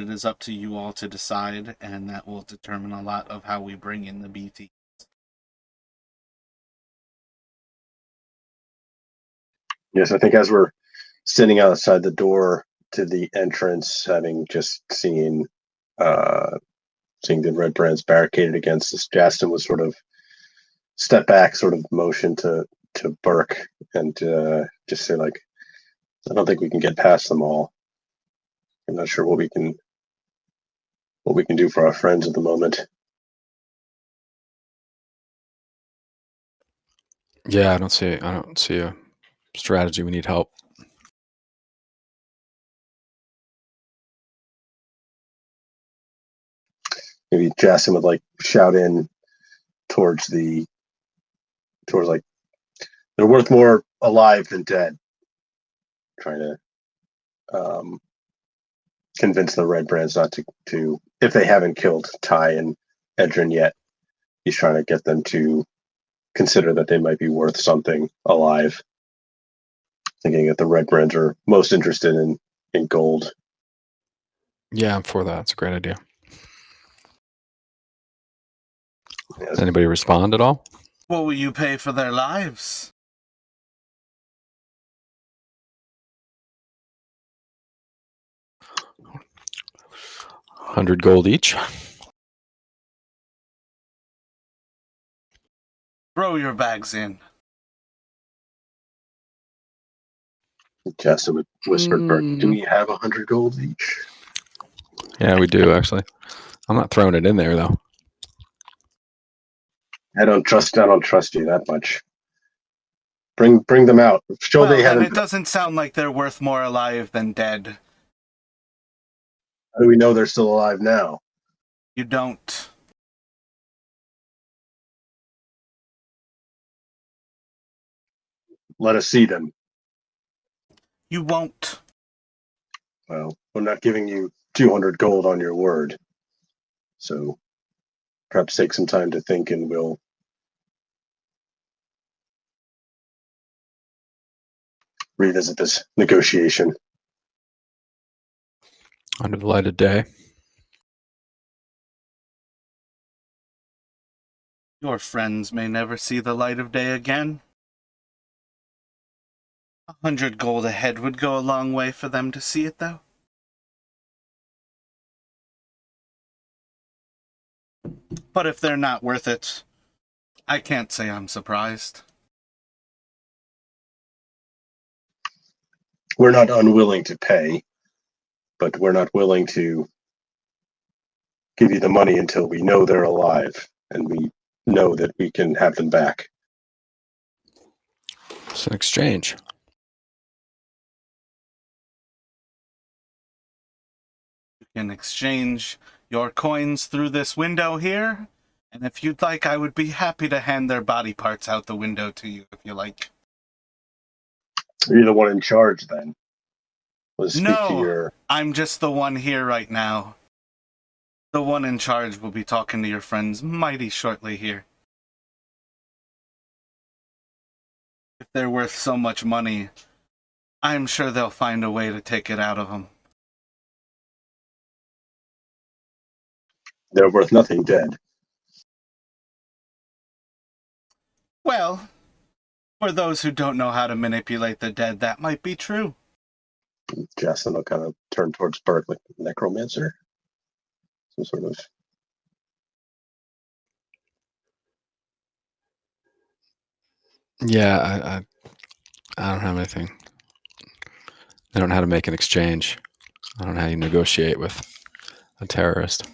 It is up to you all to decide, and that will determine a lot of how we bring in the BT. Yes, I think as we're sitting outside the door to the entrance, having just seen the red brands barricaded against us, Justin was sort of step back, sort of motion to Burke and just say, like, I don't think we can get past them all. I'm not sure what we can do for our friends at the moment. Yeah, I don't see a strategy. We need help. Maybe Justin would like shout in towards like, they're worth more alive than dead. Trying to convince the red brands not to if they haven't killed Ty and Edrin yet, he's trying to get them to consider that they might be worth something alive, thinking that the red brands are most interested in gold. Yeah, I'm for that. It's a great idea. Yes. Does anybody respond at all? What will you pay for their lives? $100 gold each. Throw your bags in. Justin would whisper, Burke, do we have 100 gold each? Yeah, we do, actually. I'm not throwing it in there, though. I don't trust you that much. Bring them out. Show Well, they then haven't. it doesn't sound like they're worth more alive than dead. How do we know they're still alive now? You don't. Let us see them. You won't. Well, I'm not giving you 200 gold on your word. So perhaps take some time to think and we'll revisit this negotiation. Under the light of day. Your friends may never see the light of day again. 100 gold a head would go a long way for them to see it, though. But if they're not worth it, I can't say I'm surprised. We're not unwilling to pay, but we're not willing to give you the money until we know they're alive and we know that we can have them back. It's an exchange. You can exchange your coins through this window here, and if you'd like, I would be happy to hand their body parts out the window to you, if you like. You're the one in charge, then. Let's speak to No, your... I'm just the one here right now. The one in charge will be talking to your friends mighty shortly here. If they're worth so much money, I'm sure they'll find a way to take it out of them. They're worth nothing dead. Well, for those who don't know how to manipulate the dead, that might be true. Justin will kind of turn towards Burke like necromancer. Some sort of... Yeah, I don't have anything. I don't know how to make an exchange. I don't know how you negotiate with a terrorist.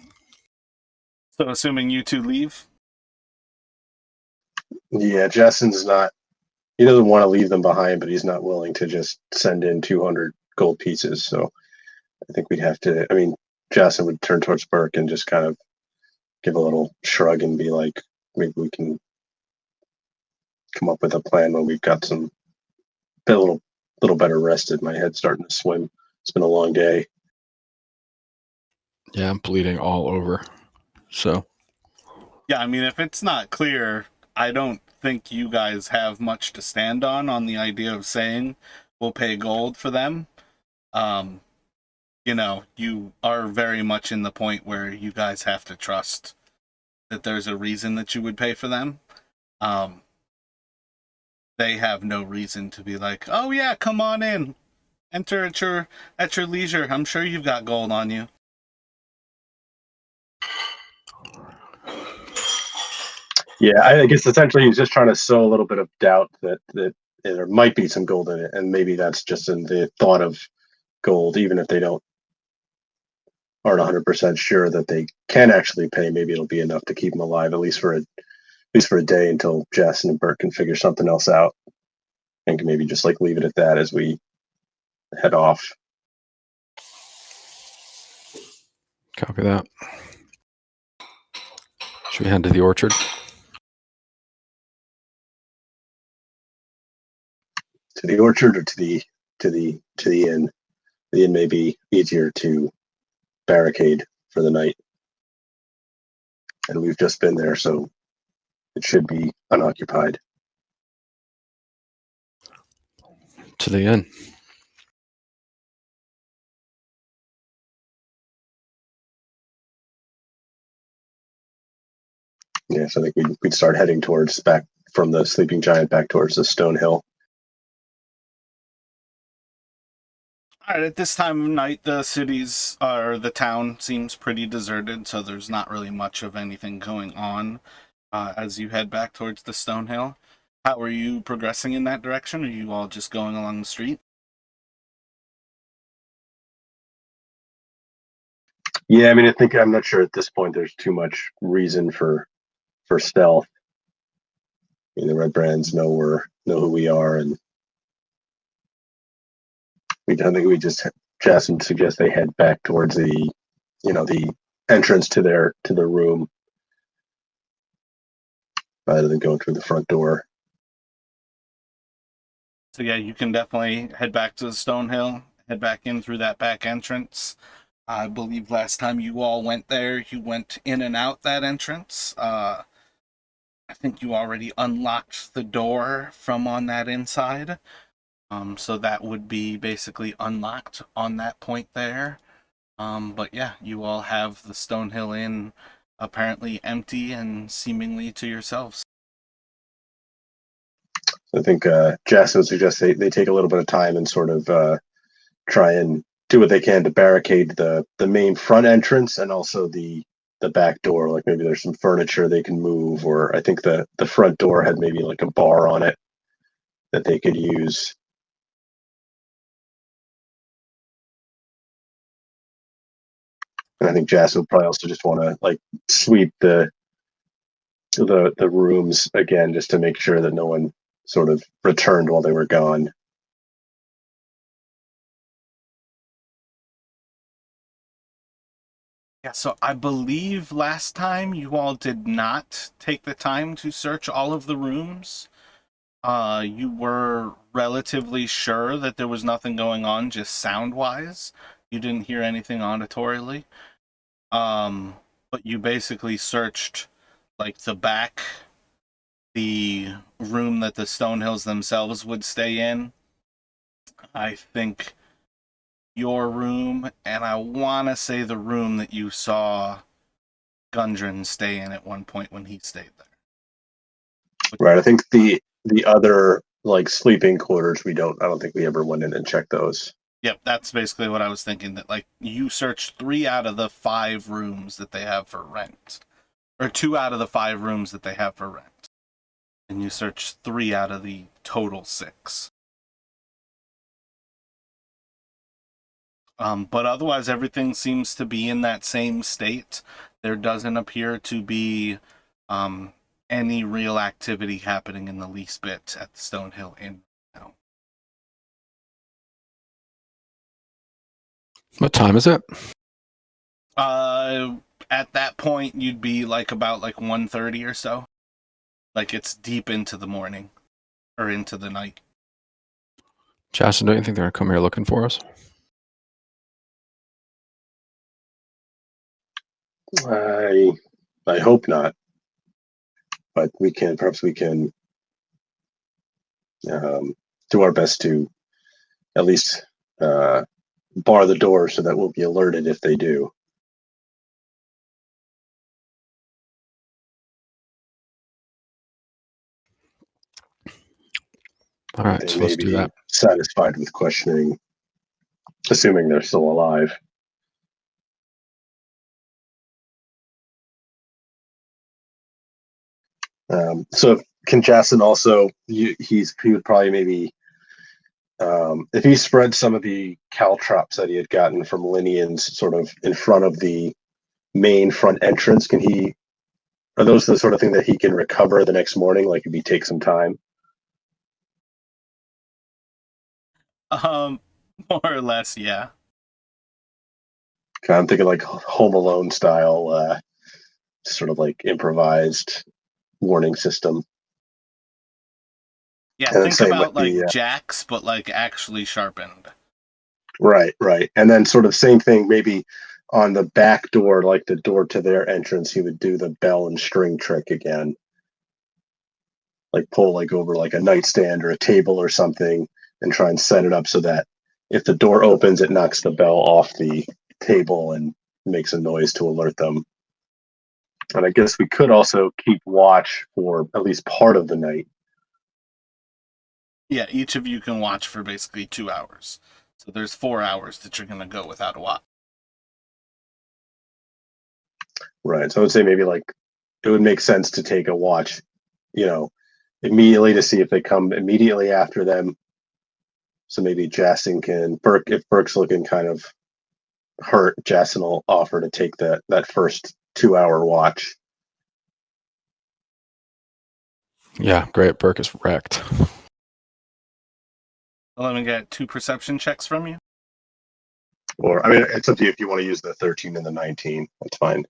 So assuming you two leave? Yeah, Justin's not... He doesn't want to leave them behind, but he's not willing to just send in 200 gold pieces. So I think we'd have to... I mean, Justin would turn towards Burke and just kind of give a little shrug and be like, maybe we can come up with a plan when we've got a little better rested. My head's starting to swim. It's been a long day. Yeah, I'm bleeding all over. So. Yeah, I mean, if it's not clear, I don't think you guys have much to stand on the idea of saying we'll pay gold for them. you are very much in the point where you guys have to trust that there's a reason that you would pay for them. They have no reason to be like, oh yeah, come on in. Enter at your leisure. I'm sure you've got gold on you. Yeah, I guess essentially he's just trying to sow a little bit of doubt that there might be some gold in it, and maybe that's just in the thought of gold, even if they aren't 100% sure that they can actually pay. Maybe it'll be enough to keep them alive at least for a day until Jason and Bert can figure something else out, and can maybe just like leave it at that as we head off. Copy that. Should we head to the orchard? To the orchard or to the inn? The inn may be easier to barricade for the night, and we've just been there, so it should be unoccupied. To the inn. Yeah, so I think we'd start heading towards back from the Sleeping Giant back towards the Stone Hill. All right, at this time of night, the town seems pretty deserted, so there's not really much of anything going on as you head back towards the Stone Hill. How are you progressing in that direction? Are you all just going along the street? Yeah, I mean, I'm not sure at this point there's too much reason for stealth. I mean, the Red Brands know who we are, and I think Jason suggests they head back towards the entrance to their room rather than going through the front door. So yeah, you can definitely head back to the Stone Hill, head back in through that back entrance. I believe last time you all went there, you went in and out that entrance. I think you already unlocked the door from on that inside. So that would be basically unlocked on that point there. But yeah, you all have the Stonehill Inn apparently empty and seemingly to yourselves. I think Jason suggests they take a little bit of time and sort of try and do what they can to barricade the main front entrance and also the back door. Like maybe there's some furniture they can move, or I think the front door had maybe like a bar on it that they could use. And I think Jason would probably also just want to like sweep the rooms again just to make sure that no one sort of returned while they were gone. Yeah, so I believe last time you all did not take the time to search all of the rooms. You were relatively sure that there was nothing going on, just sound-wise. You didn't hear anything auditorily. But you basically searched like the back, the room that the Stonehills themselves would stay in. I think your room, and I want to say the room that you saw Gundren stay in at one point when he stayed there. Right. I think the other like sleeping quarters I don't think we ever went in and checked those. Yep, that's basically what I was thinking, that like you searched 3 out of the 5 rooms that they have for rent. Or 2 out of the 5 rooms that they have for rent. And you searched 3 out of the total 6. But otherwise, everything seems to be in that same state. There doesn't appear to be any real activity happening in the least bit at the Stonehill Inn now. What time is it? At that point, you'd be like about like 1:30 or so. Like it's deep into the morning or into the night. Jason, don't you think they're going to come here looking for us? I hope not, but perhaps we can do our best to at least bar the door so that we'll be alerted if they do. All right, They so may let's do be that. satisfied with questioning, assuming they're still alive. So can Jason also? He would probably maybe if he spread some of the caltrops that he had gotten from Linian's sort of in front of the main front entrance. Can he? Are those the sort of thing that he can recover the next morning? Like if he takes some time. More or less, yeah. I'm thinking like Home Alone style, sort of like improvised warning system. Yeah, And then think same with about the like jacks, but like actually sharpened. right, and then sort of same thing maybe on the back door, like the door to their entrance. He would do the bell and string trick again, like pull like over like a nightstand or a table or something, and try and set it up so that if the door opens, it knocks the bell off the table and makes a noise to alert them. And I guess we could also keep watch for at least part of the night. Yeah, each of you can watch for basically 2 hours. So there's 4 hours that you're going to go without a watch. Right. So I would say maybe like it would make sense to take a watch, you know, immediately to see if they come immediately after them. So maybe Jason can if Burke's looking kind of hurt, Jason will offer to take that first 2 hour watch. Yeah, great. Burke is wrecked. Let me get 2 perception checks from you. Or I mean it's up to you if you want to use the 13 and the 19. That's fine.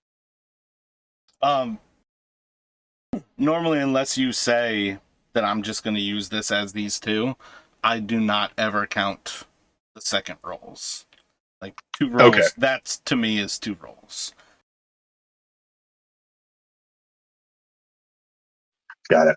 Normally, unless you say that I'm just going to use this as these two, I do not ever count the second rolls. Like 2 rolls, Okay. that's to me is 2 rolls. Got it.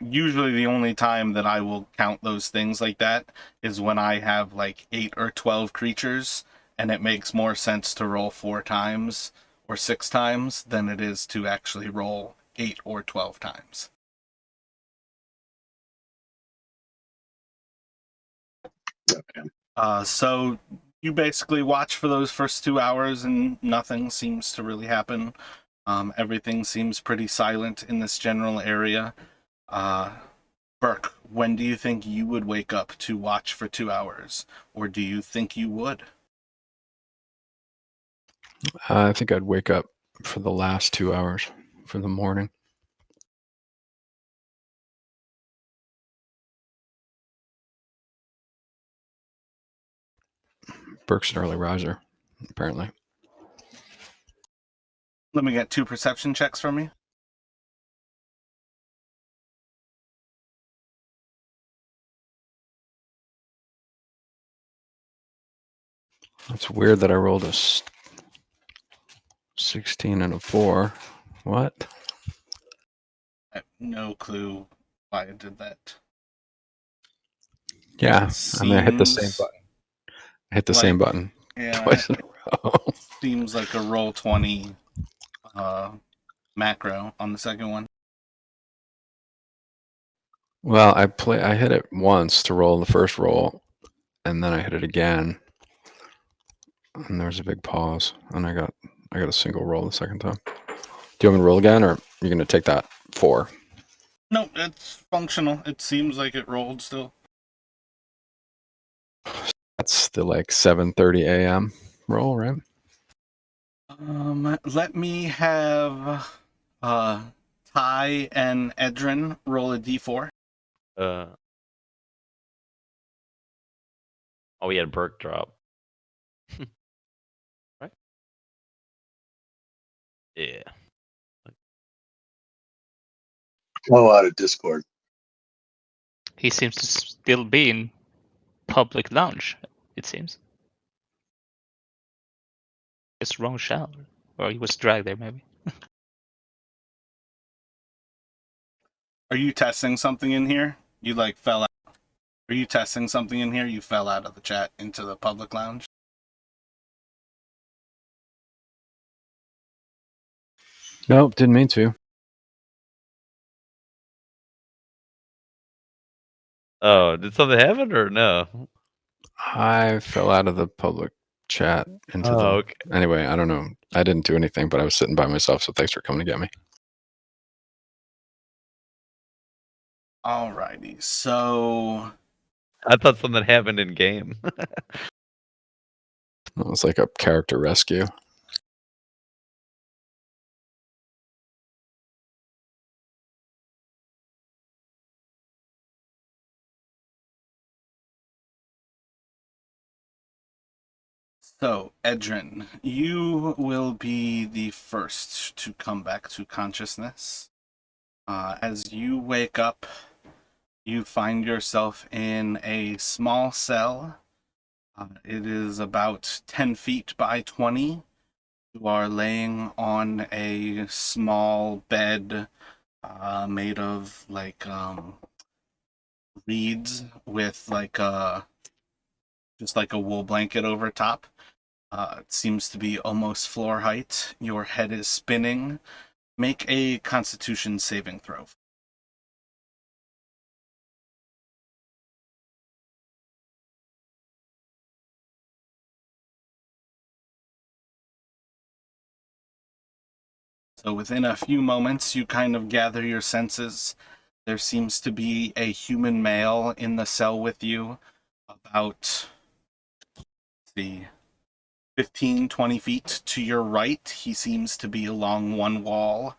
Usually the only time that I will count those things like that is when I have like 8 or 12 creatures, and it makes more sense to roll 4 times or 6 times than it is to actually roll 8 or 12 times. Okay. So you basically watch for those first 2 hours and nothing seems to really happen. Everything seems pretty silent in this general area. Burke, when do you think you would wake up to watch for 2 hours? Or do you think you would? I think I'd wake up for the last 2 hours for the morning. Burke's an early riser, apparently. Let me get 2 perception checks from you. It's weird that I rolled a 16 and a 4. What? I have no clue why I did that. Yeah, It I mean, I hit the same seems button. I hit the like, same button yeah, twice in a row. seems like a roll 20 macro on the second one. Well, I hit it once to roll the first roll, and then I hit it again, and there was a big pause, and I got a single roll the second time. Do you want me to roll again, or you're going to take that 4? No, it's functional. It seems like it rolled still. That's the like 7:30 a.m. roll, right? Let me have Ty and Edrin roll a d4. Oh, we had Burke drop. Right? Yeah. Oh, out of Discord. He seems to still be in public lounge, it seems. It's wrong channel. Or he was dragged there, maybe. Are you testing something in here? You like fell out. Are you testing something in here? You fell out of the chat into the public lounge. Nope, didn't mean to. Oh, did something happen or no? I fell out of the public chat into the. Okay. Anyway, I don't know. I didn't do anything, but I was sitting by myself, so thanks for coming to get me. Alrighty, so I thought something happened in game. It was like a character rescue. Edrin, you will be the first to come back to consciousness. As you wake up, you find yourself in a small cell. It is about 10 feet by 20. You are laying on a small bed made of like reeds with like just like a wool blanket over top. It seems to be almost floor height. Your head is spinning. Make a Constitution saving throw. So within a few moments, you kind of gather your senses. There seems to be a human male in the cell with you, about the 15, 20 feet to your right. He seems to be along one wall.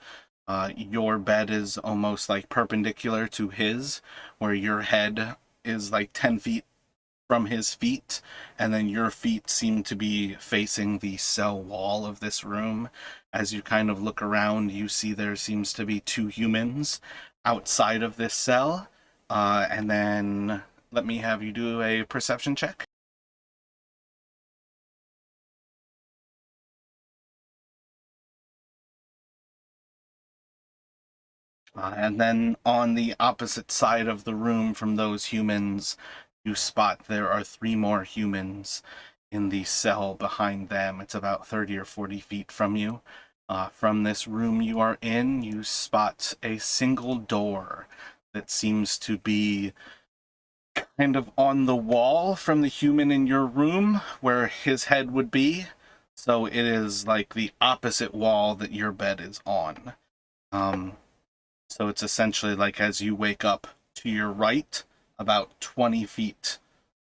Your bed is almost like perpendicular to his, where your head is like 10 feet from his feet, and then your feet seem to be facing the cell wall of this room. As you kind of look around, you see there seems to be two humans outside of this cell. And then let me have you do a perception check. And then on the opposite side of the room from those humans, you spot there are three more humans in the cell behind them. It's about 30 or 40 feet from you. From this room you are in, you spot a single door that seems to be kind of on the wall from the human in your room where his head would be. So it is like the opposite wall that your bed is on. So it's essentially like as you wake up to your right, about 20 feet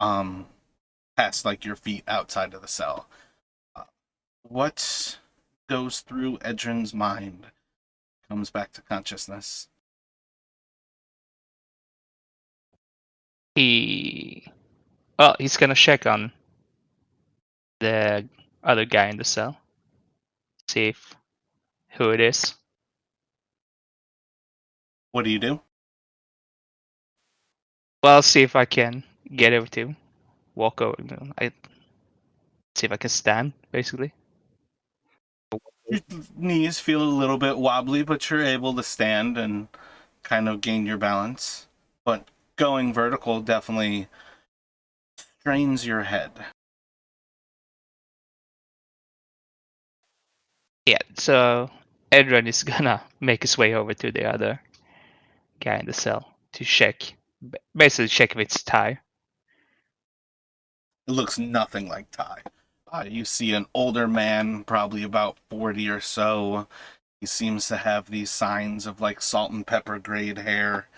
past like your feet outside of the cell. What goes through Edrin's mind? Comes back to consciousness. He's gonna check on the other guy in the cell, see if who it is. What do you do? Well, see if I can get over to walk over. I see if I can stand, basically. Your knees feel a little bit wobbly, but you're able to stand and kind of gain your balance. But going vertical definitely strains your head. Yeah, so Edron is gonna make his way over to the other guy in the cell to check, basically check if it's Ty. It looks nothing like Ty. You see an older man, probably about 40 or so. He seems to have these signs of like salt and pepper grayed hair.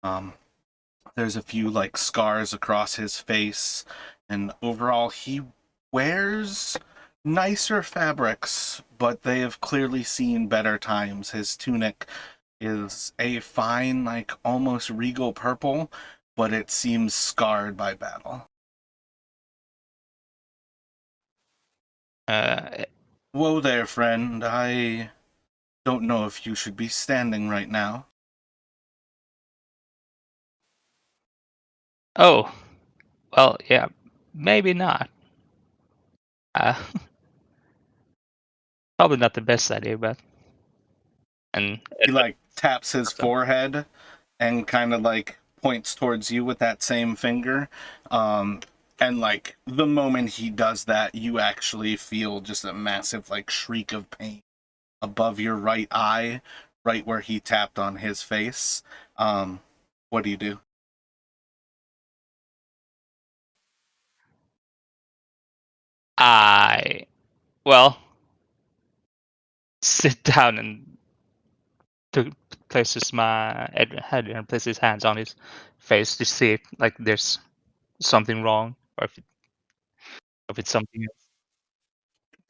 There's a few like scars across his face, and overall he wears nicer fabrics, but they have clearly seen better times. His tunic is a fine, like almost regal purple, but it seems scarred by battle. Whoa there, friend. I don't know if you should be standing right now. Oh, well, yeah, maybe not. Uh, probably not the best idea, but He like taps his forehead and kind of like points towards you with that same finger. And like the moment he does that, you actually feel just a massive like shriek of pain above your right eye, right where he tapped on his face. What do you do? Well, sit down and places my head and places his hands on his face to see if like there's something wrong or if it's something else.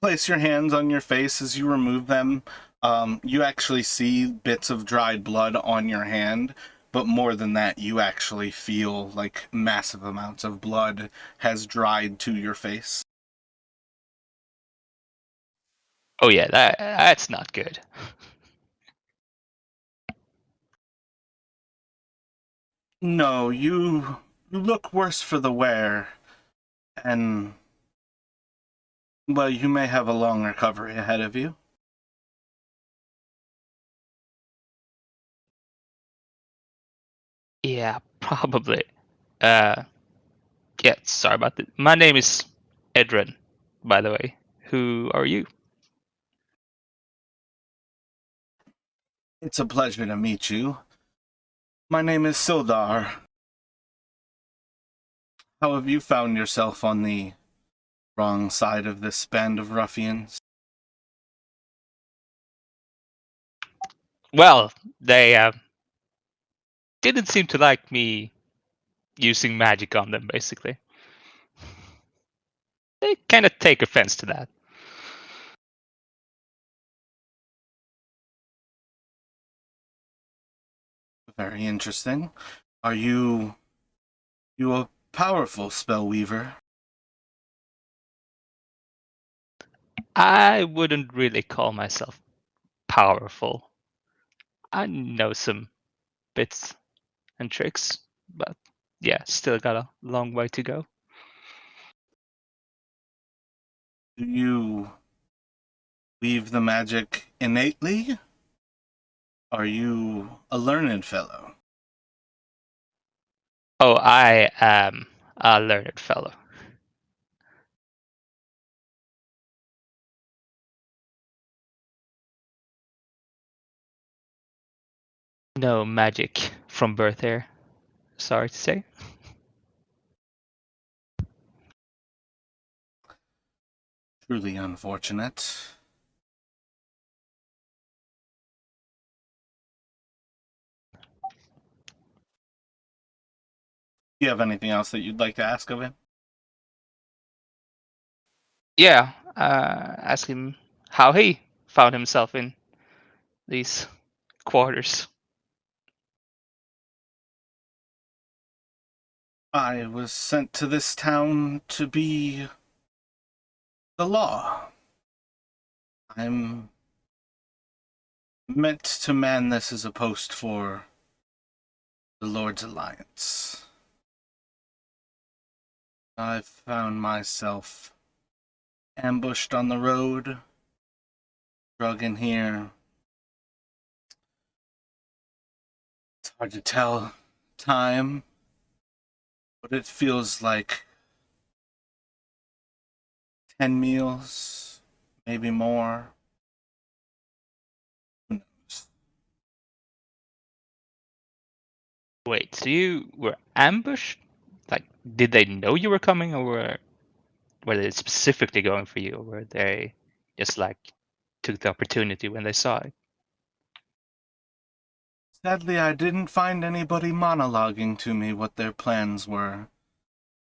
Place your hands on your face as you remove them. You actually see bits of dried blood on your hand, but more than that, you actually feel like massive amounts of blood has dried to your face. Oh yeah, that's not good. No, you look worse for the wear, and well, you may have a long recovery ahead of you. Yeah, probably. Yeah, sorry about that. My name is Edrin, by the way. Who are you? It's a pleasure to meet you. My name is Sildar. How have you found yourself on the wrong side of this band of ruffians? Well, they didn't seem to like me using magic on them, basically. They kind of take offense to that. Very interesting. Are you a powerful spell weaver? I wouldn't really call myself powerful. I know some bits and tricks, but yeah, still got a long way to go. Do you weave the magic innately? Are you a learned fellow? Oh, I am a learned fellow. No magic from birth here, sorry to say. Truly unfortunate. Do you have anything else that you'd like to ask of him? Yeah, ask him how he found himself in these quarters. I was sent to this town to be the law. I'm meant to man this as a post for the Lord's Alliance. I've found myself ambushed on the road, drug in here. It's hard to tell time, but it feels like 10 meals, maybe more. Who knows? Wait, so you were ambushed? Like, did they know you were coming, or were they specifically going for you, or were they just like took the opportunity when they saw it? Sadly, I didn't find anybody monologuing to me what their plans were.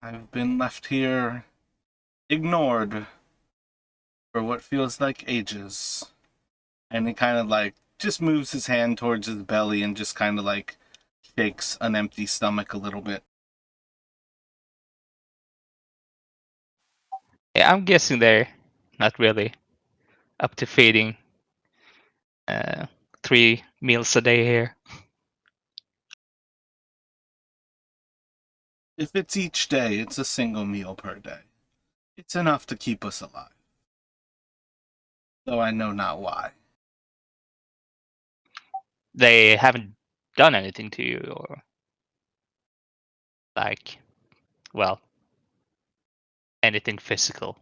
I've been left here ignored for what feels like ages. And he kind of like just moves his hand towards his belly and just kind of like shakes an empty stomach a little bit. Yeah, I'm guessing they're not really up to feeding 3 meals a day here. If it's each day, it's a single meal per day. It's enough to keep us alive. Though I know not why. They haven't done anything to you, or Like, well, anything physical.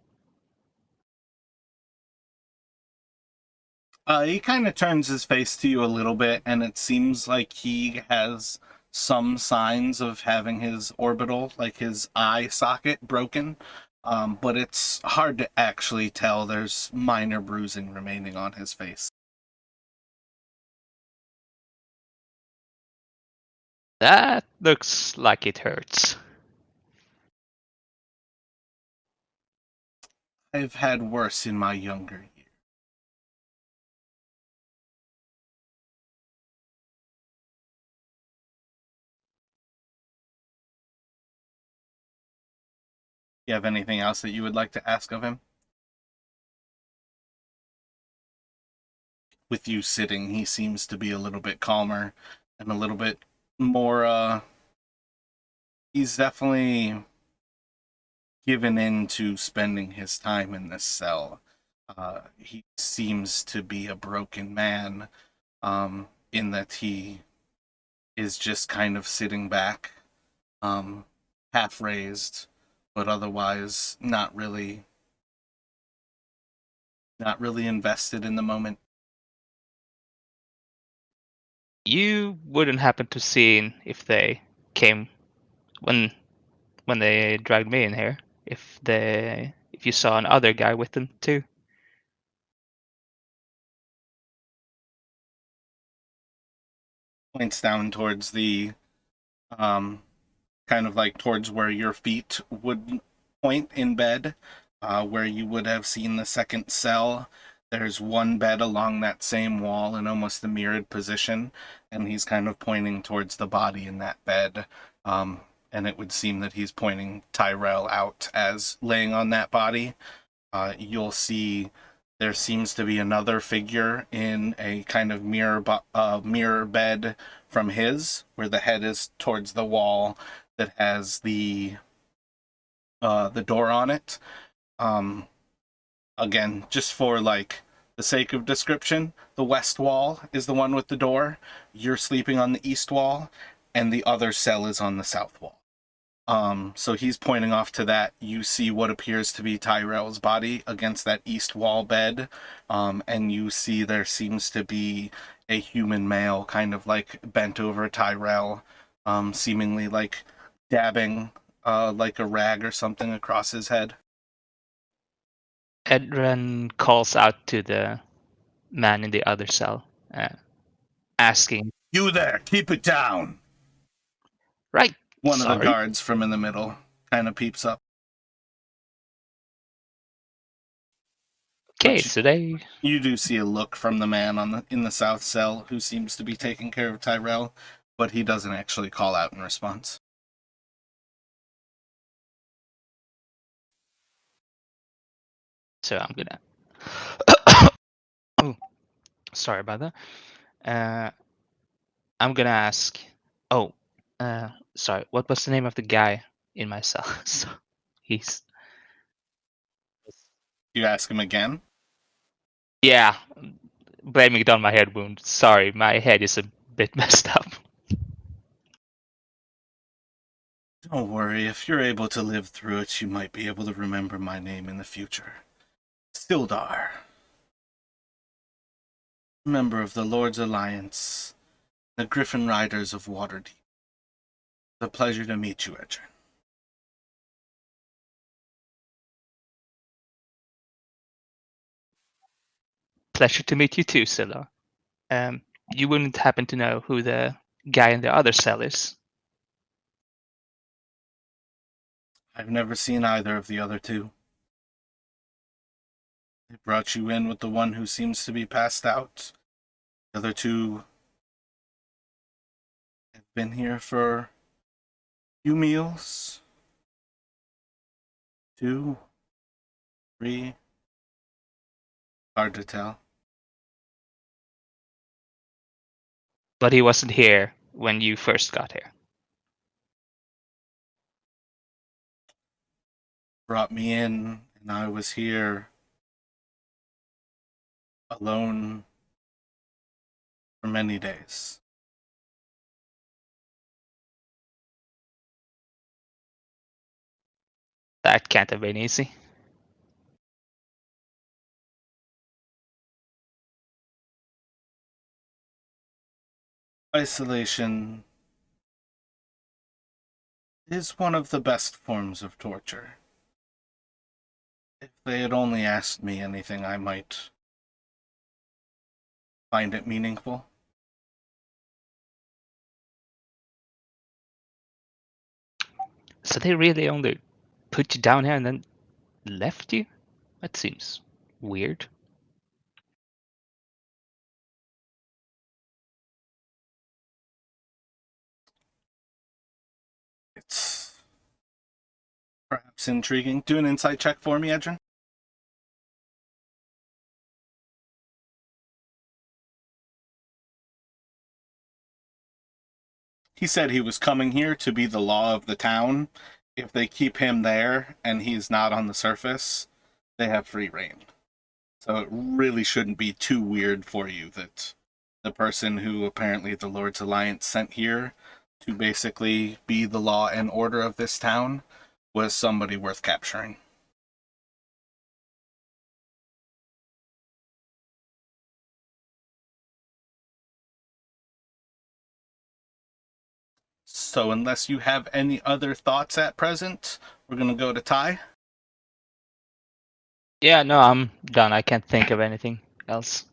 He kind of turns his face to you a little bit, and it seems like he has some signs of having his orbital, like his eye socket, broken. But it's hard to actually tell. There's minor bruising remaining on his face. That looks like it hurts. I've had worse in my younger years. You have anything else that you would like to ask of him? With you sitting, he seems to be a little bit calmer and a little bit more, he's definitely given in to spending his time in this cell. He seems to be a broken man, in that he is just kind of sitting back, half raised, but otherwise not really invested in the moment. You wouldn't happen to see if they came when they dragged me in here. If you saw another guy with them too. Points down towards the um, kind of like towards where your feet would point in bed, where you would have seen the second cell. There's one bed along that same wall in almost the mirrored position, and he's kind of pointing towards the body in that bed. And it would seem that he's pointing Tyrell out as laying on that body. You'll see there seems to be another figure in a kind of mirror bed from his, where the head is towards the wall that has the door on it. Um, Again, just for like the sake of description, the west wall is the one with the door. You're sleeping on the east wall, and the other cell is on the south wall. So he's pointing off to that. You see what appears to be Tyrell's body against that east wall bed, and you see there seems to be a human male kind of like bent over Tyrell, seemingly like dabbing like a rag or something across his head. Edren calls out to the man in the other cell, asking, You there, keep it down. "Right, One of the sorry." guards from in the middle kind of peeps up. Okay, But so they you do see a look from the man in the south cell who seems to be taking care of Tyrell, but he doesn't actually call out in response. So I'm gonna. Oh, sorry about that. I'm gonna ask. Oh, sorry. What was the name of the guy in my cell? So he's. You ask him again? Yeah, blaming it on my head wound. Sorry, my head is a bit messed up. Don't worry, if you're able to live through it, you might be able to remember my name in the future. Sildar. Member of the Lord's Alliance, the Griffin Riders of Waterdeep. It's a pleasure to meet you, Edrin. Pleasure to meet you too, Scylla. You wouldn't happen to know who the guy in the other cell is? I've never seen either of the other two. They brought you in with the one who seems to be passed out. The other two have been here for a few meals. 2, 3. Hard to tell. But he wasn't here when you first got here. Brought me in, and I was here alone for many days. That can't have been easy. Isolation is one of the best forms of torture. If they had only asked me anything, I might find it meaningful. So they really only put you down here and then left you? That seems weird. It's perhaps intriguing. Do an insight check for me, Edrin. He said he was coming here to be the law of the town. If they keep him there and he's not on the surface, they have free reign. So it really shouldn't be too weird for you that the person who apparently the Lord's Alliance sent here to basically be the law and order of this town was somebody worth capturing. So unless you have any other thoughts at present, we're going to go to Ty. Yeah, no, I'm done. I can't think of anything else.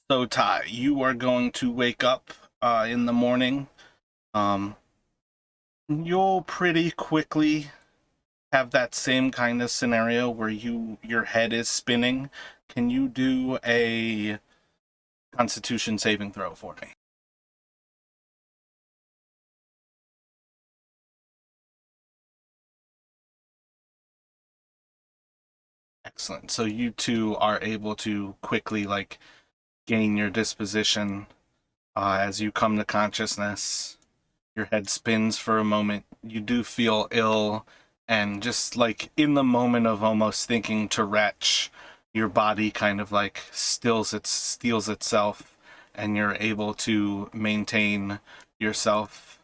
So Ty, you are going to wake up in the morning. You'll pretty quickly have that same kind of scenario where your head is spinning. Can you do a Constitution saving throw for me? Excellent. So you two are able to quickly gain your disposition as you come to consciousness. Your head spins for a moment. You do feel ill, and just in the moment of almost thinking to retch, your body kind of steals itself, and you're able to maintain yourself.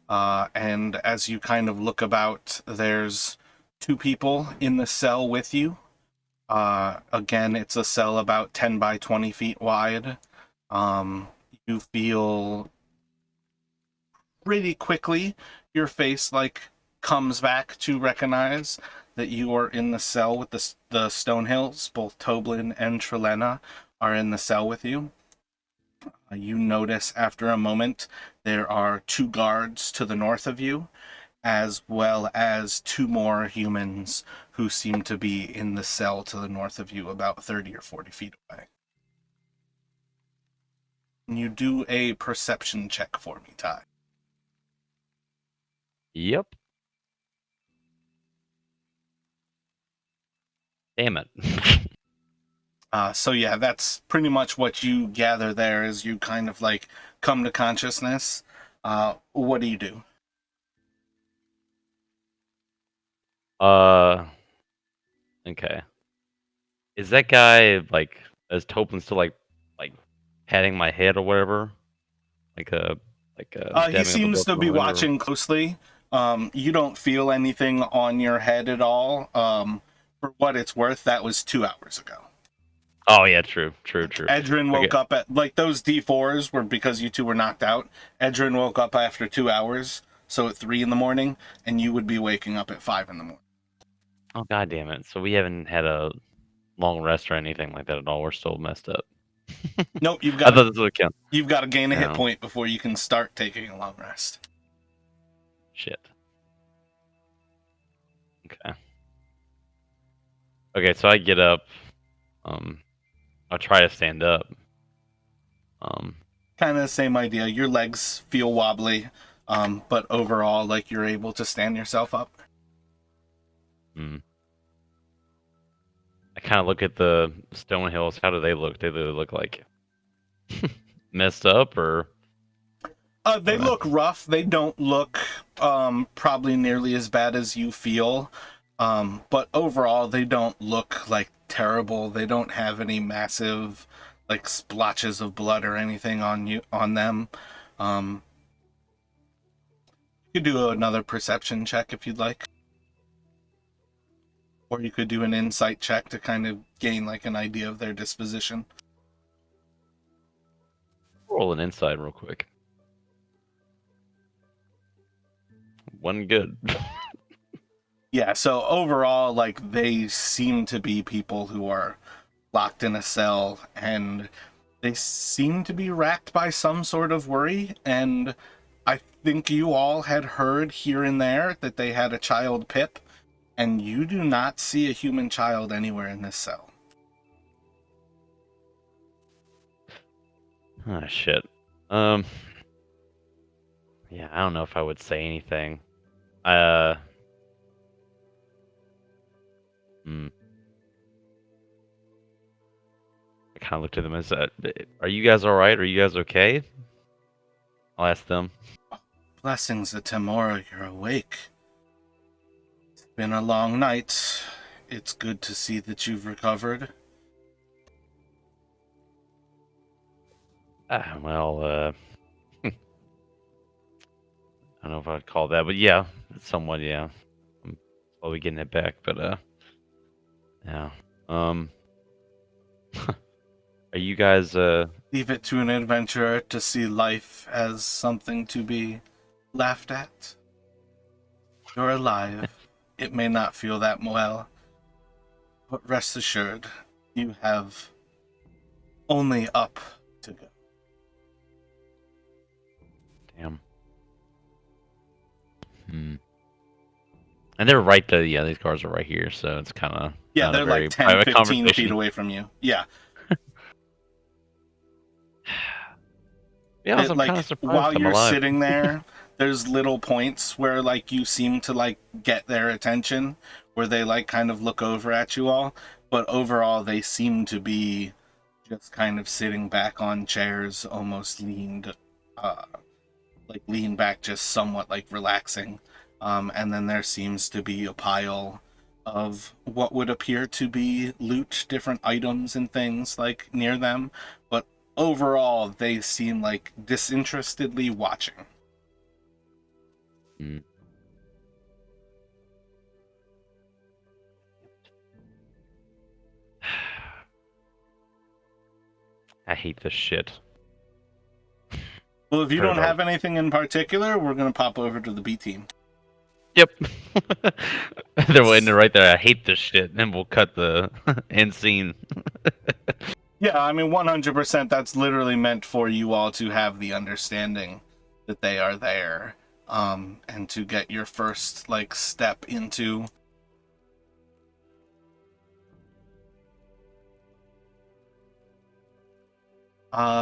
And as you kind of look about, there's two people in the cell with you. Again, it's a cell about 10 by 20 feet wide. You feel pretty quickly your face comes back to recognize that you are in the cell with the Stonehills. Both Toblin and Trelena are in the cell with you. You notice after a moment there are two guards to the north of you, as well as two more humans who seem to be in the cell to the north of you, about 30 or 40 feet away. Can you do a perception check for me, Ty? Yep. Damn it. So yeah, that's pretty much what you gather there as you kind of come to consciousness. What do you do? Okay. Is that guy is Topin still like patting my head or whatever? Like a He dabbing up seems to be behind, or- watching closely. You don't feel anything on your head at all. For what it's worth, that was 2 hours ago. Oh yeah, true. Edrin woke up at those D4s were because you two were knocked out. Edrin woke up after 2 hours, so at 3 in the morning, and you would be waking up at 5 in the morning. Oh god damn it! So we haven't had a long rest or anything like that at all. We're still messed up. Nope, I thought this would count. you've got to gain a hit No. point before you can start taking a long rest. Shit. Okay. Okay, so I get up. I'll try to stand up. Kind of the same idea. Your legs feel wobbly, but overall, you're able to stand yourself up. I kind of look at the stone hills. How do they look? Do they look like messed up, or? They look rough. They don't look probably nearly as bad as you feel. But overall, they don't look terrible. They don't have any massive splotches of blood or anything on them. You could do another perception check if you'd like. Or you could do an insight check to kind of gain like an idea of their disposition. Roll an insight real quick. One good. Yeah, so overall, like, they seem to be people who are locked in a cell, and they seem to be racked by some sort of worry, and I think you all had heard here and there that they had a child Pip, and you do not see a human child anywhere in this cell. Oh shit. Yeah, I don't know if I would say anything. I kind of looked at them and said, "Are you guys all right? Are you guys okay?" I'll ask them. Blessings of Tamora, you're awake. It's been a long night. It's good to see that you've recovered. Well, I don't know if I'd call that, but yeah, somewhat, yeah. I'm slowly getting it back, but yeah. Are you guys Leave it to an adventurer to see life as something to be laughed at. You're alive. It may not feel that well, but rest assured, you have only up to go. damn? And they're right there. Yeah, these cars are right here, so it's kind of Yeah, not a they're very like 10, private 15 conversation. feet away from you. Yeah. Yeah, I'm Like, kind of surprised while I'm you're alive. sitting there, there's little points where, like, you seem to, like, get their attention, where they, like, kind of look over at you all. But overall, they seem to be just kind of sitting back on chairs, almost leaned back, just somewhat, like, relaxing. And then there seems to be a pile of what would appear to be loot, different items and things, like, near them. But overall, they seem like disinterestedly watching. I hate this shit. Well, if you Heard don't about have anything in particular, we're going to pop over to the B team. Yep. They're waiting right there. I hate this shit. And we'll cut the end scene. Yeah, I mean, 100%, that's literally meant for you all to have the understanding that they are there, and to get your first, like, step into...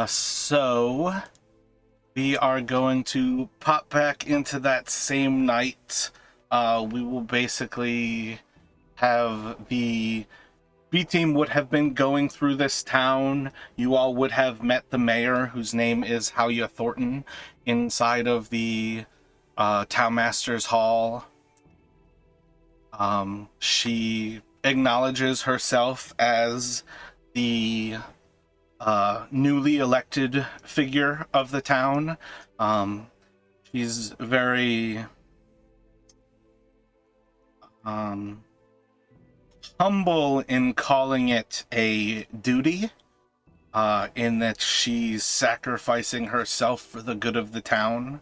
So we are going to pop back into that same night. We will basically have the B team would have been going through this town. You all would have met the mayor, whose name is Howya Thornton, inside of the Townmaster's Hall. She acknowledges herself as the newly elected figure of the town. She's very humble in calling it a duty, in that she's sacrificing herself for the good of the town,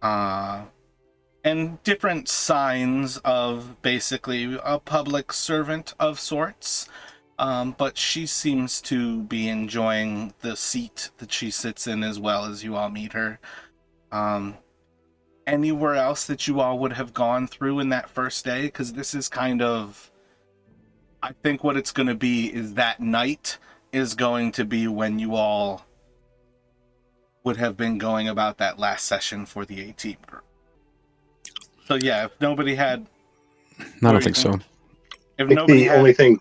and different signs of basically a public servant of sorts. But she seems to be enjoying the seat that she sits in as well as you all meet her. Anywhere else that you all would have gone through in that first day? Because this is kind of... I think what it's going to be is that night is going to be when you all would have been going about that last session for the A-team group. So yeah, if nobody had... I don't think so. If I think nobody the had... only thing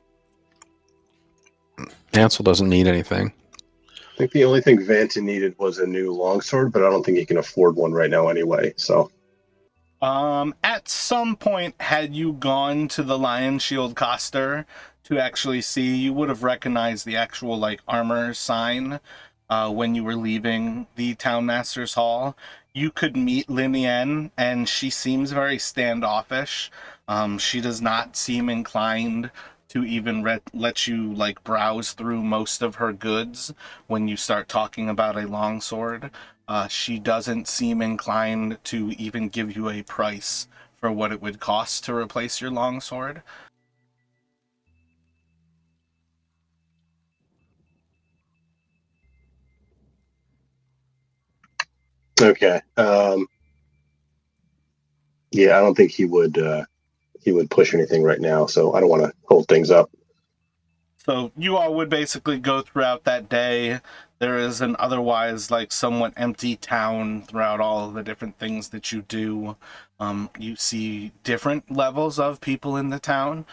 Ansel doesn't need anything. I think the only thing Vanton needed was a new longsword, but I don't think he can afford one right now anyway. So, at some point, had you gone to the Lion Shield Coster to actually see, you would have recognized the actual, like, armor sign when you were leaving the Townmaster's Hall. You could meet Lin Yen, and she seems very standoffish. She does not seem inclined to even let you like browse through most of her goods when you start talking about a longsword. She doesn't seem inclined to even give you a price for what it would cost to replace your longsword. Okay. Yeah, I don't think he would push anything right now, so I don't want to hold things up. So you all would basically go throughout that day. There is an otherwise like somewhat empty town throughout all of the different things that you do. You see different levels of people in the town.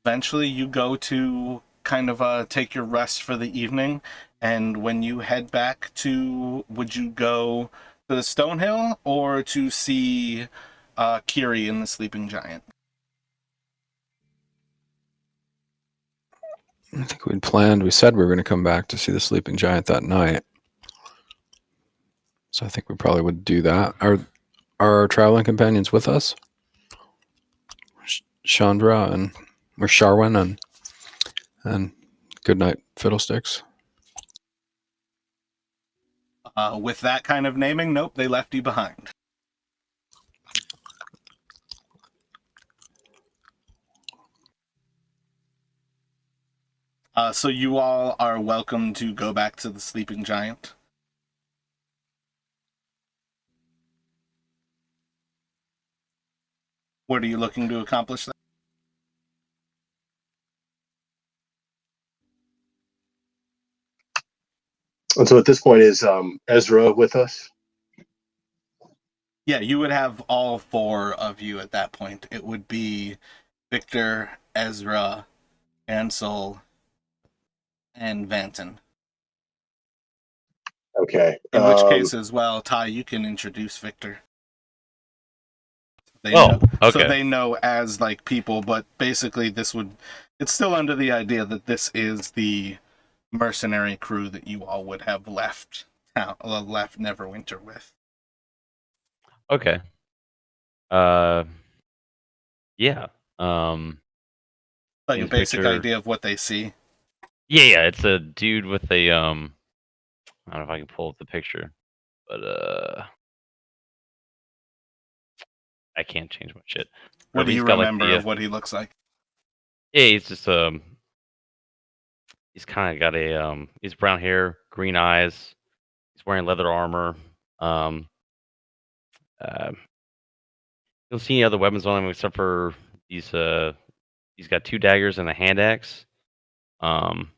Eventually you go to kind of take your rest for the evening, and when you head back to, would you go to the Stonehill or to see Kiri and the Sleeping Giant? I think we said we were going to come back to see the Sleeping Giant that night. So I think we probably would do that. Are our traveling companions with us? Chandra or Sharwin and Goodnight Fiddlesticks. With that kind of naming, nope, they left you behind. So you all are welcome to go back to the Sleeping Giant. What are you looking to accomplish there? And so at this point, is Ezra with us? Yeah, you would have all four of you at that point. It would be Victor, Ezra, Ansel, and Vanton. Okay. In which case, as well, Ty, you can introduce Victor. Okay. So they know as like people, but basically it's still under the idea that this is the mercenary crew that you all would have left Neverwinter with. Okay. Yeah. Like a Name's basic Victor. idea of what they see. Yeah. It's a dude with a I don't know if I can pull up the picture, but I can't change my shit. What do He's you got like remember the of what he looks like? yeah. He's just he's kind of got a he's brown hair, green eyes. He's wearing leather armor. Um, you don't see any other weapons on him except for these. He's got 2 daggers and a hand axe. Um,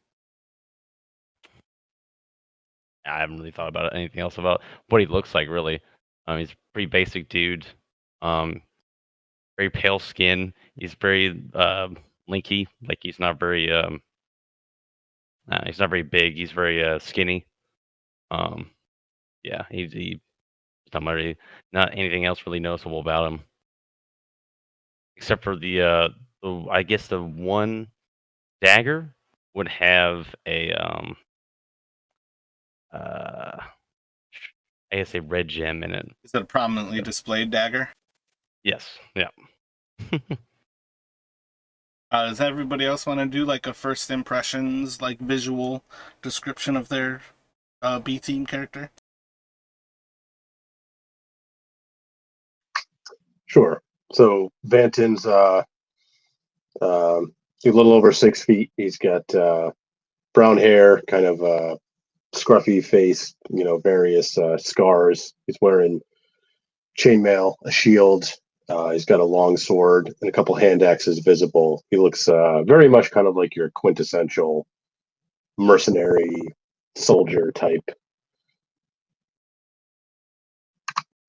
I haven't really thought about anything else about what he looks like really. He's a pretty basic dude. Um, very pale skin. He's very linky. Like he's not very big. He's very skinny. Um, yeah, he's not anything else really noticeable about him except for the I guess the one dagger would have a uh I guess a red gem in it. Is it a prominently displayed dagger? Yes. Yeah. Does everybody else want to do like a first impressions, like visual description of their B team character? Sure. So Vanton's he's a little over 6 feet. He's got brown hair, kind of scruffy face, various scars. He's wearing chainmail, a shield. He's got a long sword and a couple hand axes visible. He looks very much kind of like your quintessential mercenary soldier type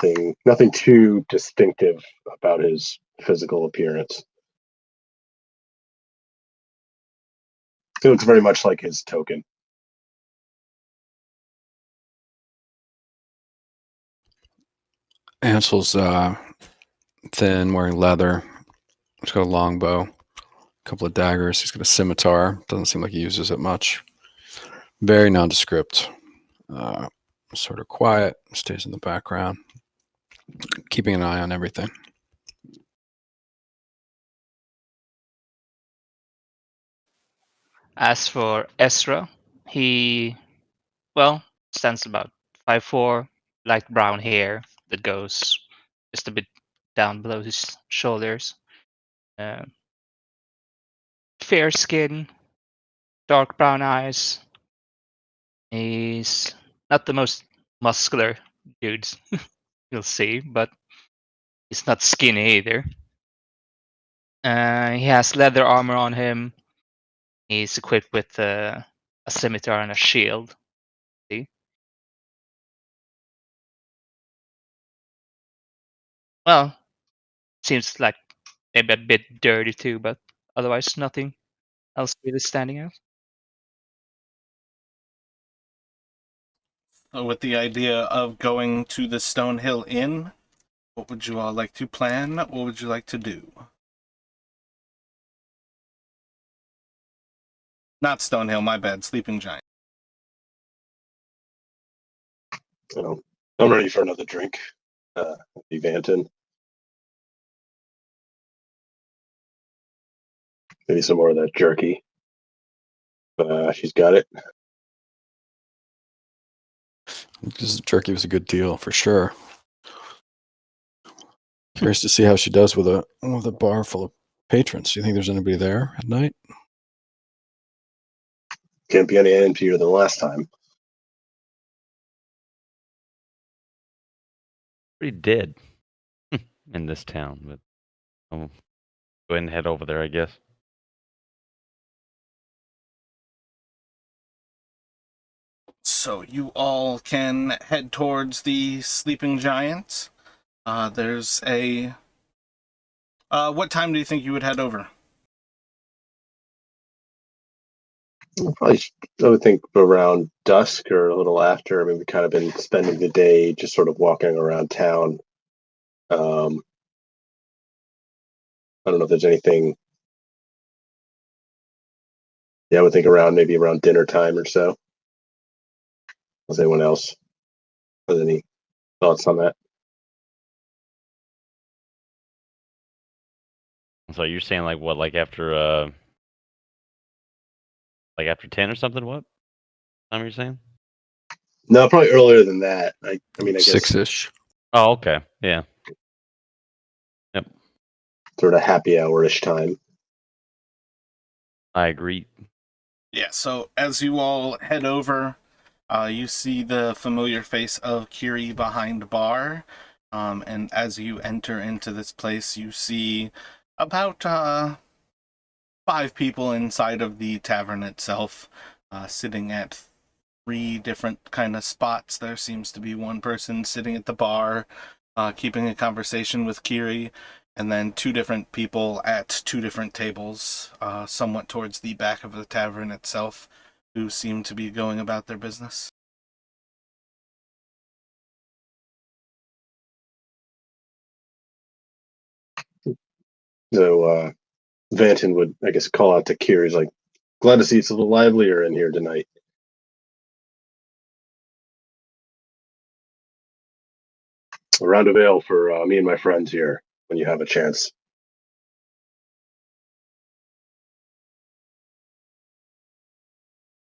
thing. Nothing too distinctive about his physical appearance. He looks very much like his token. Ansel's thin, wearing leather. He's got a long bow, a couple of daggers. He's got a scimitar. Doesn't seem like he uses it much. Very nondescript. Sort of quiet. Stays in the background, keeping an eye on everything. As for Ezra, he, well, stands about 5'4", light brown hair that goes just a bit down below his shoulders. Fair skin, dark brown eyes. He's not the most muscular dudes you'll see, but he's not skinny either. He has leather armor on him. He's equipped with a scimitar and a shield. See? Well, seems like maybe a bit dirty too, but otherwise nothing else really standing out. So with the idea of going to the Stonehill Inn, what would you all like to plan? What would you like to do? Not Stonehill, my bad. Sleeping Giant. I'm ready for another drink. Vanton. Maybe some more of that jerky. She's got it. This jerky was a good deal for sure. Curious to see how she does with a bar full of patrons. Do you think there's anybody there at night? Can't be any emptier than last time. Pretty dead in this town, but I'll go ahead and head over there, I guess. So you all can head towards the Sleeping Giant. There's a... what time do you think you would head over? Probably, I would think around dusk or a little after. I mean, we've kind of been spending the day just sort of walking around town. I don't know if there's anything. Yeah, I would think maybe around dinner time or so. Does anyone else have any thoughts on that? So you're saying like what, like after 10 or something? What time are you saying? No, probably earlier than that. I mean, I guess 6-ish. Oh, okay. Yeah. Yep. sort of happy hour-ish time. I agree. Yeah, so as you all head over, you see the familiar face of Kiri behind bar. And as you enter into this place, you see about 5 people inside of the tavern itself, sitting at 3 different kind of spots. There seems to be one person sitting at the bar, keeping a conversation with Kiri, and then 2 different people at 2 different tables, somewhat towards the back of the tavern itself, who seem to be going about their business. So Vanton would, I guess, call out to Kiri. He's like, glad to see it's a little livelier in here tonight. A round of ale for me and my friends here when you have a chance.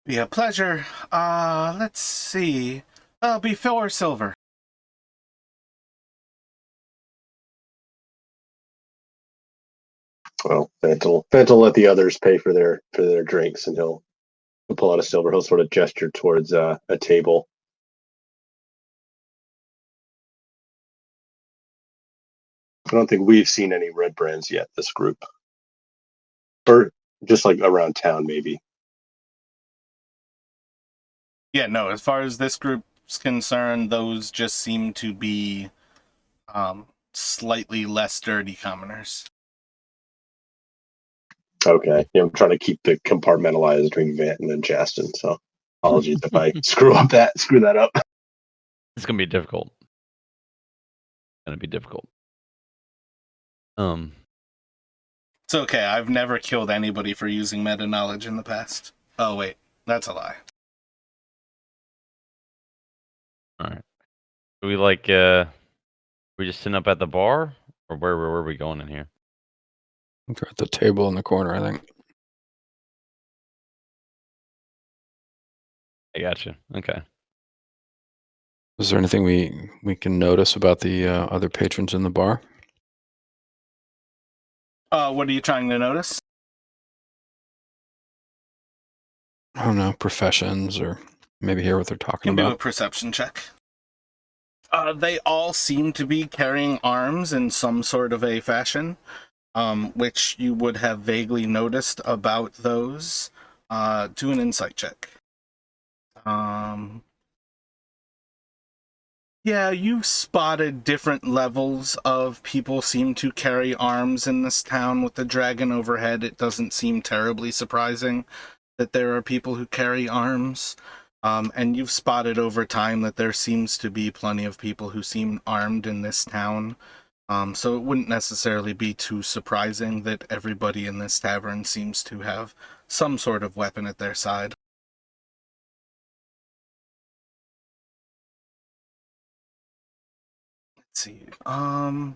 Be a pleasure. Let's see. Be Phil or Silver. Well, Vanton will let the others pay for their drinks, and he'll pull out a silver. He'll sort of gesture towards a table. I don't think we've seen any red brands yet, this group. Or just like around town, maybe. Yeah, no, as far as this group's concerned, those just seem to be slightly less dirty commoners. Okay. Yeah, I'm trying to keep the compartmentalized between Vanton and Justin, so apologies if I screw that up. It's gonna be difficult. It's gonna be difficult. It's okay, I've never killed anybody for using meta knowledge in the past. Oh wait, that's a lie. Alright. Do we we just sitting up at the bar? Or where are we going in here? They're at the table in the corner, I think. I gotcha. Okay. Is there anything we can notice about the other patrons in the bar? What are you trying to notice? I don't know, professions, or maybe hear what they're talking You can do a about. perception check. They all seem to be carrying arms in some sort of a fashion, which you would have vaguely noticed about those. Do an insight check. Yeah, you spotted different levels of people seem to carry arms in this town with the dragon overhead. It doesn't seem terribly surprising that there are people who carry arms. And you've spotted over time that there seems to be plenty of people who seem armed in this town. So it wouldn't necessarily be too surprising that everybody in this tavern seems to have some sort of weapon at their side. Let's see. I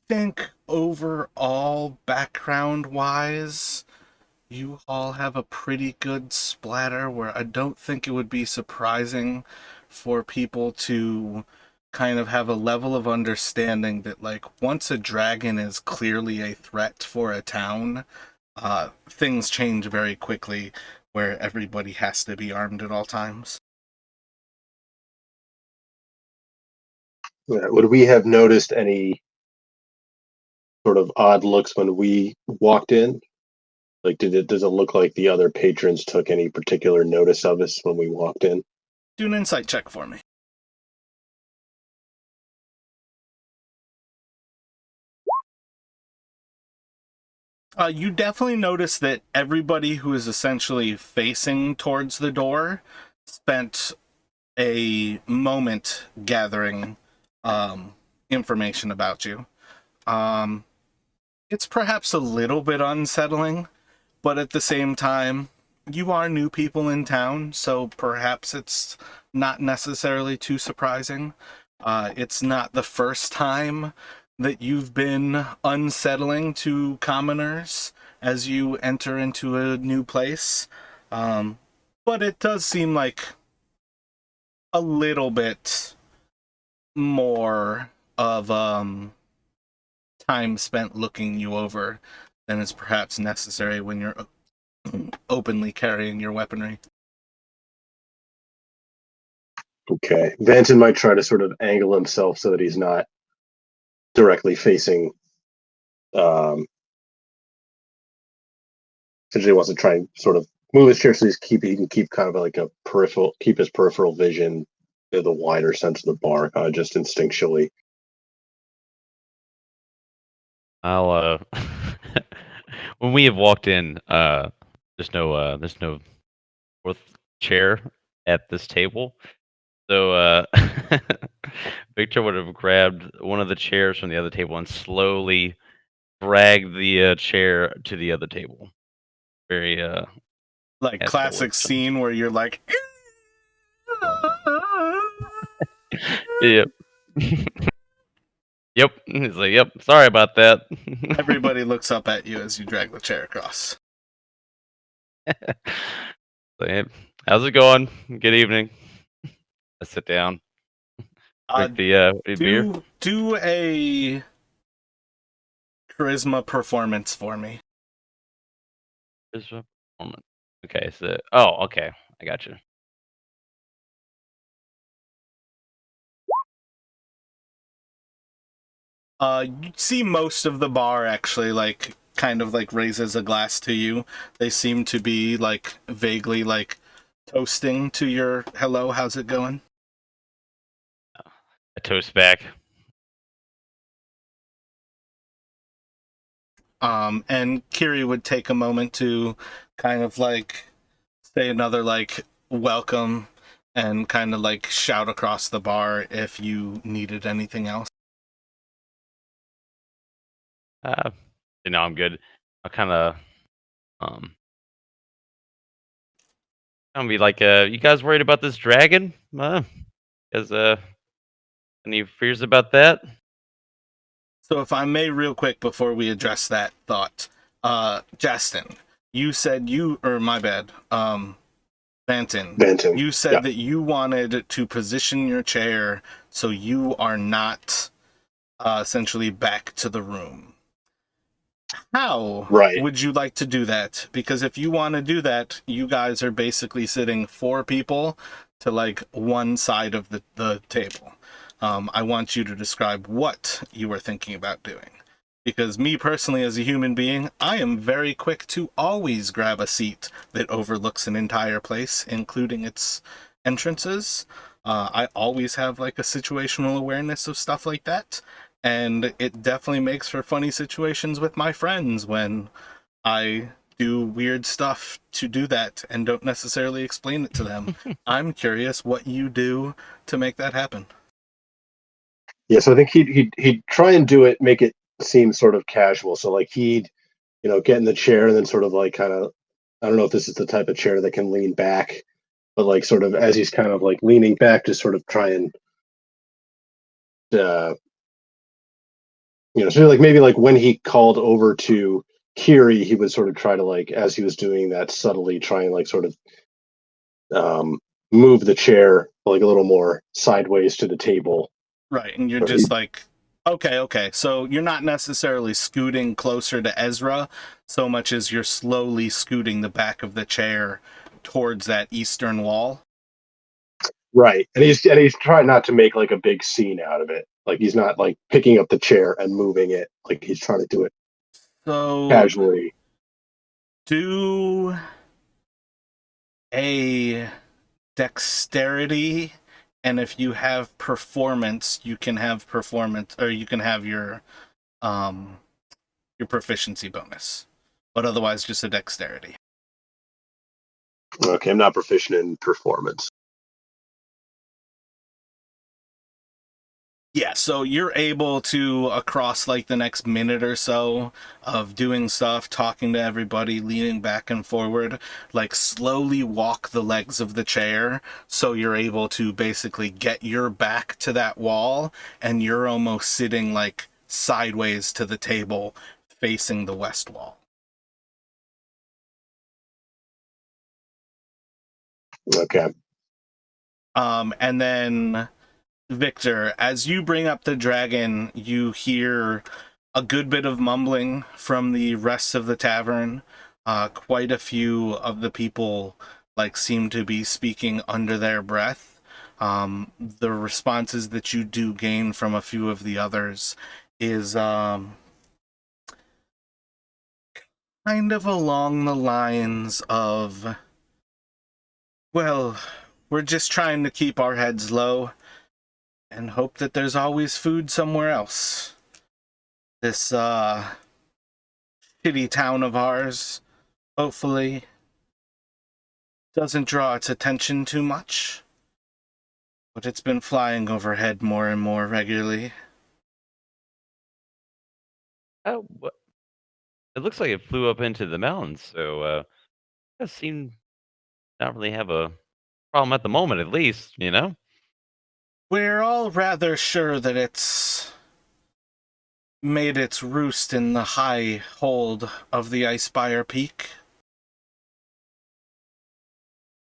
think overall, background-wise, you all have a pretty good splatter where I don't think it would be surprising for people to kind of have a level of understanding that, like, once a dragon is clearly a threat for a town, things change very quickly where everybody has to be armed at all times. Would we have noticed any sort of odd looks when we walked in? Like, does it look like the other patrons took any particular notice of us when we walked in? Do an insight check for me. You definitely notice that everybody who is essentially facing towards the door spent a moment gathering information about you. It's perhaps a little bit unsettling, but at the same time, you are new people in town, so perhaps it's not necessarily too surprising. It's not the first time that you've been unsettling to commoners as you enter into a new place. But it does seem like a little bit more of time spent looking you over than is perhaps necessary when you're openly carrying your weaponry. Okay. Vanton might try to sort of angle himself so that he's not directly facing. Essentially, wants to try and sort of move his chair so he can keep kind of like a keep his peripheral vision in the wider sense of the bar, just instinctually. I'll when we have walked in, there's no fourth chair at this table. So Victor would have grabbed one of the chairs from the other table and slowly dragged the chair to the other table. Very Like as though classic it's scene where you're like Yep. Yep. He's like, yep, sorry about that. everybody looks up at you as you drag the chair across. Like, "Hey, how's it going? Good evening." I sit down. Drink the beer. Do a charisma performance for me. Here's a moment. Okay, so okay, I got you. You see most of the bar actually like kind of like raises a glass to you. They seem to be like vaguely like toasting to your hello, how's it going? I toast back. And Kiri would take a moment to kind of like say another like welcome and kind of like shout across the bar if you needed anything else. I'm good. I'll kind of I'll be like, you guys worried about this dragon? Is any fears about that? So if I may real quick before we address that thought, Justin, you said you or my bad, Banton, Banton. you said Yeah. that you wanted to position your chair so you are not essentially back to the room. How Right. would you like to do that? Because if you want to do that, you guys are basically sitting 4 people to like one side of the table. I want you to describe what you were thinking about doing. Because me personally, as a human being, I am very quick to always grab a seat that overlooks an entire place, including its entrances. I always have like a situational awareness of stuff like that. And it definitely makes for funny situations with my friends when I do weird stuff to do that and don't necessarily explain it to them. I'm curious what you do to make that happen. Yeah, so I think he'd try and do it, make it seem sort of casual. So like he'd, get in the chair and then sort of like kind of, I don't know if this is the type of chair that can lean back, but like sort of as he's kind of like leaning back, just sort of try and, so like maybe like when he called over to Kiri, he would sort of try to like as he was doing that subtly try and like sort of move the chair like a little more sideways to the table. Right, and you're Or just like, okay. So you're not necessarily scooting closer to Ezra so much as you're slowly scooting the back of the chair towards that eastern wall. Right, and he's trying not to make like a big scene out of it. Like he's not like picking up the chair and moving it. Like he's trying to do it So casually. do a dexterity, and if you have performance, you can have performance, or you can have your proficiency bonus, but otherwise just a dexterity. Okay, I'm not proficient in performance. Yeah, so you're able to, across like the next minute or so of doing stuff, talking to everybody, leaning back and forward, like slowly walk the legs of the chair so you're able to basically get your back to that wall and you're almost sitting like sideways to the table facing the west wall. Okay. And then Victor, as you bring up the dragon, you hear a good bit of mumbling from the rest of the tavern. Quite a few of the people seem to be speaking under their breath. The responses that you do gain from a few of the others is kind of along the lines of, well, we're just trying to keep our heads low and hope that there's always food somewhere else. This shitty town of ours hopefully doesn't draw its attention too much, but it's been flying overhead more and more regularly. Oh, it looks like it flew up into the mountains, so does seem not really have a problem at the moment, at least, you know? We're all rather sure that it's made its roost in the high hold of the Icespire Peak.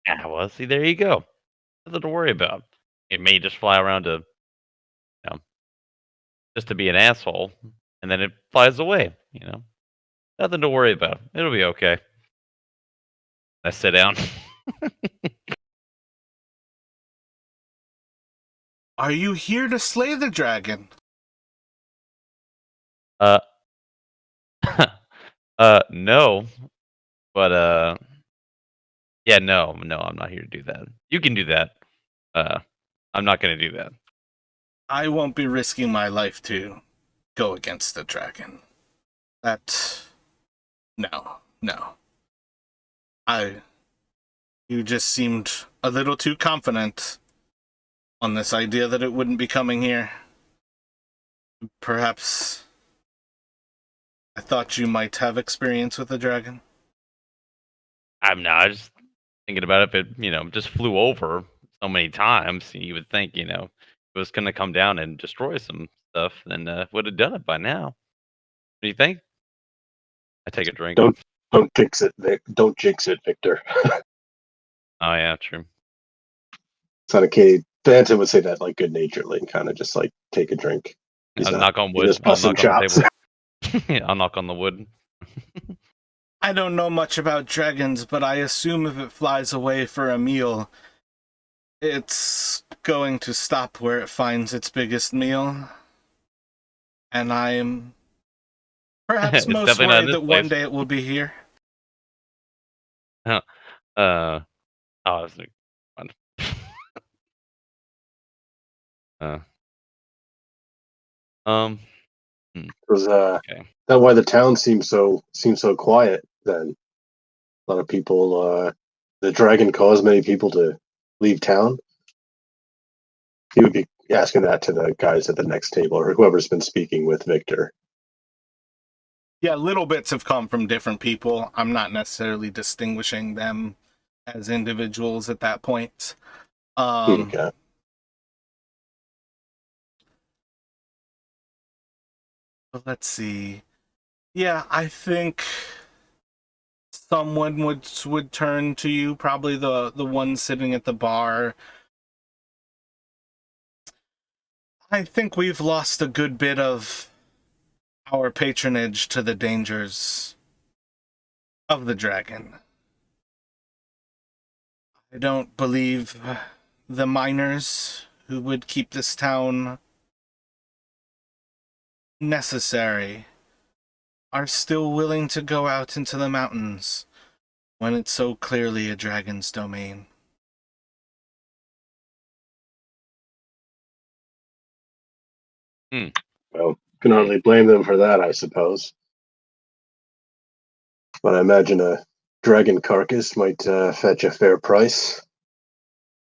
Yeah, well, see, there you go. Nothing to worry about. It may just fly around to, just to be an asshole, and then it flies away, Nothing to worry about. It'll be okay. I sit down. Are you here to slay the dragon? uh, no, but yeah, no, I'm not here to do that. You can do that. I'm not gonna do that. I won't be risking my life to go against the dragon. No. You just seemed a little too confident on this idea that it wouldn't be coming here. Perhaps I thought you might have experience with the dragon. I'm not just thinking about if it, just flew over so many times. You would think, it was gonna come down and destroy some stuff, then would have done it by now. What do you think? I take a drink. Don't jinx it, Vic. Don't jinx it, Victor. Oh yeah, true. So Katie Phantom would say that like good naturedly and kind of just like take a drink. I'll knock on He wood. just I'll bust some knock on the chops. table. I'll knock on the wood. I don't know much about dragons, but I assume if it flies away for a meal, it's going to stop where it finds its biggest meal. And I am perhaps It's most definitely not worried this that one place. day it will be here. Oh, that's fun. uh, um, Was okay. that why the town seems so quiet then? A lot of people the dragon caused many people to leave town. He would be asking that to the guys at the next table or whoever's been speaking with Victor. Yeah, little bits have come from different people. I'm not necessarily distinguishing them as individuals at that point. Okay. But let's see. Yeah, I think someone would turn to you, probably the one sitting at the bar. I think we've lost a good bit of our patronage to the dangers of the dragon. I don't believe the miners who would keep this town necessary are still willing to go out into the mountains when it's so clearly a dragon's domain. Well, can hardly blame them for that, I suppose. But I imagine a dragon carcass might fetch a fair price.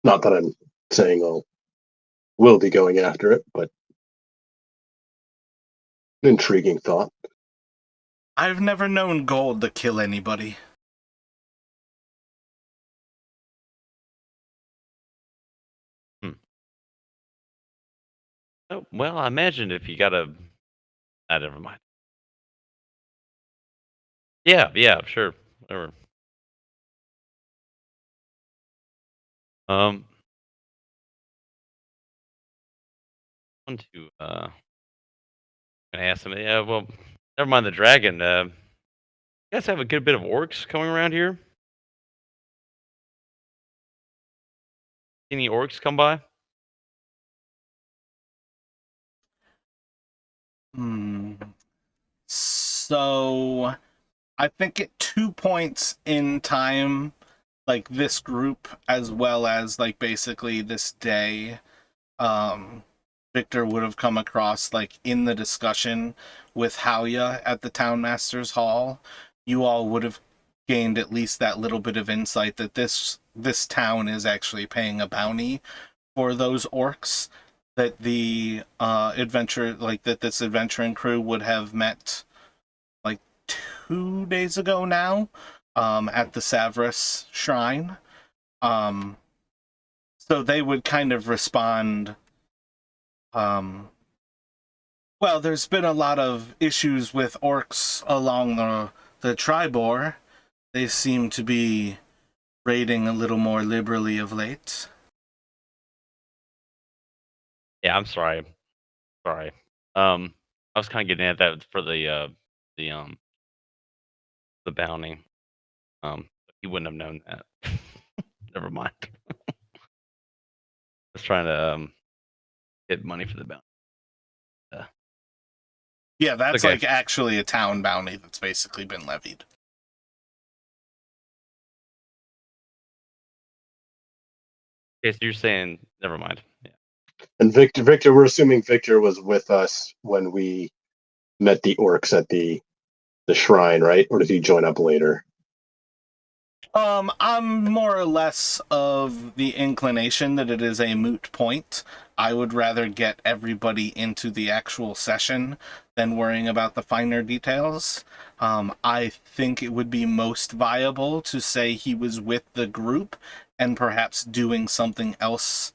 Not that I'm saying we'll be going after it, but an intriguing thought. I've never known gold to kill anybody. Oh, well, I imagine if you got a. Never mind. Yeah, sure. Whatever. Um, I want to gonna ask him. Yeah, well, never mind the dragon. You guys have a good bit of orcs coming around here. Any orcs come by? So, I think at 2 points in time, like this group, as well as like basically this day, Victor would have come across, like in the discussion with Halia at the Townmaster's Hall, you all would have gained at least that little bit of insight that this town is actually paying a bounty for those orcs that the this adventuring crew would have met like 2 days ago now, at the Savras shrine. So they would kind of respond, well, there's been a lot of issues with orcs along the Tribor. They seem to be raiding a little more liberally of late. Yeah, I'm sorry. Sorry. I was kind of getting at that for the the bounty. He wouldn't have known that. Never mind. I was trying to get money for the bounty. Yeah, that's Okay. like actually a town bounty that's basically been levied. Okay, so you're saying never mind. Yeah. And Victor, we're assuming Victor was with us when we met the orcs at the shrine, right? Or did he join up later? I'm more or less of the inclination that it is a moot point. I would rather get everybody into the actual session than worrying about the finer details. I think it would be most viable to say he was with the group and perhaps doing something else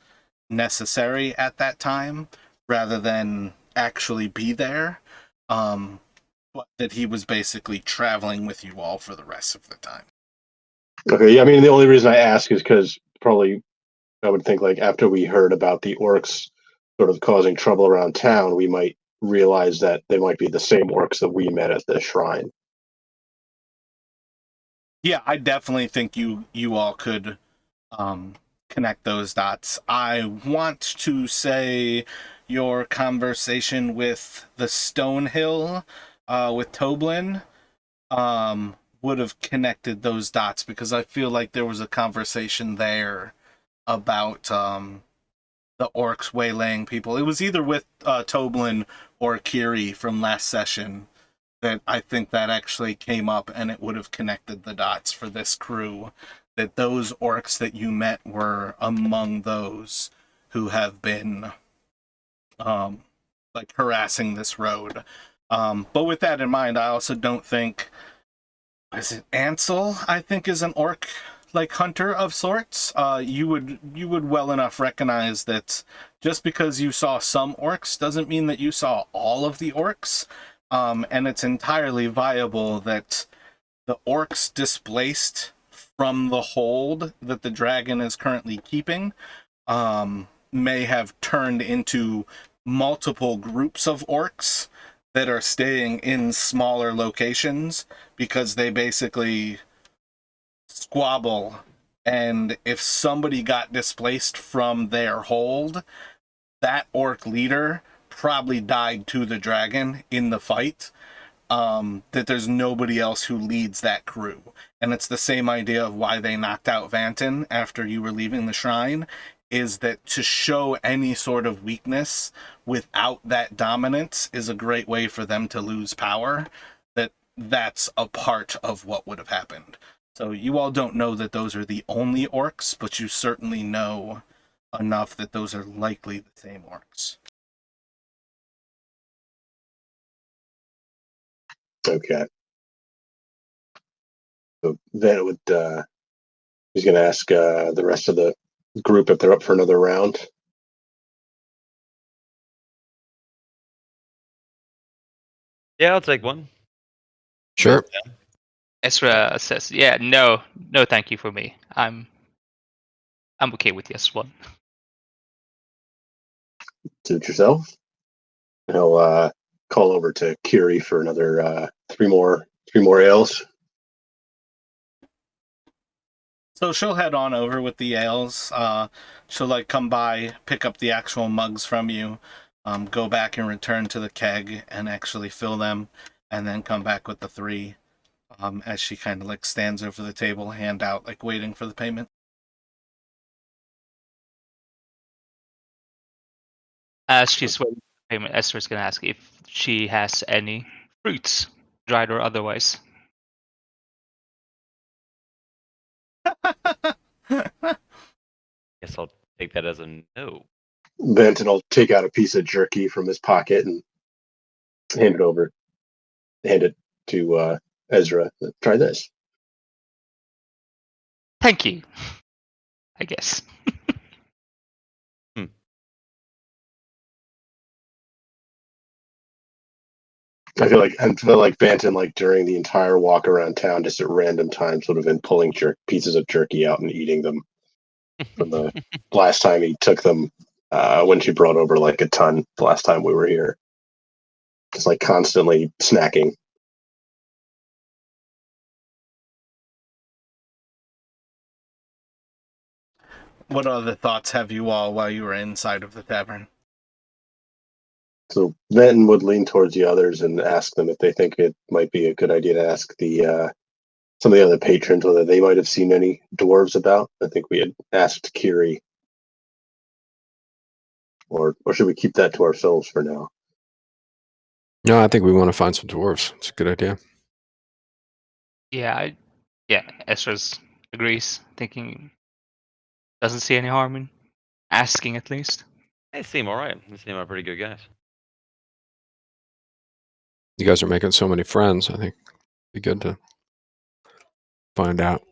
necessary at that time rather than actually be there. But that he was basically traveling with you all for the rest of the time. Okay, yeah, I mean, the only reason I ask is because probably I would think like after we heard about the orcs sort of causing trouble around town, we might realize that they might be the same orcs that we met at the shrine. Yeah, I definitely think you all could connect those dots. I want to say your conversation with the Stonehill, with Toblin, would have connected those dots because I feel like there was a conversation there about the orcs waylaying people. It was either with Toblin or Kiri from last session that I think that actually came up, and it would have connected the dots for this crew. That those orcs that you met were among those who have been um, like harassing this road. But with that in mind, I also don't think, is it Ansel? I think is an orc like hunter of sorts. You would well enough recognize that just because you saw some orcs doesn't mean that you saw all of the orcs. And it's entirely viable that the orcs displaced from the hold that the dragon is currently keeping may have turned into multiple groups of orcs that are staying in smaller locations because they basically squabble. And if somebody got displaced from their hold, that orc leader probably died to the dragon in the fight. That there's nobody else who leads that crew. And it's the same idea of why they knocked out Vanton after you were leaving the shrine, is that to show any sort of weakness without that dominance is a great way for them to lose power. That's a part of what would have happened. So you all don't know that those are the only orcs, but you certainly know enough that those are likely the same orcs. Okay. So then it would. He's going to ask the rest of the group if they're up for another round. Yeah, I'll take one. Sure. Ezra says, "Yeah, no, thank you for me. I'm okay with yes one." Suit yourself. He'll call over to Kiri for another three more ales. So she'll head on over with the ales. She'll like come by, pick up the actual mugs from you, go back and return to the keg and actually fill them, and then come back with the three. As she kind of like stands over the table, hand out, like waiting for the payment. As she's waiting for the payment, Ezra's gonna ask if she has any fruits, dried or otherwise. Guess I'll take that as a no. Benton will take out a piece of jerky from his pocket and hand it over. Hand it to Ezra. Try this. Thank you. I guess. I feel like Banton, like during the entire walk around town, just at random times, would have been pulling pieces of jerky out and eating them. From the last time he took them, when she brought over like a ton the last time we were here, just like constantly snacking. What other thoughts have you all while you were inside of the tavern? So Benton would lean towards the others and ask them if they think it might be a good idea to ask the some of the other patrons whether they might have seen any dwarves about. I think we had asked Kiri, or should we keep that to ourselves for now? No, I think we want to find some dwarves. It's a good idea. Yeah, Ezra's agrees, thinking doesn't see any harm in asking at least. They seem all right. They seem like pretty good guys. You guys are making so many friends. I think it'd be good to find out.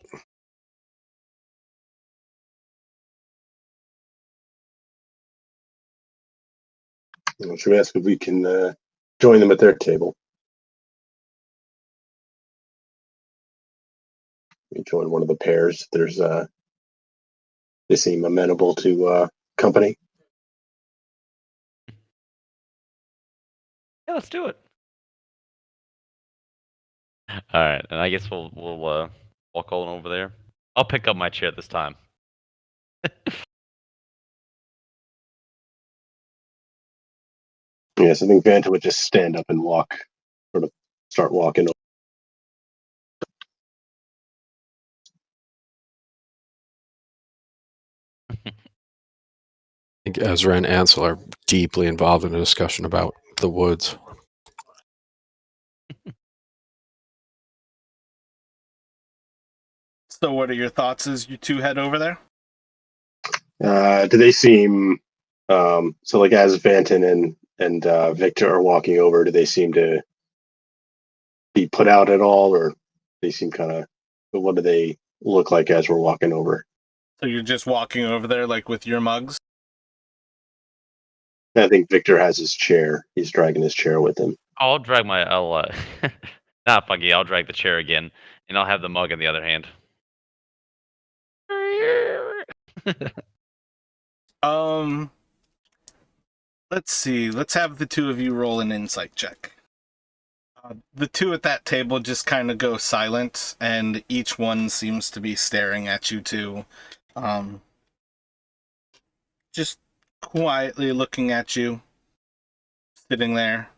Should we ask if we can join them at their table? You join one of the pairs. There's they seem amenable to company. Yeah, let's do it. All right, and I guess we'll walk on over there. I'll pick up my chair this time. Yes, I think Vanta would just stand up and walk, sort of start walking. I think Ezra and Ansel are deeply involved in a discussion about the woods. So, what are your thoughts as you two head over there? Do they seem so? Like as Vanton and Victor are walking over, do they seem to be put out at all, or they seem kind of? What do they look like as we're walking over? So you're just walking over there, like with your mugs? I think Victor has his chair. He's dragging his chair with him. I'll drag my. Not buggy. I'll drag the chair again, and I'll have the mug in the other hand. Let's see. Let's have the two of you roll an insight check. The two at that table just kind of go silent, and each one seems to be staring at you two. Just quietly looking at you, sitting there.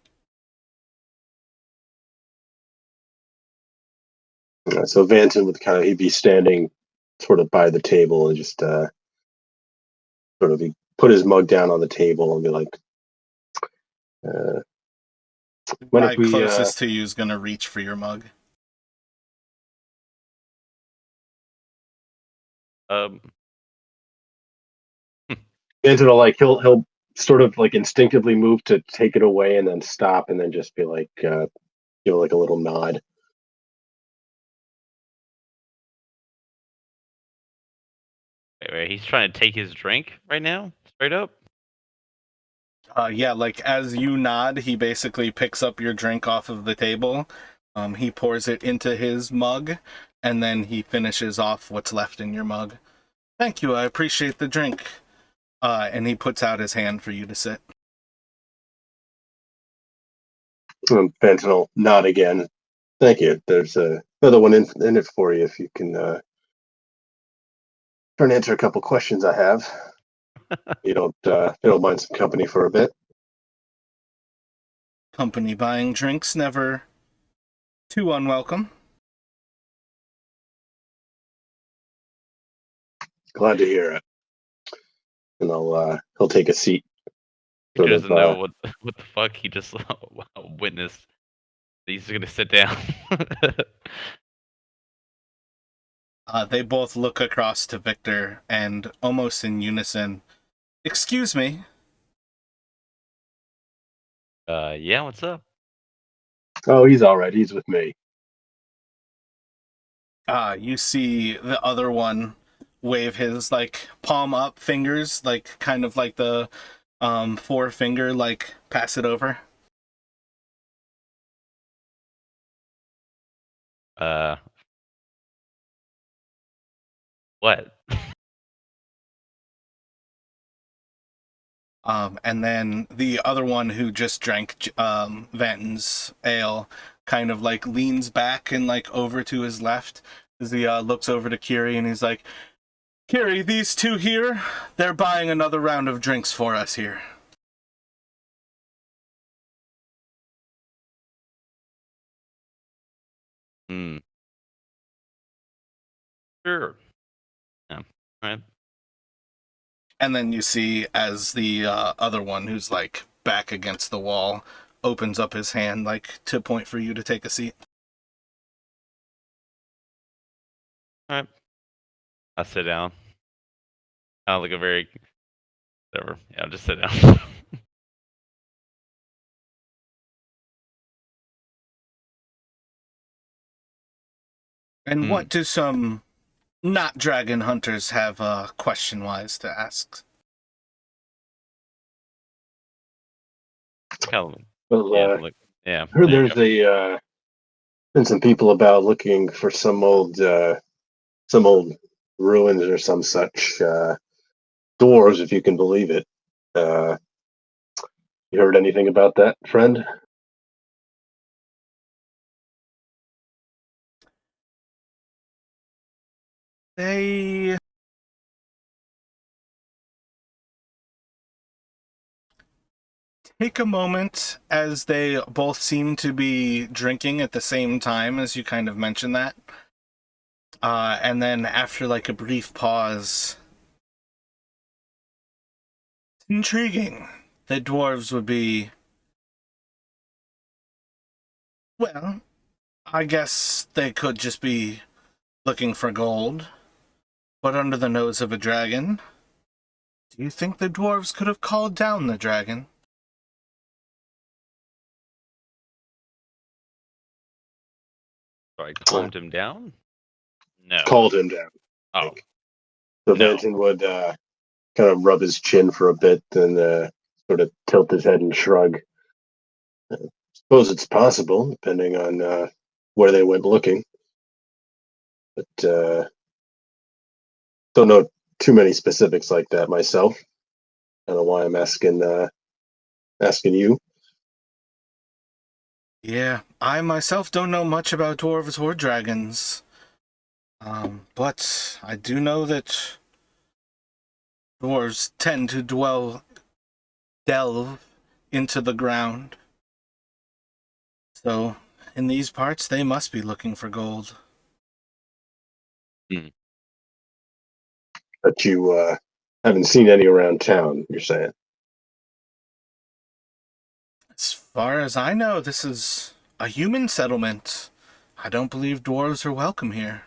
So Vanton would he'd be standing sort of by the table and just sort of he'd put his mug down on the table and be like, The What guy if we, closest to you is going to reach for your mug. Vanton will he'll sort of like instinctively move to take it away and then stop and then just be like, like a little nod. Wait, he's trying to take his drink right now, straight up. Yeah, like as you nod, he basically picks up your drink off of the table. He pours it into his mug, and then he finishes off what's left in your mug. Thank you, I appreciate the drink. And he puts out his hand for you to sit. Vanton will nod again. Thank you. There's another one in it for you if you can try and answer a couple questions I have. You don't mind some company for a bit. Company buying drinks, never too unwelcome. Glad to hear it. And he'll take a seat. He doesn't know what the fuck he just witnessed. He's gonna sit down. They both look across to Victor and almost in unison, "Excuse me." Yeah, what's up? Oh, he's all right. He's with me. You see the other one wave his like palm up fingers, like kind of like the forefinger, like pass it over. What? And then the other one who just drank Vanton's ale kind of like leans back and like over to his left as he looks over to Kiri and he's like, "Kiri, these two here, they're buying another round of drinks for us here." Sure. Yeah. All right. And then you see as the other one who's like back against the wall opens up his hand like to point for you to take a seat. All right. I sit down. I look a very whatever. Yeah, I'll just sit down. And what do some not dragon hunters have question-wise to ask? Well, yeah. I heard there's been some people about looking for some old some old ruins or some such. Dwarves, if you can believe it. You heard anything about that, friend? They take a moment as they both seem to be drinking at the same time as you kind of mentioned that. And then after like a brief pause, it's intriguing that dwarves would be, well, I guess they could just be looking for gold, but under the nose of a dragon. Do you think the dwarves could have called down the dragon? Sorry, calmed him down? No. Called him down. Oh, So no. Vanton would kind of rub his chin for a bit and sort of tilt his head and shrug. Suppose it's possible, depending on where they went looking. But don't know too many specifics like that myself. I don't know why I'm asking you. Yeah, I myself don't know much about dwarves or dragons. But I do know that dwarves tend to delve into the ground. So, in these parts, they must be looking for gold. But you haven't seen any around town, you're saying? As far as I know, this is a human settlement. I don't believe dwarves are welcome here.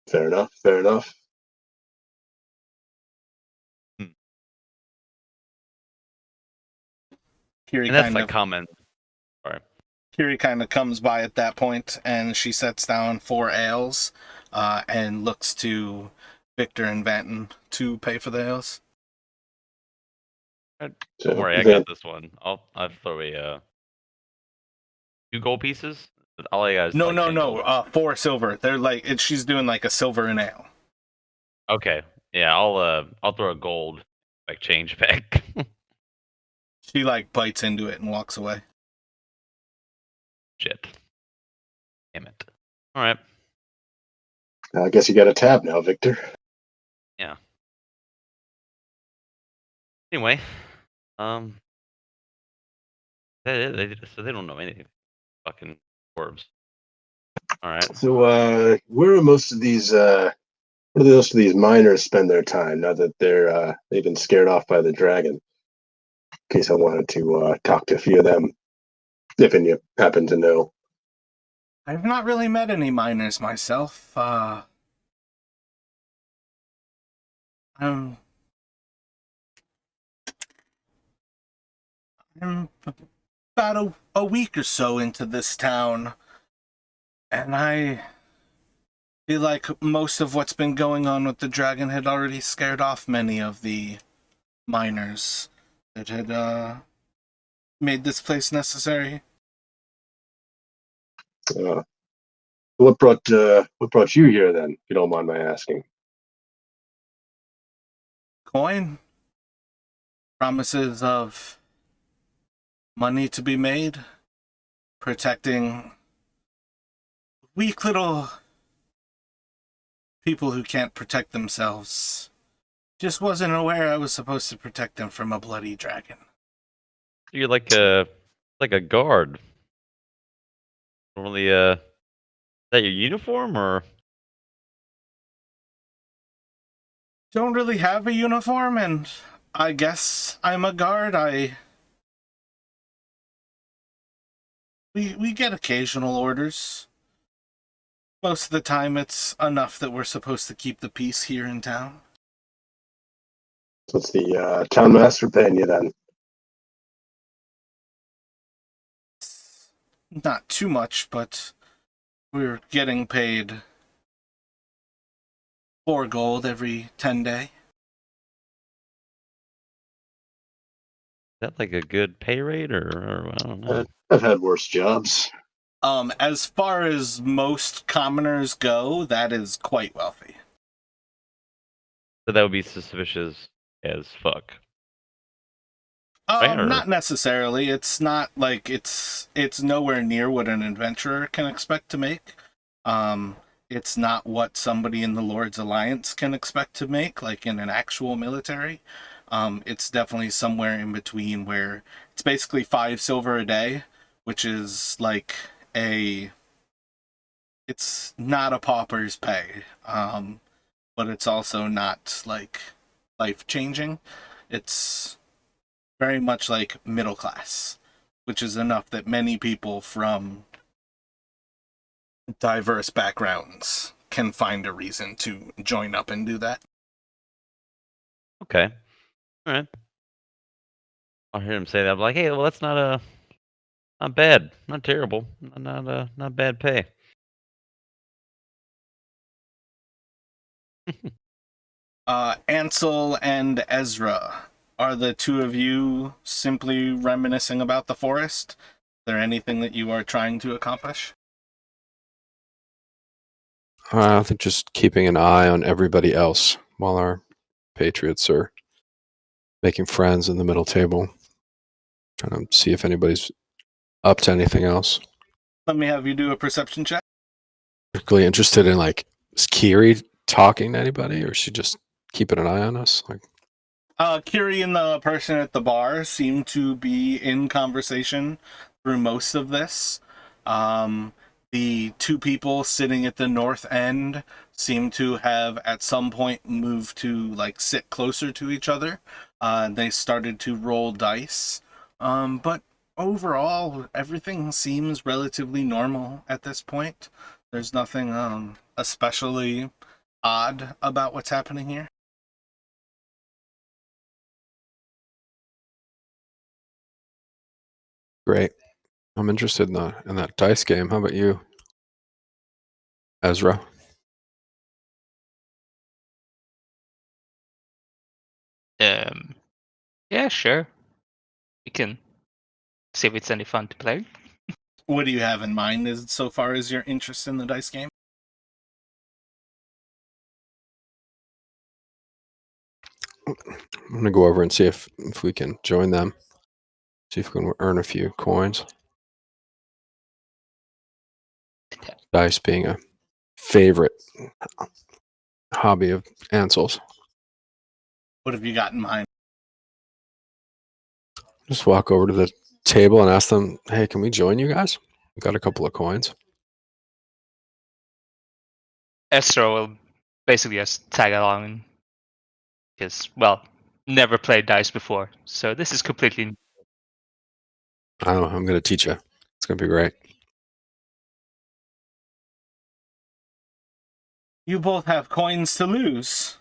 Fair enough, fair enough. Kiri And that's kind like of common. Sorry. Kiri kind of comes by at that point, and she sets down 4 ales, and looks to Victor and Vanton to pay for the ales. Don't So worry, I got this one. I'll throw a 2 gold pieces. All I got is No, like no, 10 no. gold. 4 silver. They're like she's doing like a silver and ale. Okay. Yeah, I'll throw a gold like change back. She like bites into it and walks away. Shit. Damn it. All right. I guess you got a tab now, Victor. Yeah. Anyway, so they don't know anything. Fucking orbs. All right. So where are most of these where do most of these miners spend their time now that they've been scared off by the dragon? In case I wanted to talk to a few of them, if any you happen to know. I've not really met any miners myself. I'm about a week or so into this town, and I feel like most of what's been going on with the dragon had already scared off many of the miners that had made this place necessary. Uh, what brought you here then? If you don't mind my asking. Coin, promises of money to be made, protecting weak little people who can't protect themselves. Just wasn't aware I was supposed to protect them from a bloody dragon. You're like a guard. Normally, is that your uniform or? Don't really have a uniform, and I guess I'm a guard. We get occasional orders. Most of the time it's enough that we're supposed to keep the peace here in town. So it's the town master paying you then? Not too much, but we're getting paid 4 gold every 10 day. that like a good pay rate or I don't know. I've had worse jobs. As far as most commoners go, that is quite wealthy. So that would be suspicious as fuck. Right, or- Not necessarily. It's not like it's nowhere near what an adventurer can expect to make. It's not what somebody in the Lord's Alliance can expect to make, like in an actual military. It's definitely somewhere in between where it's basically 5 silver a day, which is like it's not a pauper's pay. But it's also not like life changing. It's very much like middle class, which is enough that many people from diverse backgrounds can find a reason to join up and do that. Okay. All right. I'll hear him say that. I'm like, hey, well, that's not bad, not terrible, not bad pay. Ansel and Ezra, are the two of you simply reminiscing about the forest? Is there anything that you are trying to accomplish? I think just keeping an eye on everybody else while our patriots are making friends in the middle table. Trying to see if anybody's up to anything else. Let me have you do a perception check. Particularly interested in, like, is Kiri talking to anybody, or is she just keeping an eye on us? Like, Kiri and the person at the bar seem to be in conversation through most of this. The two people sitting at the north end seem to have at some point moved to like sit closer to each other. They started to roll dice. But overall, everything seems relatively normal at this point. There's nothing especially odd about what's happening here. great. I'm interested in that dice game. How about you, Ezra? Yeah, sure. We can see if it's any fun to play. What do you have in mind as so far as your interest in the dice game? I'm gonna go over and see if we can join them. See if we can earn a few coins. Dice being a favorite hobby of Ansel's. What have you got in mind? Just walk over to the table and ask them, "Hey, can we join you guys? We got a couple of coins." Ezra will basically just tag along because, well, never played dice before, so this is completely. I don't know. I'm gonna teach you. It's gonna be great. You both have coins to lose.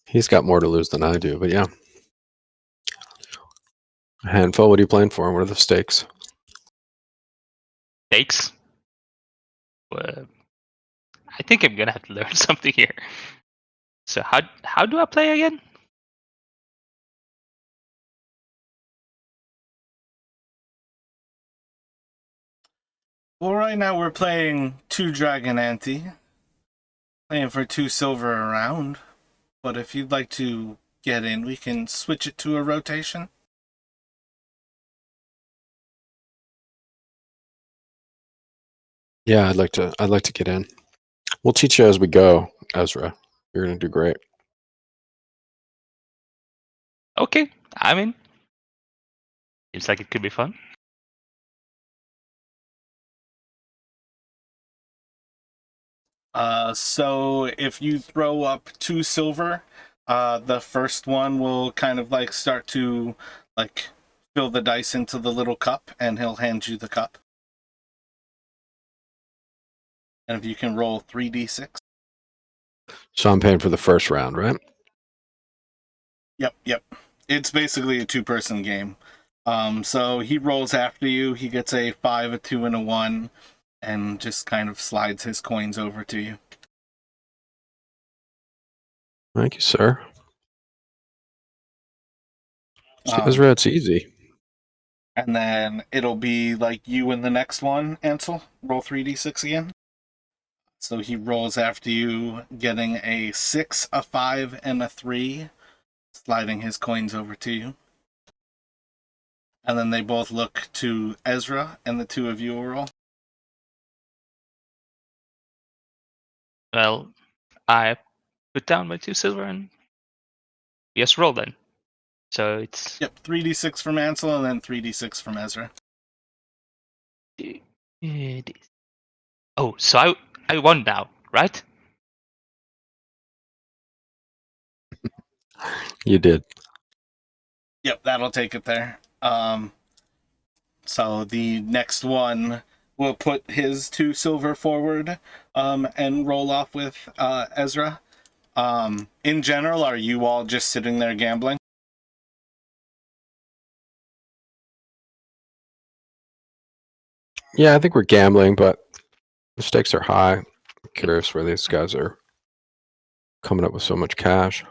He's got more to lose than I do, but yeah. A handful. What are you playing for? What are the stakes? Stakes. I think I'm gonna have to learn something here. So how do I play again? Well, right now we're playing 2 Dragon Ante. Playing for 2 silver a round. But if you'd like to get in, we can switch it to a rotation. Yeah, I'd like to get in. We'll teach you as we go, Ezra. You're gonna do great. Okay, I'm in. Seems like it could be fun. So if you throw up 2 silver, the first one will kind of like start to like fill the dice into the little cup, and he'll hand you the cup. And if you can roll 3d6. So I'm paying for the first round, right? Yep. It's basically a 2-person game. So he rolls after you. He gets a 5, a 2, and a 1, and just kind of slides his coins over to you. Thank you, sir. So Ezra, it's easy. And then it'll be like you in the next one, Ansel. Roll 3d6 again. So he rolls after you, getting a 6, a 5, and a 3, sliding his coins over to you. And then they both look to Ezra, and the two of you will roll. Well, I put down my 2 silver and yes, roll then. So it's Yep, 3d6 from Ansel, and then 3d6 from Ezra. it is. Oh, so I won now, right? You did. Yep, that'll take it there. So the next one will put his 2 silver forward, and roll off with Ezra. In general, are you all just sitting there gambling? Yeah, I think we're gambling, but the stakes are high. I'm curious where these guys are coming up with so much cash.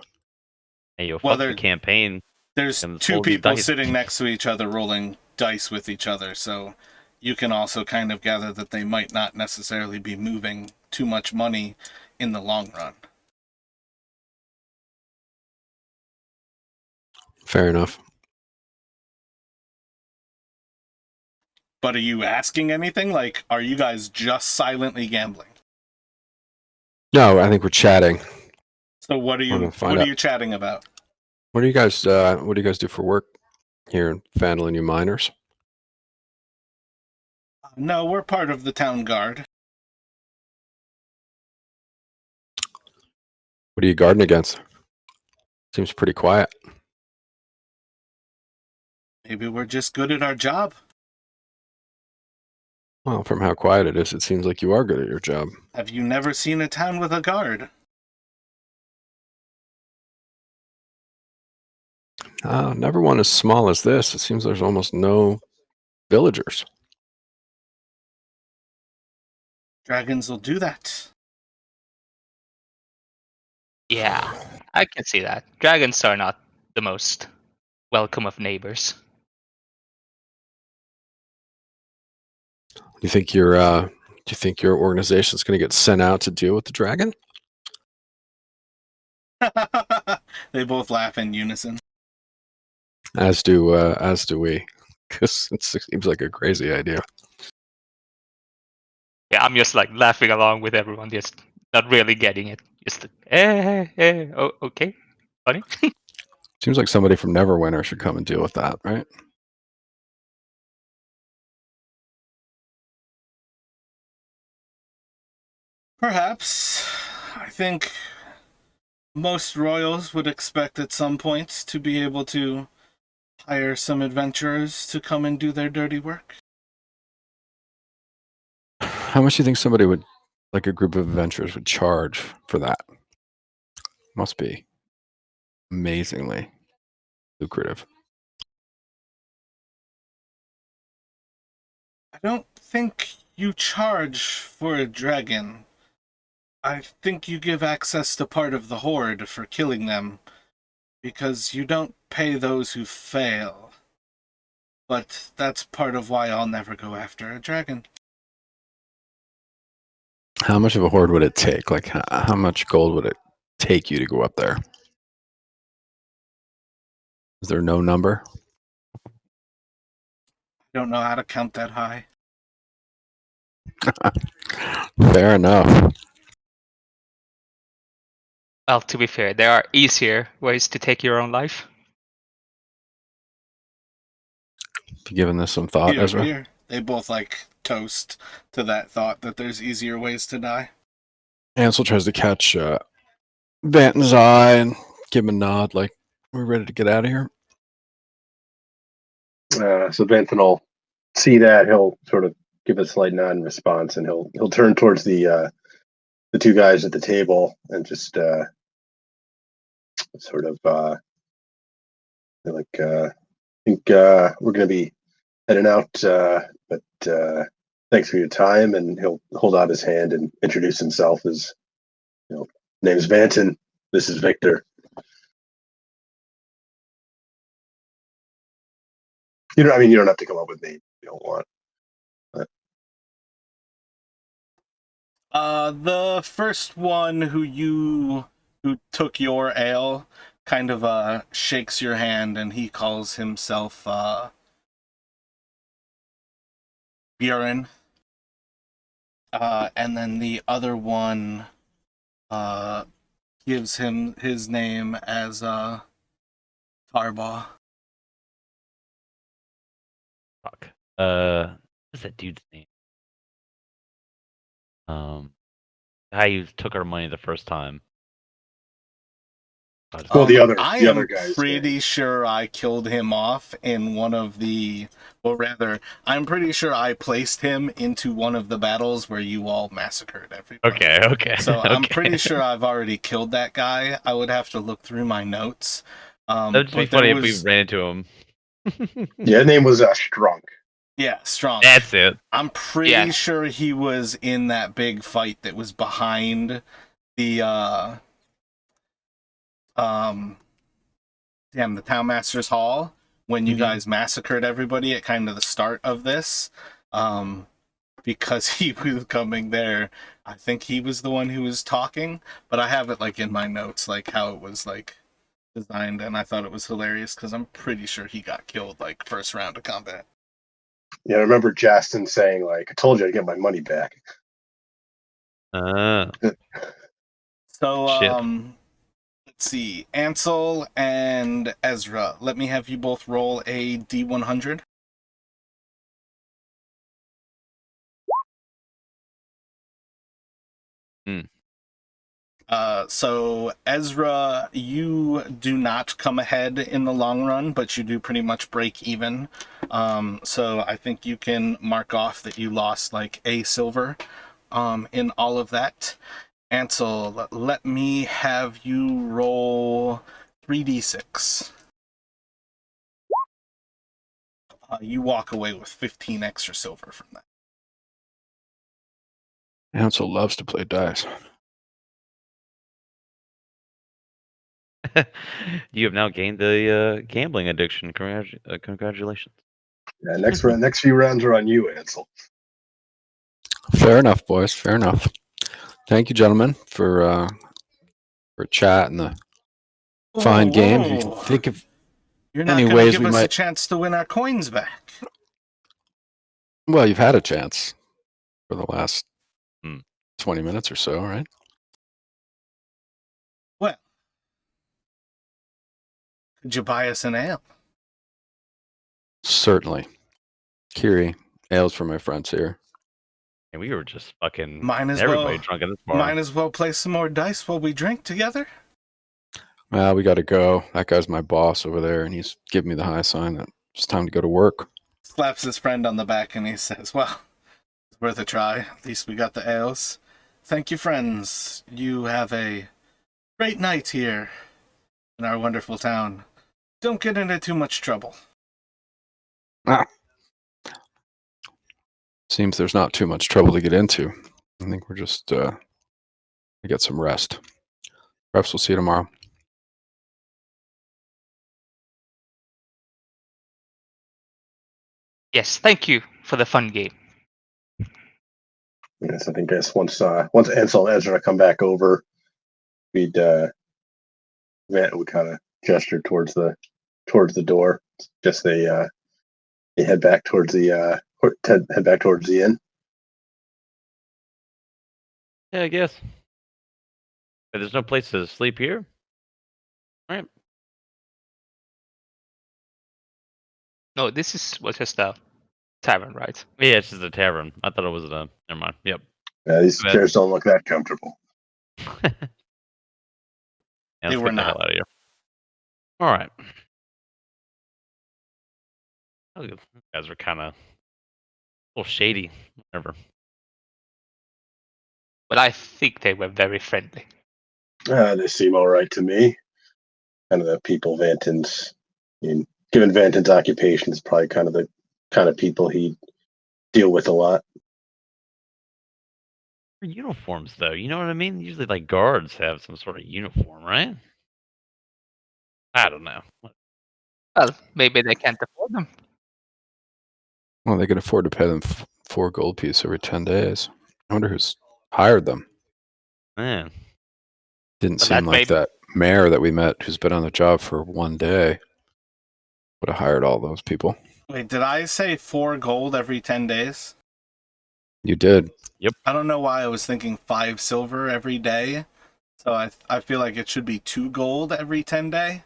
Hey, yo, Well, fuck the campaign. There's And 2 fold these people dice. sitting next to each other rolling dice with each other, so you can also kind of gather that they might not necessarily be moving too much money in the long run. Fair enough. But are you asking anything? Like, are you guys just silently gambling? No, I think we're chatting. So what are We're gonna you find out. chatting about? What do you guys do for work here in Phandalin, you miners? No, we're part of the town guard. What are you guarding against? Seems pretty quiet. Maybe we're just good at our job. Well, from how quiet it is, it seems like you are good at your job. Have you never seen a town with a guard? Never one as small as this. It seems there's almost no villagers. Dragons will do that. Yeah, I can see that. Dragons are not the most welcome of neighbors. Do you think your organization's going to get sent out to deal with the dragon? They both laugh in unison. As do we, because it seems like a crazy idea. Yeah, I'm just like laughing along with everyone, just not really getting it. Just oh, okay, funny. Seems like somebody from Neverwinter should come and deal with that, right? Perhaps. I think most royals would expect at some point to be able to hire some adventurers to come and do their dirty work. How much do you think somebody would, like a group of adventurers, would charge for that? Must be amazingly lucrative. I don't think you charge for a dragon. I think you give access to part of the horde for killing them, because you don't pay those who fail. But that's part of why I'll never go after a dragon. How much of a horde would it take? Like, how much gold would it take you to go up there? Is there no number? I don't know how to count that high. Fair enough. Well, to be fair, there are easier ways to take your own life. Have you given this some thought, Here, Ezra? here. They both toast to that thought that there's easier ways to die. Ansel tries to catch Vanton's eye and give him a nod, like, we're ready to get out of here. So Benton will see that. He'll sort of give a slight nod in response, and he'll turn towards the 2 guys at the table and just sort of like, I think we're going to be heading out, but thanks for your time. And he'll hold out his hand and introduce himself as, name's Vanton. This is Victor. You know, I mean, you don't have to come up with names if you don't want. The first one who took your ale kind of shakes your hand, and he calls himself Bjorn. And then the other one gives him his name as Tarbaugh. Fuck. What's that dude's name? Guy who took our money the first time. Well, the I other am guy's pretty name. sure I killed him off in one of the, or rather, I'm pretty sure I placed him into one of the battles where you all massacred everybody. Okay. So I'm okay. pretty sure I've already killed that guy. I would have to look through my notes. That would just be But there funny if was, we ran into him. Yeah, his name was Strunk. yeah, strong. That's it. I'm pretty Yeah. sure he was in that big fight that was behind the the Townmaster's Hall when you Mhm. guys massacred everybody at kind of the start of this. Because he was coming there. I think he was the one who was talking, but I have it like in my notes, like how it was like designed, and I thought it was hilarious because I'm pretty sure he got killed like first round of combat. Yeah, I remember Justin saying, like, I told you I'd get my money back. So Shit. let's see, Ansel and Ezra. Let me have you both roll a D100. So Ezra, you do not come ahead in the long run, but you do pretty much break even. So I think you can mark off that you lost like a silver in all of that. Ansel, let me have you roll 3d6. You walk away with 15 extra silver from that. Ansel loves to play dice. You have now gained the gambling addiction. Congratulations. Yeah, next few rounds are on you, Ansel. Fair enough, boys. Fair enough. Thank you, gentlemen, for chat and the fine games. If you Whoa. think of You're not any going to ways give we us a might. chance to win our coins back. Well, you've had a chance for the last Hmm. 20 minutes or so, right? Well, could you buy us an ale? Certainly. Kiri, ales for my friends here. And we were just fucking Might as everybody well. drunk at this bar. Might as well play some more dice while we drink together. Well, we got to go. That guy's my boss over there, and he's giving me the high sign that it's time to go to work. Slaps his friend on the back and he says, well, it's worth a try. At least we got the ales. Thank you, friends. You have a great night here in our wonderful town. Don't get into too much trouble. Seems there's not too much trouble to get into. I think we're just get some rest. Perhaps we'll see you tomorrow. Yes, thank you for the fun game. Yes, I think once Ansel and Ezra come back over, we'd kind of gesture towards the door. Just they head back towards the head back towards the inn. Yeah, I guess. But there's no place to sleep here. All right. No, was just a tavern, right? Yeah, it's just a tavern. I thought it was a. Never mind. Yep. These Bad. chairs don't look that comfortable. Yeah, They let's were get the not. hell out of here. All right. Oh, you guys are kind of a little shady. Whatever. But I think they were very friendly. They seem all right to me. Kind of the people Vanton's. I mean, given Vanton's occupation, is probably kind of the kind of people he deal with a lot. Uniforms, though. You know what I mean? Usually, like guards have some sort of uniform, right? I don't know. Well, maybe they can't afford them. Well, they can afford to pay them 4 gold piece every 10 days. I wonder who's hired them. Man, Didn't But seem that like may- that mayor that we met who's been on the job for 1 day would have hired all those people. Wait, did I say 4 gold every 10 days? You did. I don't know why I was thinking 5 silver every day. So I feel like it should be 2 gold every 10 day.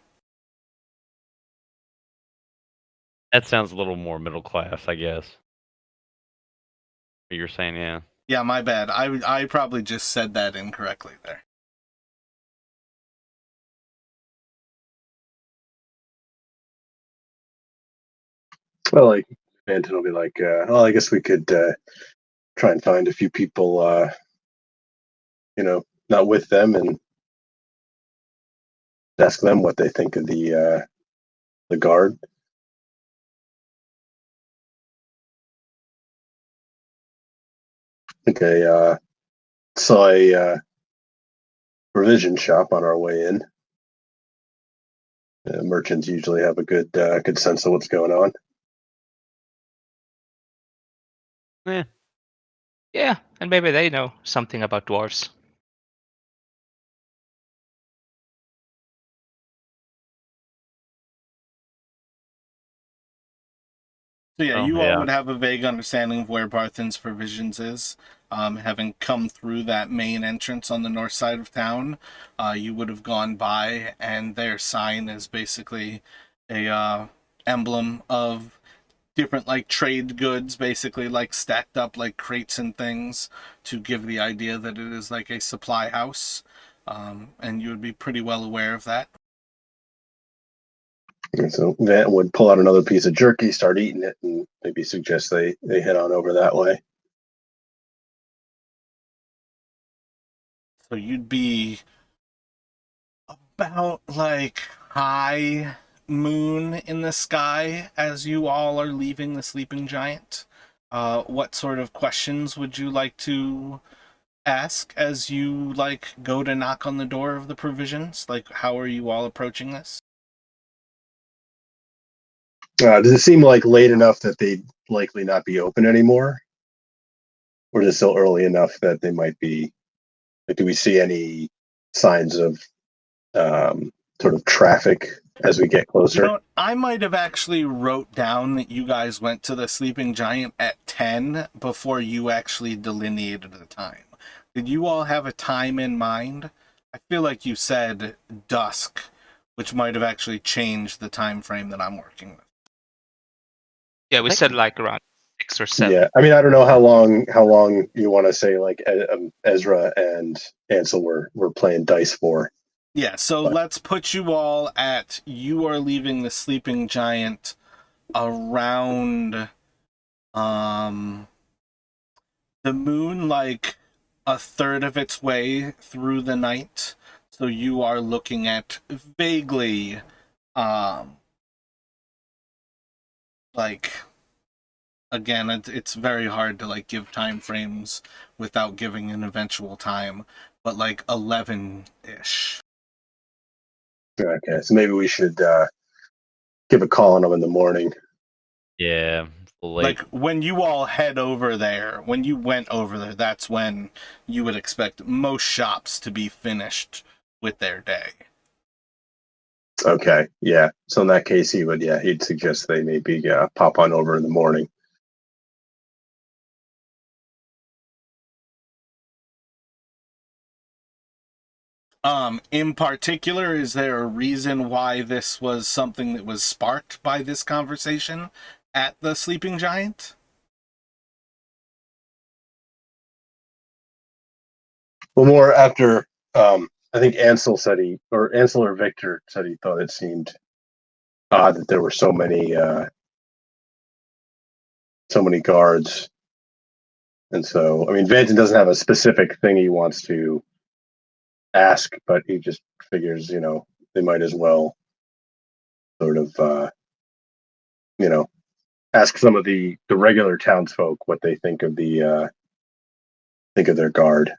that sounds a little more middle class, I guess. What you're saying, yeah. Yeah, my bad. I probably just said that incorrectly there. Well, like Anton will be like, well, I guess we could try and find a few people, not with them, and ask them what they think of the guard. I think I saw a provision shop on our way in. Merchants usually have a good sense of what's going on. Eh, Yeah, and maybe they know something about dwarves. So yeah, oh, you all yeah. would have a vague understanding of where Barthen's Provisions is. Having come through that main entrance on the north side of town, you would have gone by, and their sign is basically a emblem of different like trade goods, basically like stacked up like crates and things to give the idea that it is like a supply house. And you would be pretty well aware of that. And so Vant would pull out another piece of jerky, start eating it, and maybe suggest they head on over that way. So you'd be about like high moon in the sky as you all are leaving the sleeping giant. What sort of questions would you like to ask as you like go to knock on the door of the provisions? Like, how are you all approaching this? Does it seem like late enough that they'd likely not be open anymore? Or is it still early enough that they might be? Like, do we see any signs of sort of traffic as we get closer? You know, I might have actually wrote down that you guys went to the sleeping giant at 10 before you actually delineated the time. Did you all have a time in mind? I feel like you said dusk, which might have actually changed the time frame that I'm working with. Yeah, we think- said like around 6 or 7. Yeah, I mean, I don't know how long you want to say like Ezra and Ansel were playing dice for. Yeah, so But- let's put you all at you are leaving the sleeping giant around the moon like a third of its way through the night. So you are looking at vaguely like again it's very hard to like give time frames without giving an eventual time, but like 11-ish. Okay, so maybe we should give a call on them in the morning. Yeah, it's a little late. Like when you all head over there, when you went over there, that's when you would expect most shops to be finished with their day. Okay, yeah. So in that case, he'd suggest they maybe pop on over in the morning. In particular, is there a reason why this was something that was sparked by this conversation at the Sleeping Giant? Well, more after I think Ansel or Victor said he thought it seemed odd that there were so many guards, and so I mean, Vanton doesn't have a specific thing he wants to ask, but he just figures they might as well sort of ask some of the regular townsfolk what they think of their guard.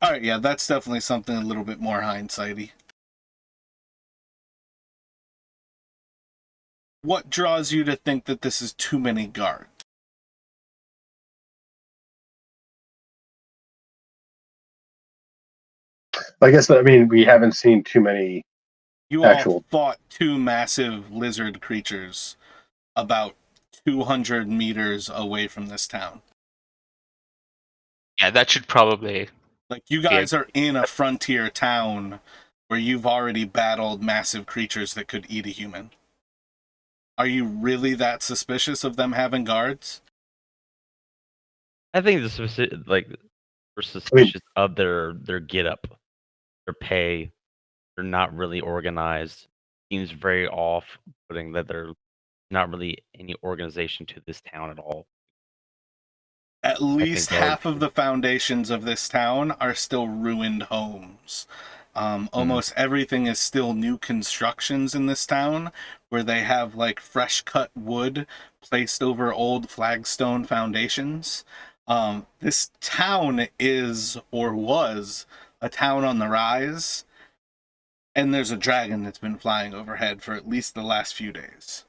All right, yeah, that's definitely something a little bit more hindsighty. what draws you to think that this is too many guards? I guess we haven't seen too many You actual. all fought two massive lizard creatures about 200 meters away from this town. Yeah, that should probably. Like, you guys are in a frontier town where you've already battled massive creatures that could eat a human. Are you really that suspicious of them having guards? I think we're suspicious of their get up, their pay. They're not really organized. Seems very off-putting that they're not really any organization to this town at all. At least guards half of the foundations of this town are still ruined homes. Almost everything is still new constructions in this town, where they have like fresh cut wood placed over old flagstone foundations. This town is, or was, a town on the rise, and there's a dragon that's been flying overhead for at least the last few days.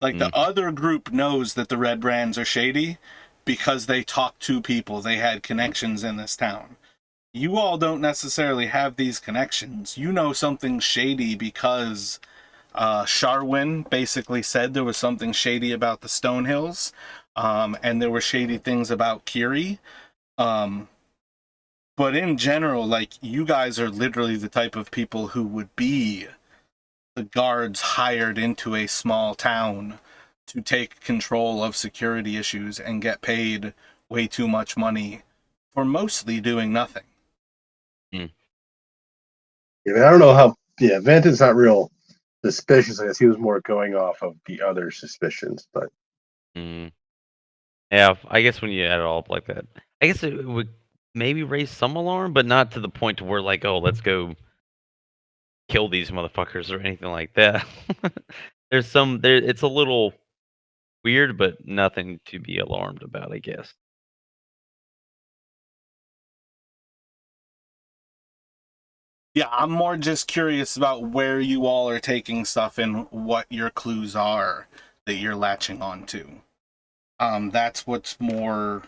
Like, the other group knows that the Red Brands are shady because they talked to people. They had connections in this town. You all don't necessarily have these connections. You know something shady because Sharwin basically said there was something shady about the Stonehills, and there were shady things about Kiri. But in general, like, you guys are literally the type of people who would be the guards hired into a small town to take control of security issues and get paid way too much money for mostly doing nothing. I don't know how. Yeah, Vanton's not real suspicious. I guess he was more going off of the other suspicions, but yeah, I guess when you add it all up like that, I guess it would maybe raise some alarm, but not to the point to where like, oh, let's go kill these motherfuckers or anything like that. It's a little weird, but nothing to be alarmed about, I guess. Yeah, I'm more just curious about where you all are taking stuff and what your clues are that you're latching on to. That's what's more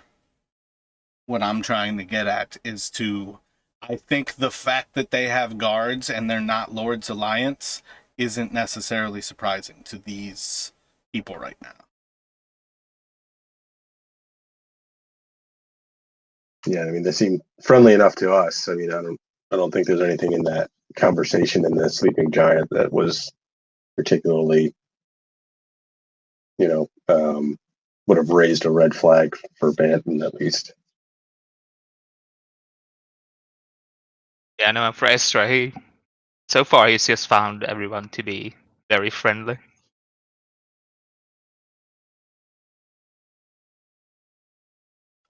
what I'm trying to get at is to, I think the fact that they have guards and they're not Lord's Alliance isn't necessarily surprising to these people right now. yeah, they seem friendly enough to us. I don't think there's anything in that conversation in the Sleeping Giant that was particularly, would have raised a red flag for Banton at least. Yeah, no, and for Ezra, so far he's just found everyone to be very friendly.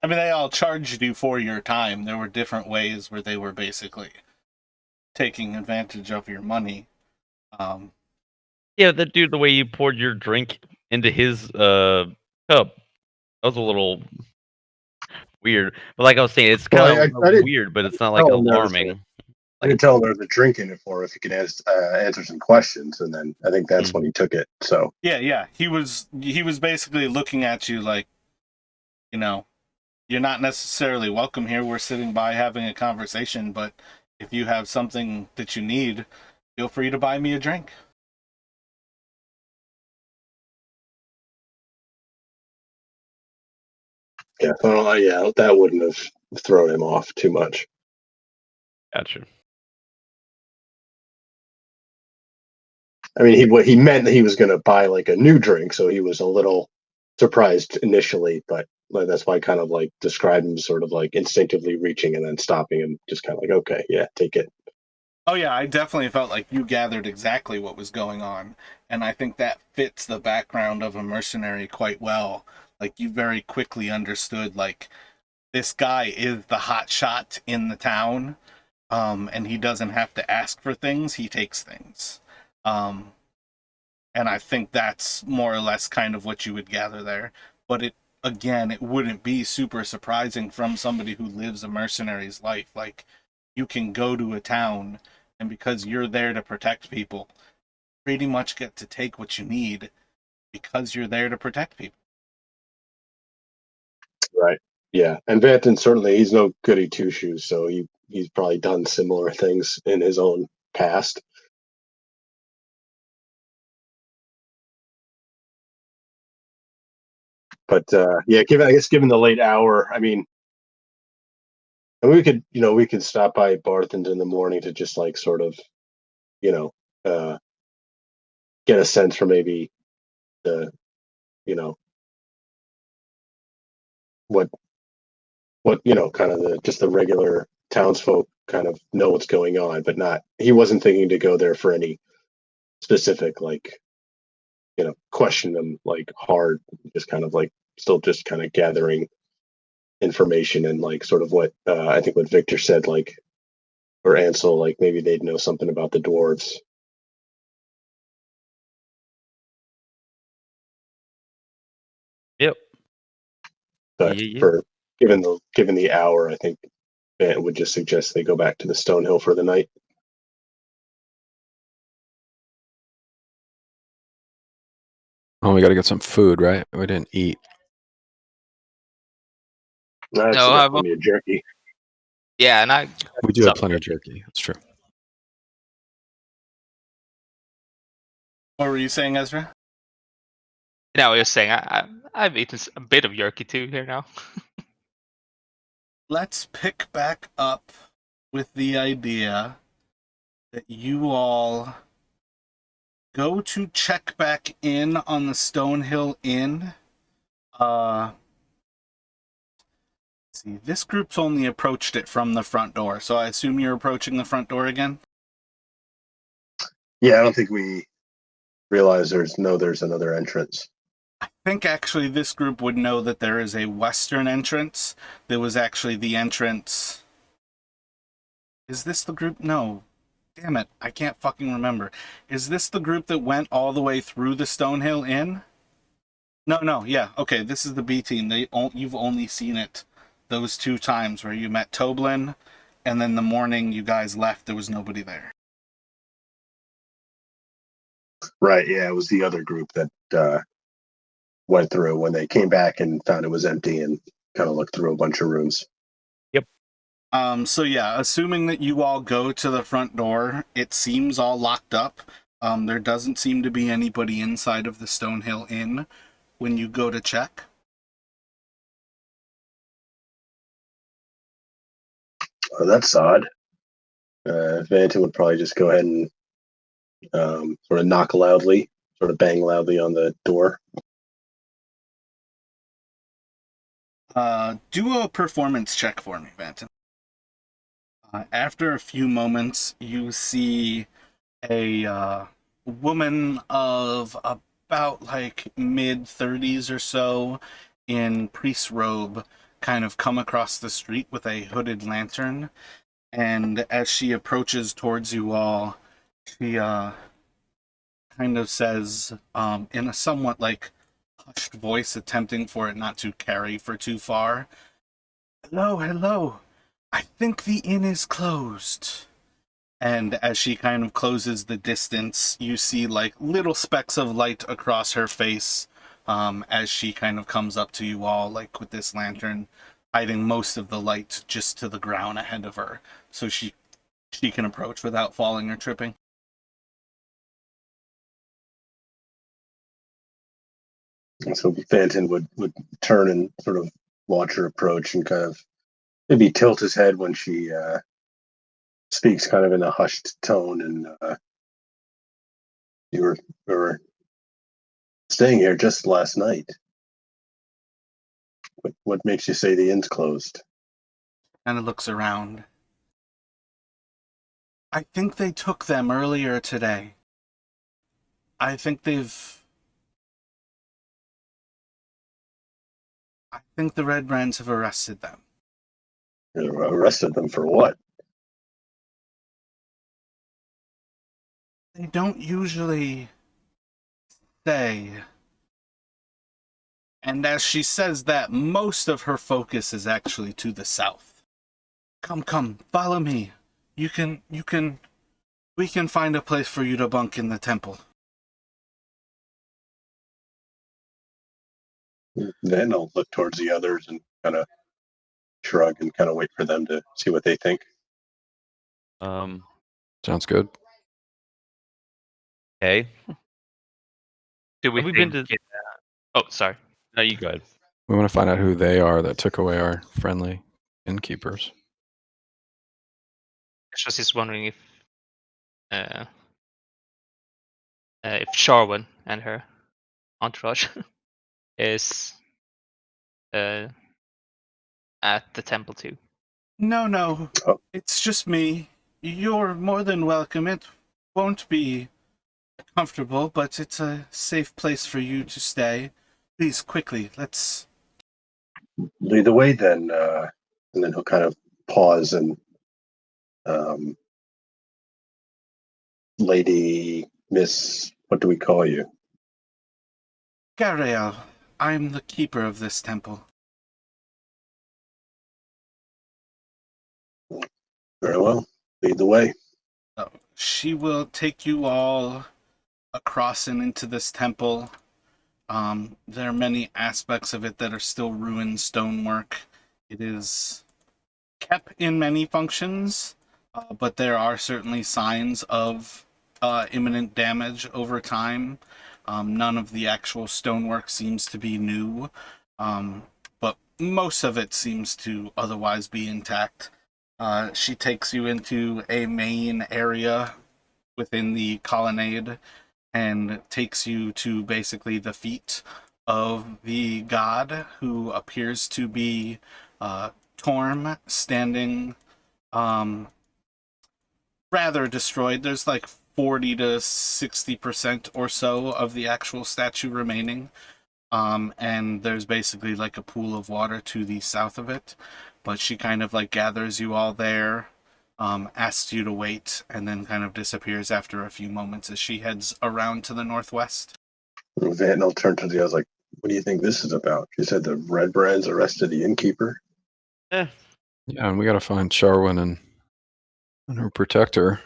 I mean, they all charged you for your time. There were different ways where they were basically taking advantage of your money. Yeah, that dude, the way you poured your drink into his cup, that was a little weird. But like I was saying, it's kind of weird, but it's not like alarming. I didn't tell him there was a drink in it for if he could answer some questions, and then I think that's when he took it. So yeah, he was basically looking at you like, you're not necessarily welcome here. We're sitting by having a conversation, but if you have something that you need, feel free to buy me a drink. yeah, that wouldn't have thrown him off too much. Gotcha. I mean, he meant that he was going to buy like a new drink, so he was a little surprised initially, but that's why I kind of like described him sort of like instinctively reaching and then stopping and just kind of like, okay, yeah, take it. Oh yeah, I definitely felt like you gathered exactly what was going on, and I think that fits the background of a mercenary quite well. Like, you very quickly understood, like, this guy is the hot shot in the town, and he doesn't have to ask for things, he takes things. And I think that's more or less kind of what you would gather there. But it wouldn't be super surprising from somebody who lives a mercenary's life. Like, you can go to a town, and because you're there to protect people, pretty much get to take what you need because you're there to protect people. Right. Yeah. And Vanton certainly, he's no goody two shoes, so he's probably done similar things in his own past. But yeah, given the late hour, I mean, and we could stop by Barthen's in the morning to just like sort of, you know, get a sense for maybe the, you know, what kind of just the regular townsfolk kind of know what's going on, but not. He wasn't thinking to go there for any specific like, question them like hard. Just kind of like still just kind of gathering information and like sort of what I think what Victor said, like, or Ansel, like maybe they'd know something about the dwarves. Yep. But Yeah. for given the hour, I think it would just suggest they go back to the Stonehill for the night. Oh, we got to get some food, right? We didn't eat. That's No, got I've plenty of jerky. yeah, and I We do have some plenty of jerky. That's true. What were you saying, Ezra? no, I was saying I've eaten a bit of jerky too here now. Let's pick back up with the idea that you all go to check back in on the Stonehill Inn. Let's see, this group's only approached it from the front door, so I assume you're approaching the front door again? Yeah, I don't think we realize there's another entrance. I think actually this group would know that there is a western entrance. There was actually the entrance. Is this the group? No. Damn it, I can't fucking remember. Is this the group that went all the way through the Stonehill Inn? No, yeah, okay, this is the B team. You've only seen it those 2 times where you met Toblin, and then the morning you guys left, there was nobody there. Right. Yeah, it was the other group that went through when they came back and found it was empty and kind of looked through a bunch of rooms. So yeah, assuming that you all go to the front door, it seems all locked up. There doesn't seem to be anybody inside of the Stonehill Inn when you go to check. Oh, that's odd. Vanton would probably just go ahead and sort of knock loudly, sort of bang loudly on the door. Do a performance check for me, Vanton. After a few moments, you see a woman of about like mid-30s or so in priest's robe kind of come across the street with a hooded lantern, and as she approaches towards you all, she kind of says in a somewhat like hushed voice, attempting for it not to carry for too far, hello, I think the inn is closed. And as she kind of closes the distance, you see like little specks of light across her face as she kind of comes up to you all, like with this lantern, hiding most of the light just to the ground ahead of her, so she can approach without falling or tripping. And so Vanton would turn and sort of watch her approach and kind of maybe tilt his head when she speaks kind of in a hushed tone. And you were staying here just last night. What makes you say the inn's closed? Kind of looks around. I think they took them earlier today. I think the Red Brands have arrested them. You arrested them for what? They don't usually say. And as she says that, most of her focus is actually to the south. Come, follow me. We can find a place for you to bunk in the temple. Then I'll look towards the others and kind of shrug and kind of wait for them to see what they think. Sounds good. Okay. Do we Have we think? been to? Oh, sorry. No, you go ahead. We want to find out who they are that took away our friendly innkeepers. I was just wondering if Sharwin and her entourage is at the temple too. No. Oh. It's just me. You're more than welcome. It won't be comfortable, but it's a safe place for you to stay. Please, quickly, let's... Lead the way then, and then he'll kind of pause and Lady Miss, what do we call you? Garael, I'm the keeper of this temple. Very well. Lead the way. She will take you all across and into this temple. There are many aspects of it that are still ruined stonework. It is kept in many functions, but there are certainly signs of imminent damage over time. None of the actual stonework seems to be new, but most of it seems to otherwise be intact. She takes you into a main area within the colonnade and takes you to basically the feet of the god, who appears to be Torm, standing rather destroyed. There's like 40 to 60% or so of the actual statue remaining. And there's basically like a pool of water to the south of it. But she kind of like gathers you all there, asks you to wait, and then kind of disappears after a few moments as she heads around to the northwest. Van will turn to the others like, what do you think this is about? She said the Red Brands arrested the innkeeper. Yeah, and we got to find Sharwin and her protector.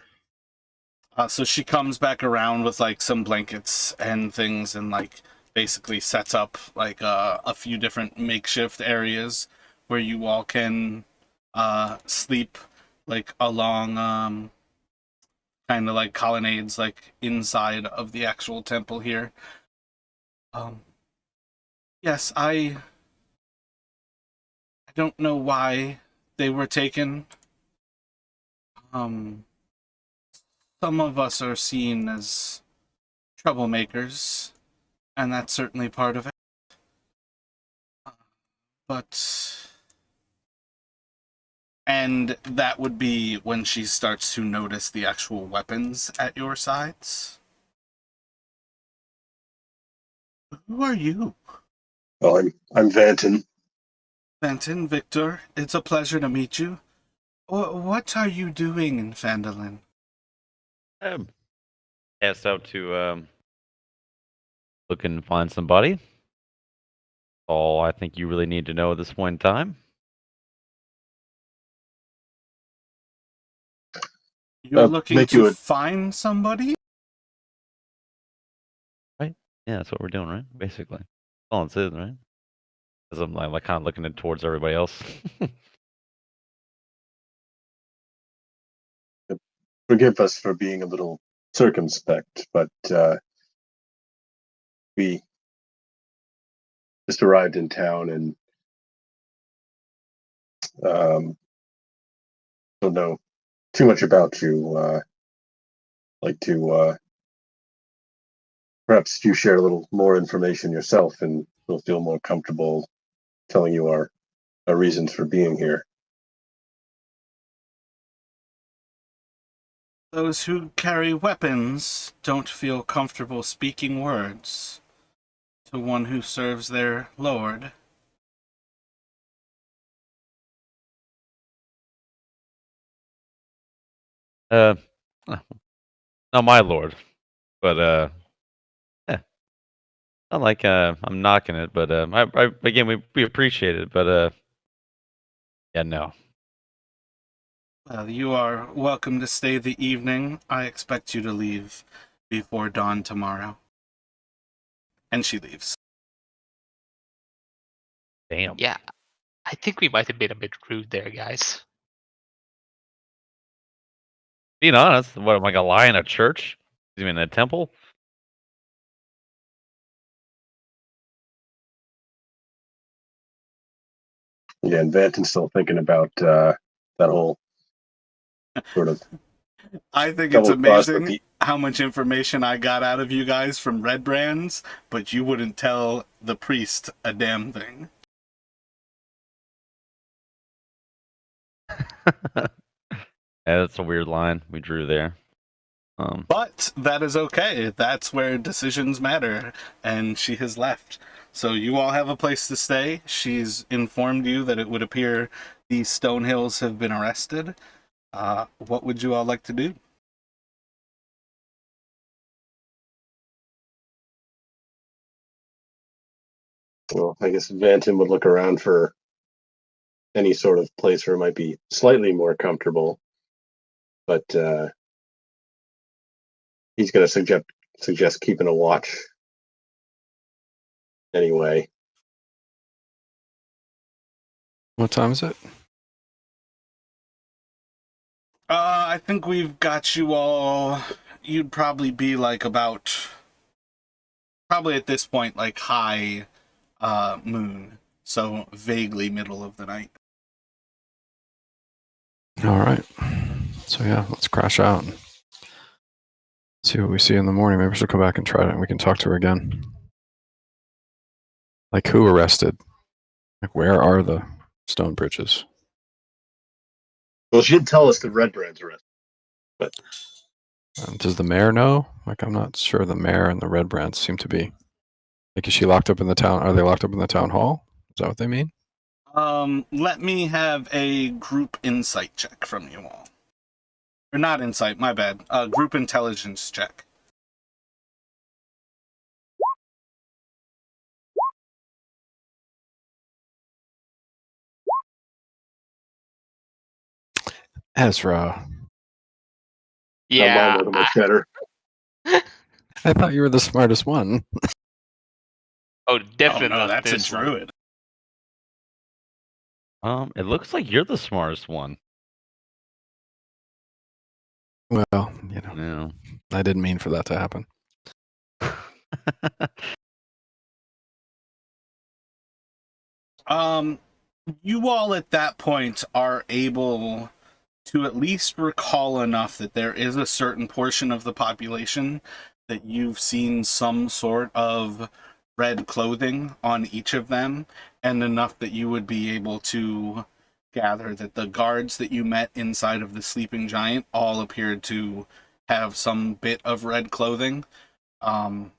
So she comes back around with like some blankets and things, and like basically sets up like a few different makeshift areas where you all can sleep like along kind of like colonnades like inside of the actual temple here. Yes, I don't know why they were taken. Some of us are seen as troublemakers, and that's certainly part of it. But... And that would be when she starts to notice the actual weapons at your sides. Who are you? Oh, I'm Vanton. Fenton, Victor, it's a pleasure to meet you. What are you doing in Phandalin? Cast out to look and find somebody. All I think you really need to know at this point in time. You're looking make to you a- find somebody? Right? Yeah, that's what we're doing, right? Basically. That's all it is, right? Because I'm like kind of looking towards everybody else. Forgive us for being a little circumspect, but we just arrived in town and don't know too much about you. Like to perhaps you share a little more information yourself, and we'll feel more comfortable telling you our reasons for being here. Those who carry weapons don't feel comfortable speaking words to one who serves their lord. uh, not my lord, but yeah, not like I'm knocking it, but I again we appreciate it, but yeah, no. Well, you are welcome to stay the evening. I expect you to leave before dawn tomorrow. And she leaves. Damn. Yeah, I think we might have been a bit rude there, guys. Being honest, what am I gonna lie in a church? You mean in a temple? Yeah, and Vanton's still thinking about that whole sort of I think it's double cross, but amazing how much information I got out of you guys from Red Brands, but you wouldn't tell the priest a damn thing. Yeah, that's a weird line we drew there. But that is okay. That's where decisions matter, and she has left. So you all have a place to stay. She's informed you that it would appear the Stonehills have been arrested. What would you all like to do? well, I guess Vanton would look around for any sort of place where it might be slightly more comfortable, but he's going to suggest keeping a watch anyway. What time is it? I think we've got you all. You'd probably be like probably at this point, like high moon. So vaguely middle of the night. All right. So yeah, let's crash out and see what we see in the morning. Maybe she'll come back and try it, and we can talk to her again. Like, who arrested? Like, where are the stone bridges? Well, she did tell us the Red Brands arrested, but Does the mayor know? Like, I'm not sure the mayor and the Red Brands seem to be. Like, is she locked up in the town? Are they locked up in the town hall? Is that what they mean? Let me have a group insight check from you all. Or not insight, my bad. Group intelligence check. Ezra, now mine Yeah, look much better. I thought you were the smartest one. definitely Oh no, not that's a this one. druid. It looks like you're the smartest one. Well, you know, I didn't mean for that to happen. You all at that point are able to at least recall enough that there is a certain portion of the population that you've seen some sort of red clothing on each of them, and enough that you would be able to gather that the guards that you met inside of the sleeping giant all appeared to have some bit of red clothing. And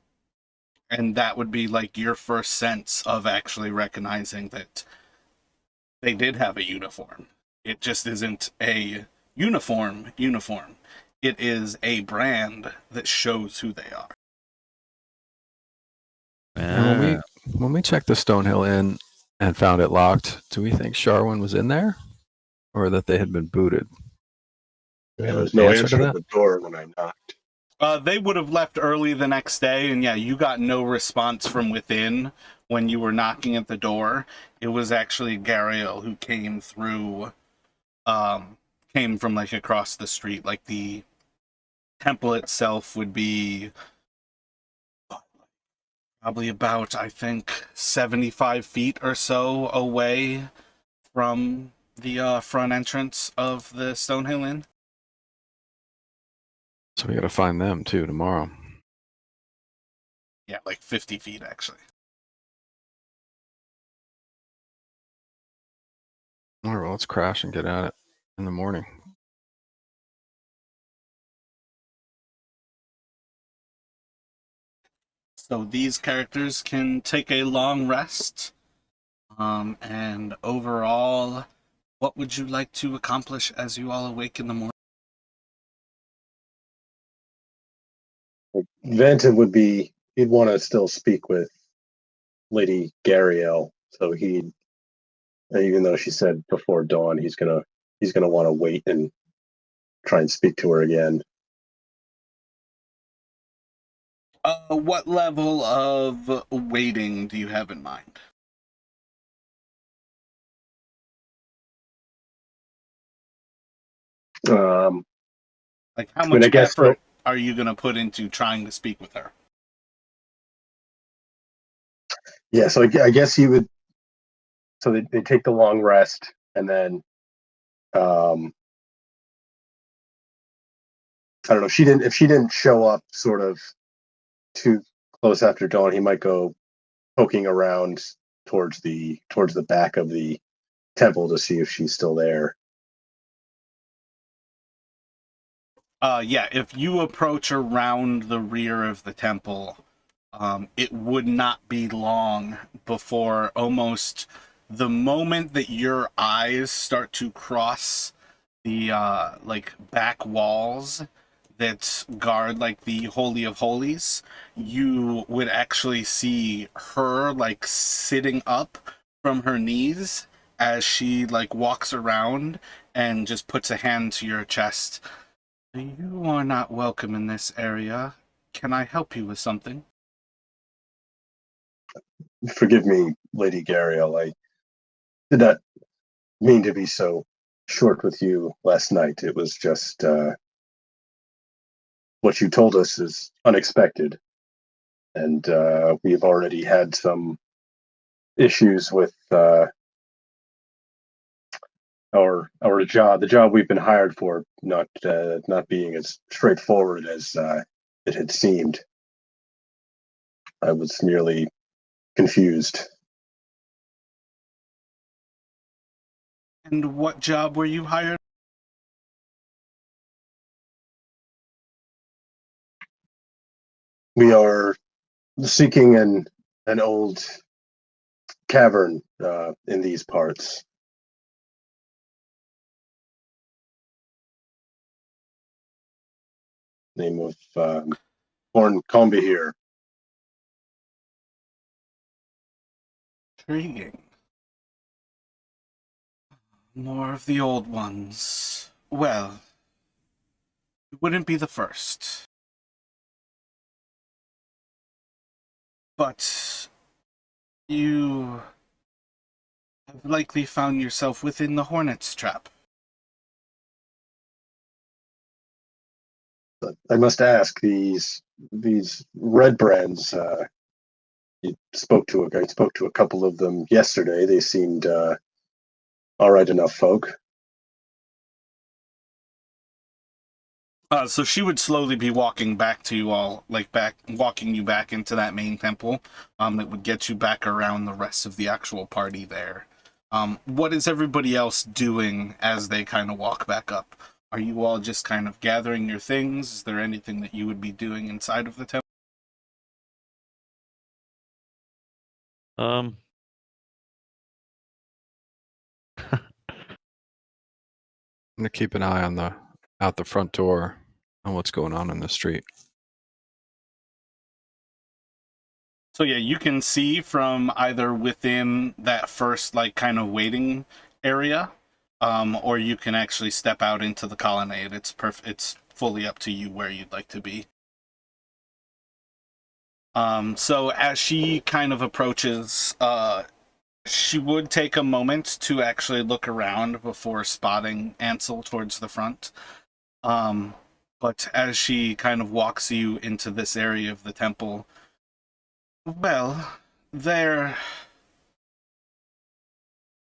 that would be like your first sense of actually recognizing that they did have a uniform. It just isn't a uniform. It is a brand that shows who they are. And when we checked the Stonehill Inn and found it locked, do we think Sharwin was in there, or that they had been booted? Do we There have was an no answer answer to at that? the door when I knocked. They would have left early the next day, and yeah, you got no response from within when you were knocking at the door. It was actually Gariel who came through, came from like across the street. Like the temple itself would be probably about, I think, 75 feet or so away from the front entrance of the Stonehill Inn. So we got to find them too tomorrow. Yeah, like 50 feet actually. All right, well, let's crash and get at it in the morning. So these characters can take a long rest. And overall, what would you like to accomplish as you all awake in the morning? Vanton he'd want to still speak with Lady Gariel, so even though she said before dawn, he's gonna want to wait and try and speak to her again. What level of waiting do you have in mind? Like, how I mean, much I guess effort are you going to put into trying to speak with her? yeah. So I guess he would. So they take the long rest, and then I don't know. If she didn't show up, sort of too close after dawn, he might go poking around towards the back of the temple to see if she's still there. Yeah, if you approach around the rear of the temple, it would not be long before almost the moment that your eyes start to cross the like back walls that guard like the Holy of Holies, you would actually see her like sitting up from her knees as she like walks around and just puts a hand to your chest. You are not welcome in this area. Can I help you with something? Forgive me, Lady Gariel. I did not mean to be so short with you last night. It was just what you told us is unexpected, and we've already had some issues with our job, the job we've been hired for, not being as straightforward as it had seemed. I was merely confused. And what job were you hired? We are seeking an old cavern in these parts. Name of Horn Combi here. Intriguing. More of the old ones. Well, you wouldn't be the first. But you have likely found yourself within the Hornet's trap. But I must ask, these red brands. I spoke to a couple of them yesterday. They seemed all right enough folk. So she would slowly be walking back to you all, like walking you back into that main temple. That would get you back around the rest of the actual party there. What is everybody else doing as they kind of walk back up? Are you all just kind of gathering your things? Is there anything that you would be doing inside of the temple? Um, I'm gonna keep an eye on out the front door on what's going on in the street. So yeah, you can see from either within that first like kind of waiting area, or you can actually step out into the colonnade. It's fully up to you where you'd like to be. So as she kind of approaches, she would take a moment to actually look around before spotting Ansel towards the front. But as she kind of walks you into this area of the temple, well, they're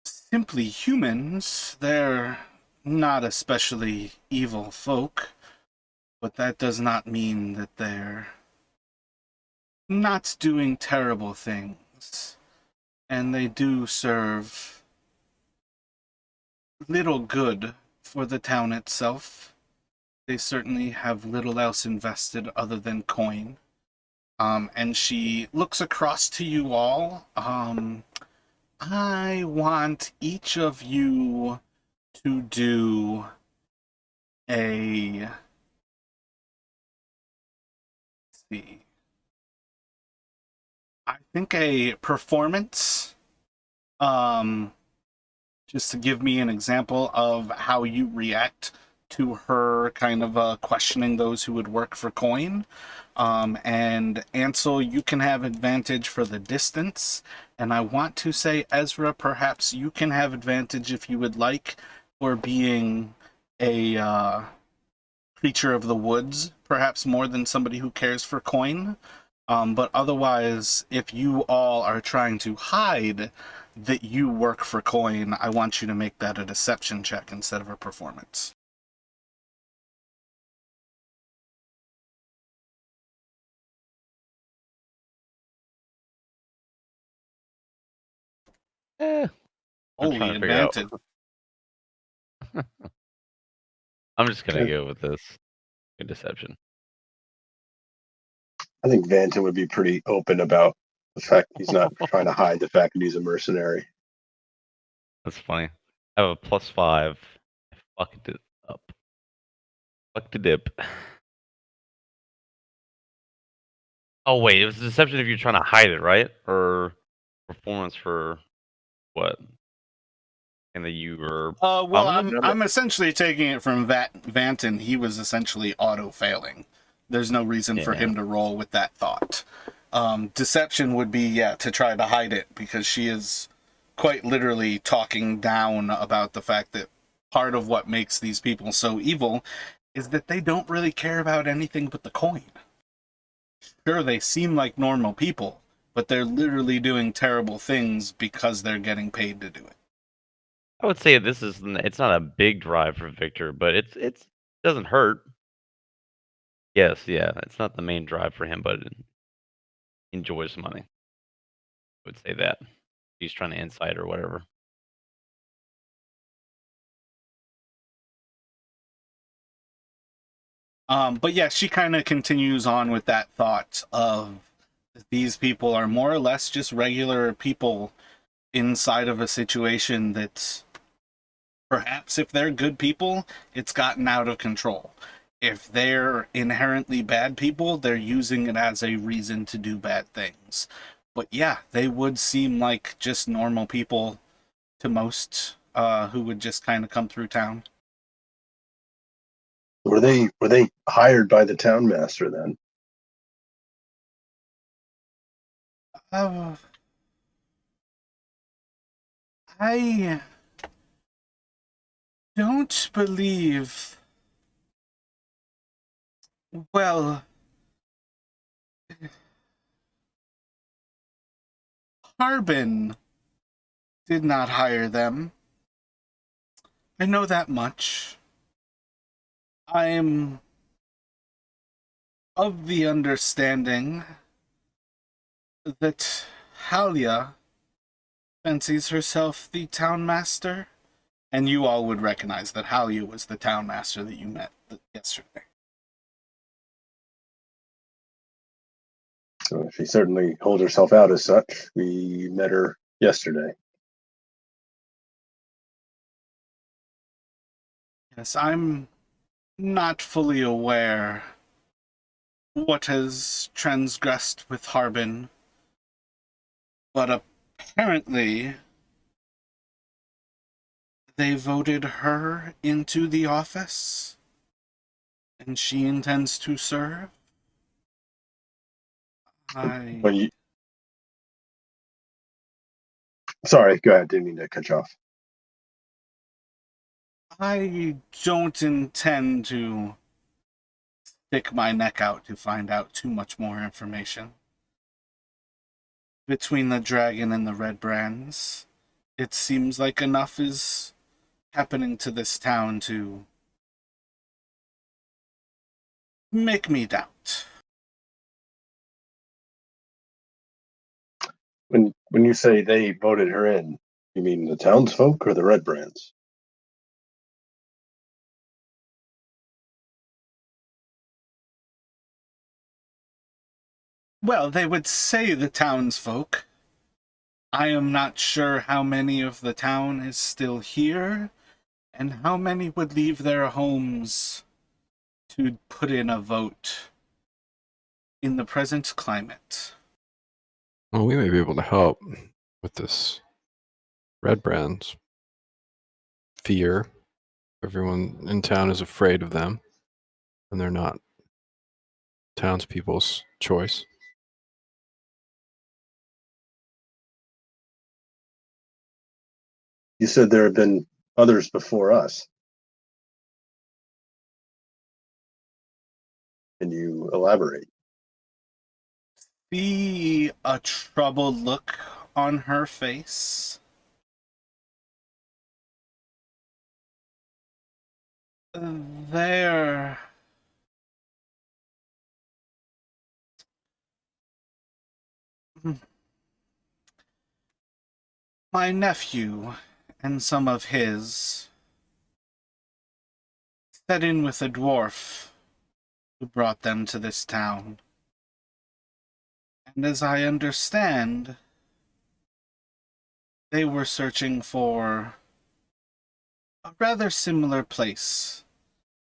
simply humans. They're not especially evil folk, but that does not mean that they're not doing terrible things. And they do serve little good for the town itself. They certainly have little else invested other than coin. And she looks across to you all. I want each of you to do let's see, I think a performance, just to give me an example of how you react to her kind of questioning those who would work for coin. And Ansel, you can have advantage for the distance. And I want to say, Ezra, perhaps you can have advantage if you would like for being a creature of the woods, perhaps more than somebody who cares for coin. But otherwise, if you all are trying to hide that you work for coin, I want you to make that a deception check instead of a performance. I'm Holy trying to figure out. advantage. I'm just gonna Okay. go with this. Good deception. I think Vanton would be pretty open about the fact he's not trying to hide the fact that he's a mercenary. That's funny. I have a +5. I fucked it up. Fuck the dip. Oh wait, it was deception if you're trying to hide it, right? Or performance for what? And that you were Well, prominent? I'm essentially taking it from Vanton. He was essentially auto-failing. There's no reason for Yeah. him to roll with that thought. Deception would be, to try to hide it, because she is quite literally talking down about the fact that part of what makes these people so evil is that they don't really care about anything but the coin. Sure, they seem like normal people, but they're literally doing terrible things because they're getting paid to do it. I would say it's not a big drive for Victor, but it doesn't hurt. Yes, yeah, it's not the main drive for him, but he enjoys money. I would say that. He's trying to insight or whatever. But yeah, she kind of continues on with that thought of these people are more or less just regular people inside of a situation that perhaps if they're good people, it's gotten out of control. If they're inherently bad people, they're using it as a reason to do bad things. But yeah, they would seem like just normal people to most who would just kind of come through town. Were they hired by the town master then? I don't believe. Well, Harbin did not hire them. I know that much. I'm of the understanding that Halia fancies herself the town master, and you all would recognize that Halia was the town master that you met yesterday. So she certainly holds herself out as such. We met her yesterday. Yes, I'm not fully aware what has transgressed with Harbin, but apparently they voted her into the office, and she intends to serve. When you, sorry, go ahead. Didn't mean to cut you off. I don't intend to stick my neck out to find out too much more information. Between the dragon and the red brands, it seems like enough is happening to this town to make me doubt. When you say they voted her in, you mean the townsfolk or the red brands? Well, they would say the townsfolk. I am not sure how many of the town is still here, and how many would leave their homes to put in a vote in the present climate. Well, we may be able to help with this red brands. Fear. Everyone in town is afraid of them, and they're not townspeople's choice. You said there have been others before us. Can you elaborate? See a troubled look on her face. There. My nephew and some of his set in with a dwarf who brought them to this town. And as I understand, they were searching for a rather similar place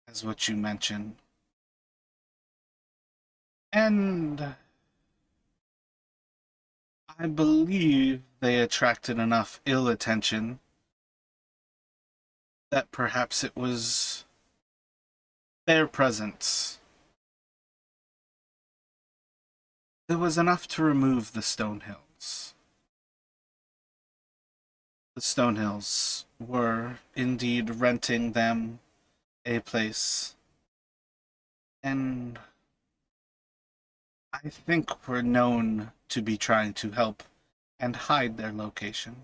as what you mentioned. And I believe they attracted enough ill attention that perhaps it was their presence. There was enough to remove the Stonehills. The Stonehills were indeed renting them a place, and I think were known to be trying to help and hide their location.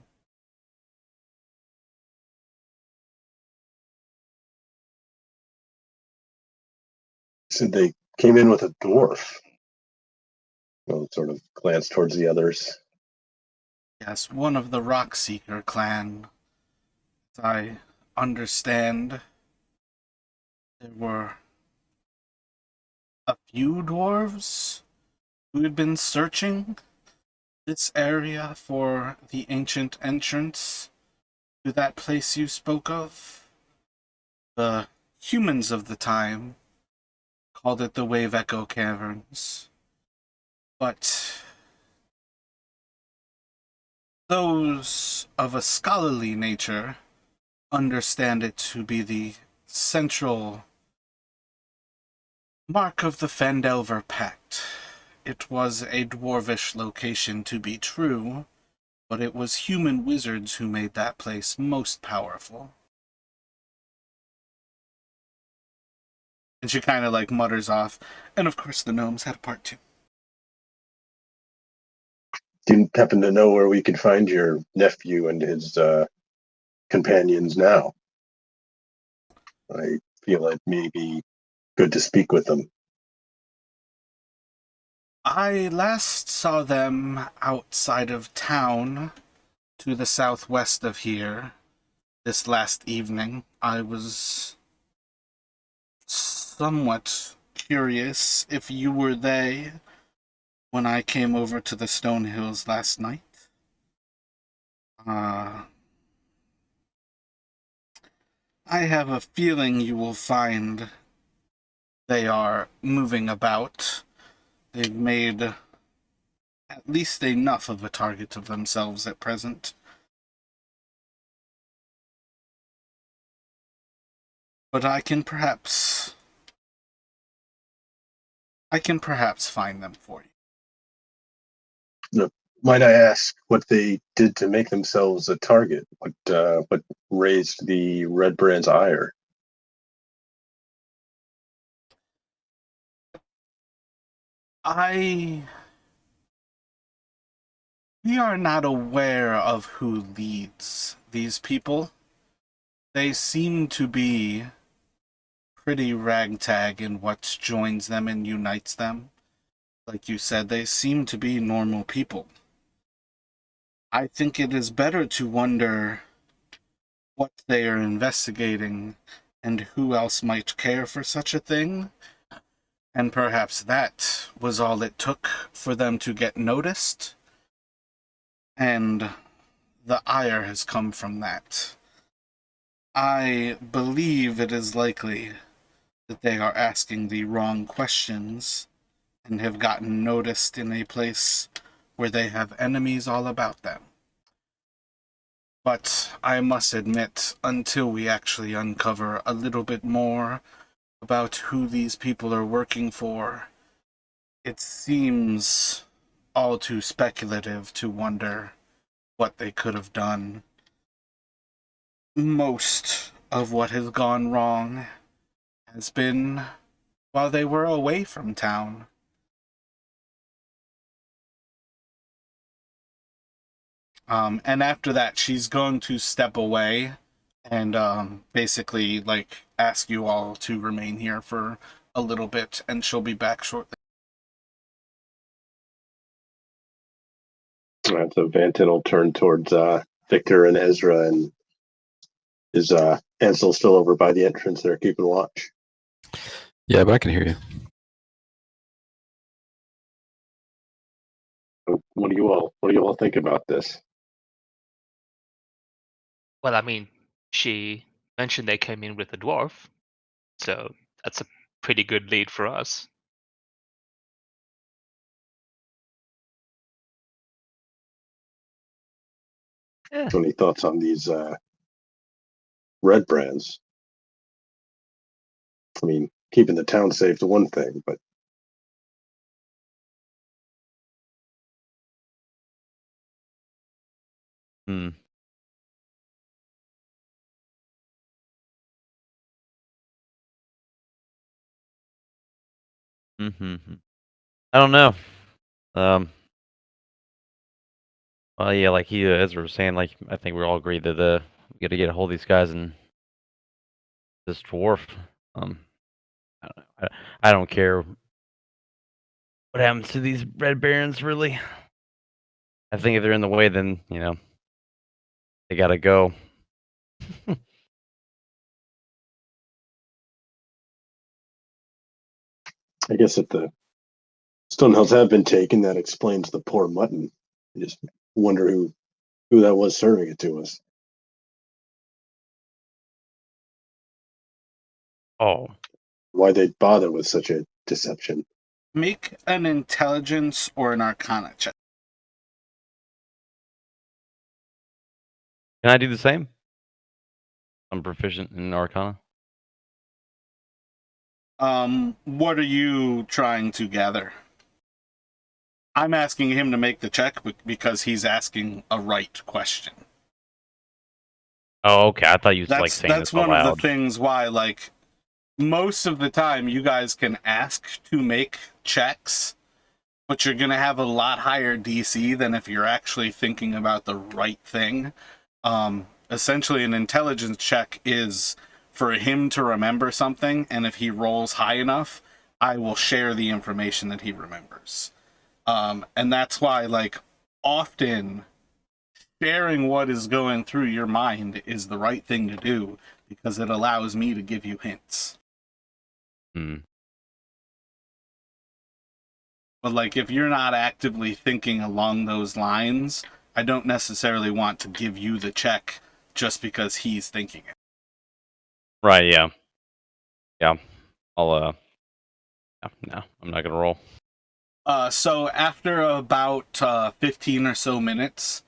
So they came in with a dwarf. Well, sort of glance towards the others. Yes, one of the Rockseeker clan. As I understand, there were a few dwarves who had been searching this area for the ancient entrance to that place you spoke of. The humans of the time called it the Wave Echo Caverns. But those of a scholarly nature understand it to be the central mark of the Phandelver Pact. It was a dwarvish location to be true, but it was human wizards who made that place most powerful. And she kind of like mutters off, and of course the gnomes had a part too. Do you happen to know where we could find your nephew and his companions now? I feel it may be good to speak with them. I last saw them outside of town to the southwest of here this last evening. I was somewhat curious if you were they when I came over to the Stone Hills last night. I have a feeling you will find they are moving about. They've made at least enough of a target of themselves at present. But I can perhaps find them for you. Might I ask what they did to make themselves a target? What raised the Red Brand's ire? We are not aware of who leads these people. They seem to be pretty ragtag in what joins them and unites them. Like you said, they seem to be normal people. I think it is better to wonder what they are investigating and who else might care for such a thing. And perhaps that was all it took for them to get noticed. And the ire has come from that. I believe it is likely that they are asking the wrong questions and have gotten noticed in a place where they have enemies all about them. But I must admit, until we actually uncover a little bit more about who these people are working for, it seems all too speculative to wonder what they could have done. Most of what has gone wrong has been while they were away from town. And after that, she's going to step away and basically like ask you all to remain here for a little bit, and she'll be back shortly. All right, so Vanton will turn towards Victor and Ezra, and is Ansel still over by the entrance there keeping watch? Yeah, but I can hear you. What do you all think about this? Well, I mean, she mentioned they came in with a dwarf, so that's a pretty good lead for us. Yeah. Any thoughts on these red brands? I mean, keeping the town safe is one thing, but Hmm. Mm-hmm. I don't know. Well, yeah, like Ezra was saying, like I think we all agree that we got to get a hold of these guys and this dwarf. I don't know. I don't care what happens to these red barons, really. I think if they're in the way, then they gotta go. I guess if the Stonehills have been taken, that explains the poor mutton. I just wonder who that was serving it to us. Oh, Why they'd bother with such a deception. Make an intelligence or an arcana check. can I do the same? I'm proficient in Arcana. What are you trying to gather? I'm asking him to make the check because he's asking a right question. Oh, okay. I thought you was like That's saying this one of the aloud. things why, like, most of the time you guys can ask to make checks, but you're gonna have a lot higher DC than if you're actually thinking about the right thing. Essentially, an intelligence check is for him to remember something, and if he rolls high enough, I will share the information that he remembers. And that's why, like, often sharing what is going through your mind is the right thing to do because it allows me to give you hints. Hmm. But, like, if you're not actively thinking along those lines, I don't necessarily want to give you the check just because he's thinking it. Right. Yeah. Yeah. I'll. No, I'm not gonna roll. So after about 15 or so minutes,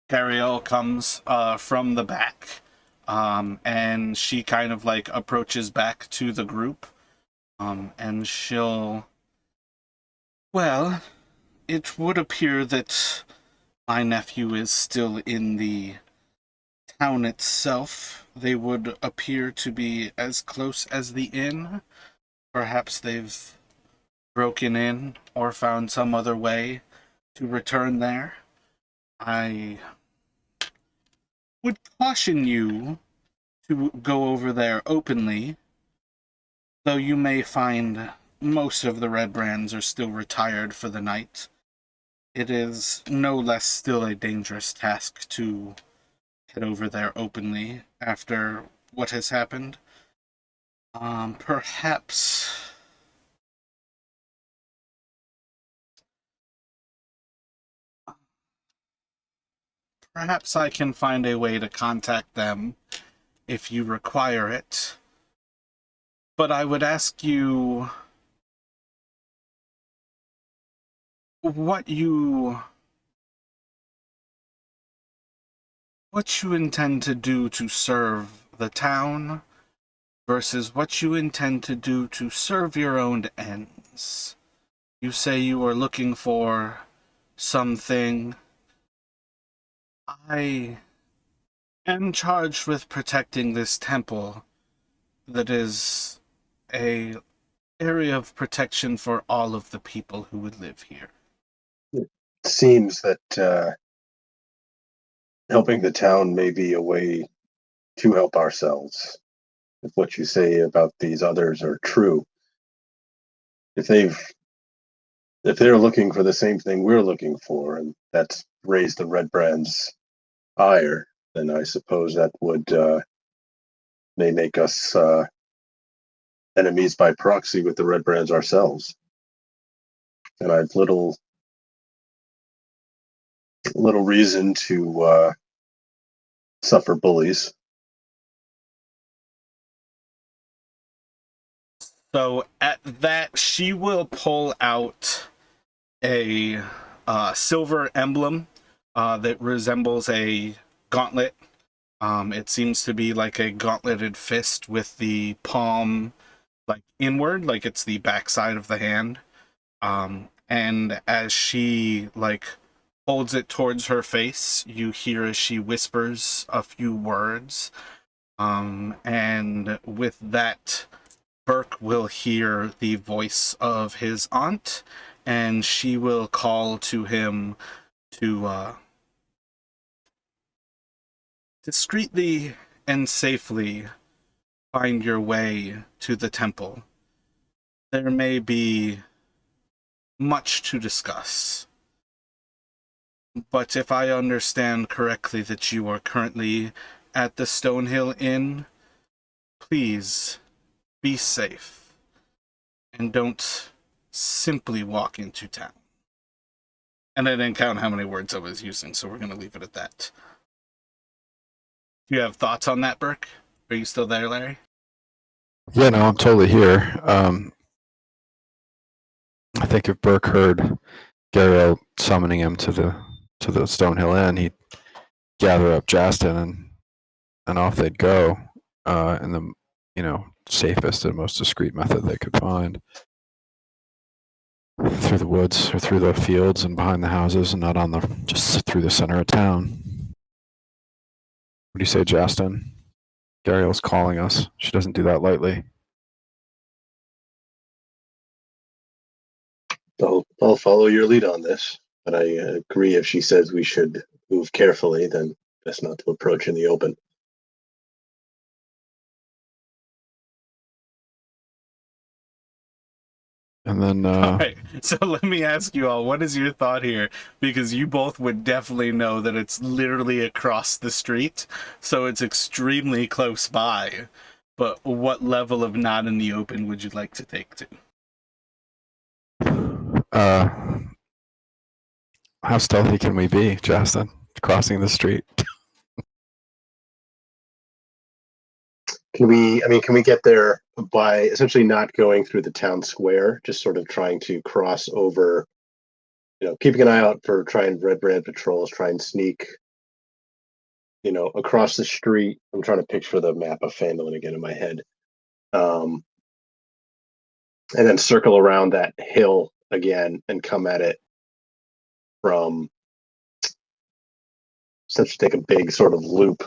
Cariel comes from the back, and she kind of like approaches back to the group, and she'll... Well, it would appear that my nephew is still in the town itself. They would appear to be as close as the inn. Perhaps they've broken in or found some other way to return there. I would caution you to go over there openly, though you may find most of the red brands are still retired for the night. It is no less still a dangerous task to head over there openly after what has happened. Perhaps... Perhaps I can find a way to contact them if you require it. But I would ask you what you intend to do to serve the town versus what you intend to do to serve your own ends. You say you are looking for something. I am charged with protecting this temple that is a area of protection for all of the people who would live here. It seems that helping the town may be a way to help ourselves. If what you say about these others are true, if they're looking for the same thing we're looking for, and that's raised the Red Brand's ire, then I suppose that would may make us enemies by proxy with the Red Brands ourselves. And I've little reason to suffer bullies. So at that, she will pull out a silver emblem that resembles a gauntlet. It seems to be like a gauntleted fist with the palm like inward, like it's the backside of the hand. And as she like holds it towards her face, you hear as she whispers a few words. And with that, Burke will hear the voice of his aunt, and she will call to him to discreetly and safely find your way to the temple. There may be much to discuss, but if I understand correctly that you are currently at the Stonehill Inn, please be safe and don't simply walk into town. And I didn't count how many words I was using, so we're going to leave it at that. Do you have thoughts on that, Burke? Are you still there, Larry? Yeah, no, I'm totally here. I think if Burke heard Gariel summoning him to the Stonehill Inn, he'd gather up Justin and off they'd go in the safest and most discreet method they could find, through the woods or through the fields and behind the houses, and not just through the center of town. What do you say, Justin? Gariel's calling us. She doesn't do that lightly. I'll follow your lead on this, but I agree if she says we should move carefully, then best not to approach in the open. And then All right, so let me ask you all, what is your thought here? Because you both would definitely know that it's literally across the street, so it's extremely close by. But what level of not in the open would you like to take to? how stealthy can we be, Justin, crossing the street? Can we get there by essentially not going through the town square, just sort of trying to cross over, keeping an eye out for Red Brand patrols, try and sneak, across the street. I'm trying to picture the map of Phandalin again in my head. And then circle around that hill again and come at it from, such take a big sort of loop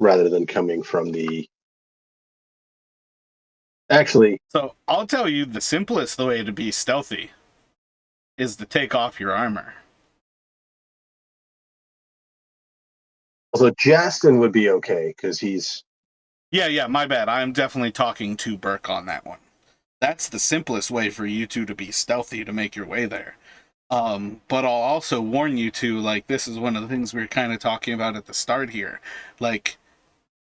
rather than coming from the. Actually, So I'll tell you the simplest way to be stealthy is to take off your armor. so Justin would be okay because he's. Yeah, my bad. I'm definitely talking to Burke on that one. That's the simplest way for you two to be stealthy to make your way there. But I'll also warn you two, like, this is one of the things we were kind of talking about at the start here. Like,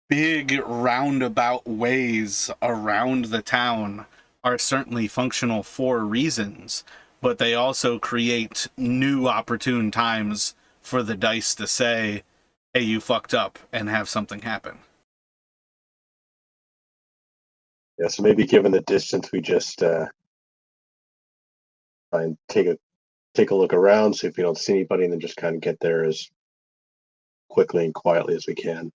big roundabout ways around the town are certainly functional for reasons, but they also create new opportune times for the dice to say, hey, you fucked up, and have something happen. Yeah, so maybe given the distance, we just try and take a look around, see if we don't see anybody, and then just kind of get there as quickly and quietly as we can.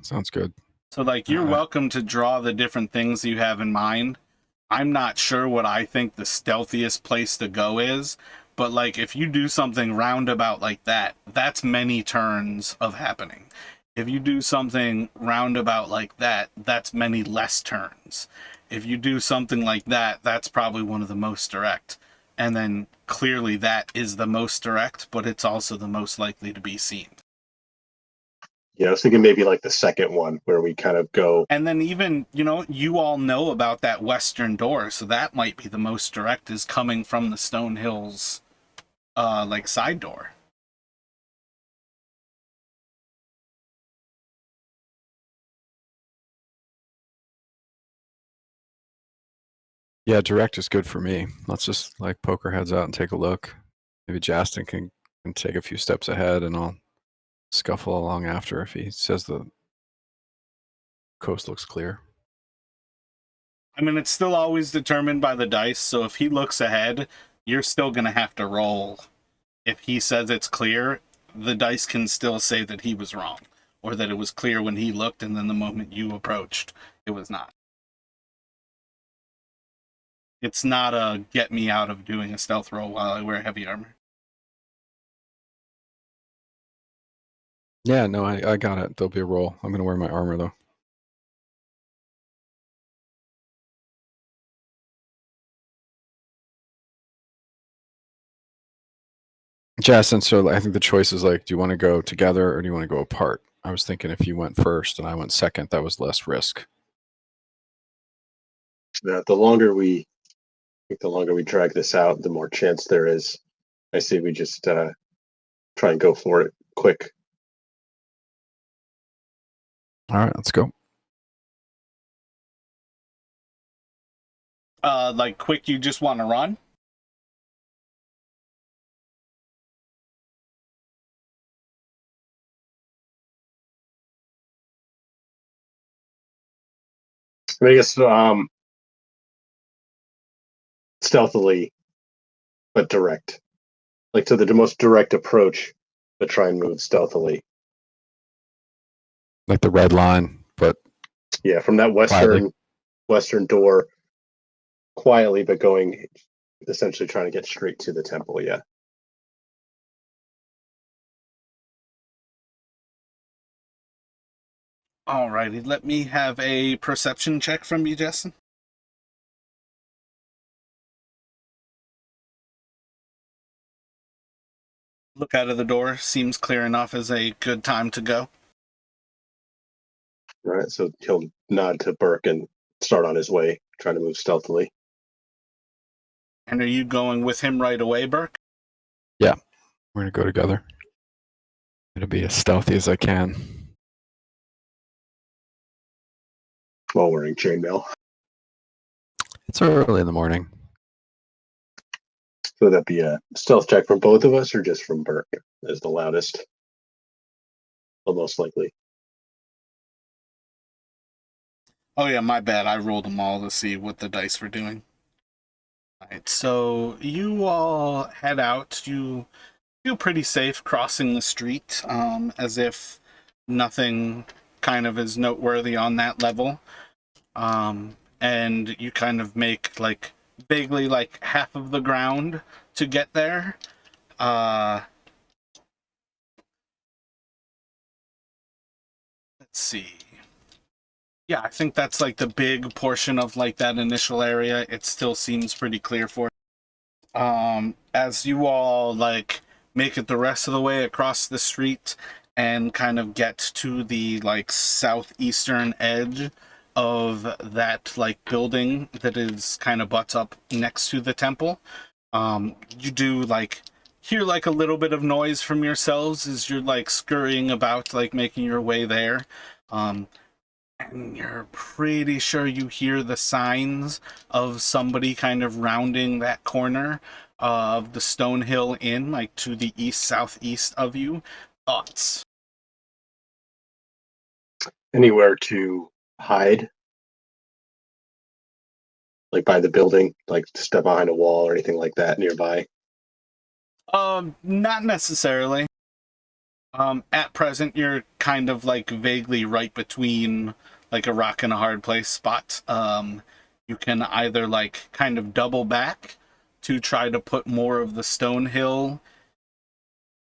Sounds good. So, like, you're welcome to draw the different things you have in mind. I'm not sure what I think the stealthiest place to go is, but, like, if you do something roundabout like that, that's many turns of happening. If you do something roundabout like that, that's many less turns. If you do something like that, that's probably one of the most direct. And then clearly that is the most direct, but it's also the most likely to be seen. Yeah, I was thinking maybe like the second one where we kind of go. And then even, you all know about that western door, so that might be the most direct, is coming from the Stone Hills, like side door. Yeah, direct is good for me. Let's just like poke our heads out and take a look. Maybe Justin can take a few steps ahead, and I'll scuffle along after if he says the coast looks clear. I mean, it's still always determined by the dice, so if he looks ahead, you're still going to have to roll. If he says it's clear, the dice can still say that he was wrong, or that it was clear when he looked, and then the moment you approached, it was not. It's not a get me out of doing a stealth roll while I wear heavy armor. Yeah, no, I got it. There'll be a roll. I'm going to wear my armor, though. Justin, so I think the choice is like, do you want to go together or do you want to go apart? I was thinking if you went first and I went second, that was less risk. The longer we drag this out, the more chance there is. I say we just try and go for it quick. All right, let's go. Like quick, you just want to run? I guess stealthily, but direct. Like to the most direct approach, but try and move stealthily. Like the red line, but Yeah, from that western door, quietly, but going, essentially trying to get straight to the temple. Yeah. Alrighty, let me have a perception check from you, Justin. Look out of the door. Seems clear enough as a good time to go. Right. So he'll nod to Burke and start on his way, trying to move stealthily. And are you going with him right away, Burke? yeah, we're going to go together. It'll be as stealthy as I can. While wearing chainmail. It's early in the morning. So would that be a stealth check from both of us or just from Burke as the loudest? Well, most likely. Oh yeah, my bad. I rolled them all to see what the dice were doing. Alright, so you all head out. You feel pretty safe crossing the street, as if nothing kind of is noteworthy on that level. And you kind of make like vaguely like half of the ground to get there. Let's see. Yeah, I think that's like the big portion of like that initial area. It still seems pretty clear for it. As you all like make it the rest of the way across the street and kind of get to the like southeastern edge of that like building that is kind of butts up next to the temple, you do like hear like a little bit of noise from yourselves as you're like scurrying about, like making your way there. And you're pretty sure you hear the signs of somebody kind of rounding that corner of the Stonehill Inn, like to the east-southeast of you. Thoughts? Anywhere to hide? Like by the building, like step behind a wall or anything like that nearby? Not necessarily. At present, you're kind of like vaguely right between like a rock and a hard place spot. You can either like kind of double back to try to put more of the Stonehill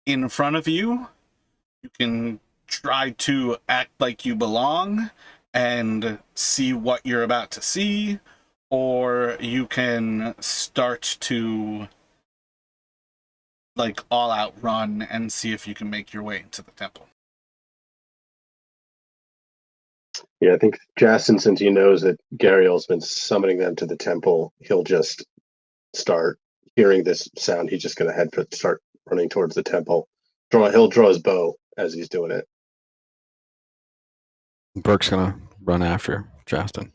in front of you. You can try to act like you belong and see what you're about to see, or you can start to like all out run and see if you can make your way into the temple. Yeah, I think Jason, since he knows that Gariel's been summoning them to the temple, he'll just start hearing this sound. He's just going to start running towards the temple. He'll draw his bow as he's doing it. Burke's gonna run after Justin.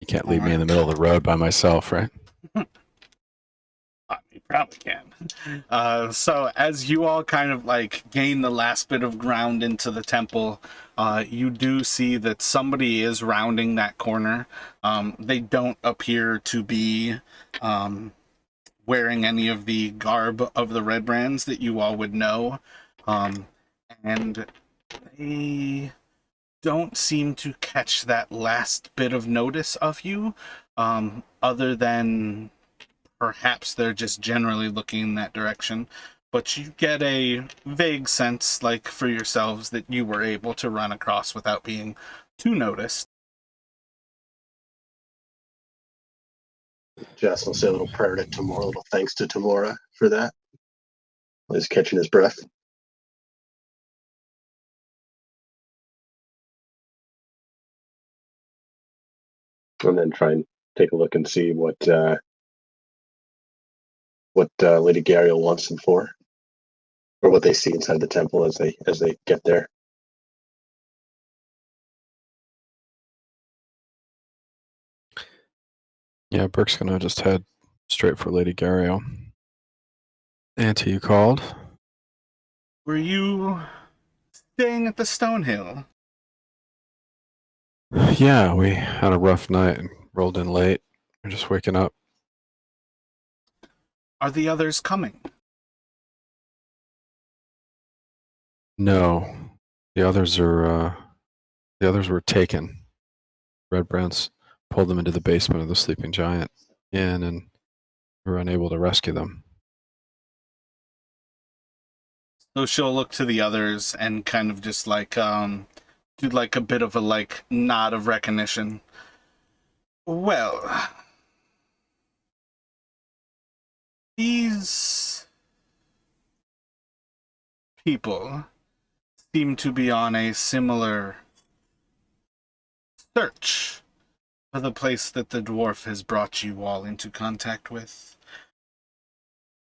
You can't leave me in the Alright. middle of the road by myself, right? You probably can. So as you all kind of like gain the last bit of ground into the temple, you do see that somebody is rounding that corner. They don't appear to be wearing any of the garb of the Red Brands that you all would know. And they don't seem to catch that last bit of notice of you, other than perhaps they're just generally looking in that direction. But you get a vague sense, like for yourselves, that you were able to run across without being too noticed. Jess will say a little prayer to Tamora, a little thanks to Tamora for that. He's catching his breath. And then try and take a look and see what Lady Gariel wants them for, or what they see inside the temple as they get there. Yeah, Burke's gonna just head straight for Lady Gariel. Auntie, you called? Were you staying at the Stonehill? Yeah, we had a rough night and rolled in late. We're just waking up. Are the others coming? No, the others were taken. Red Brands pulled them into the basement of the Sleeping Giant Inn, and we were unable to rescue them. So she'll look to the others and kind of just like do like a bit of a like nod of recognition. Well, these people seem to be on a similar search for the place that the dwarf has brought you all into contact with,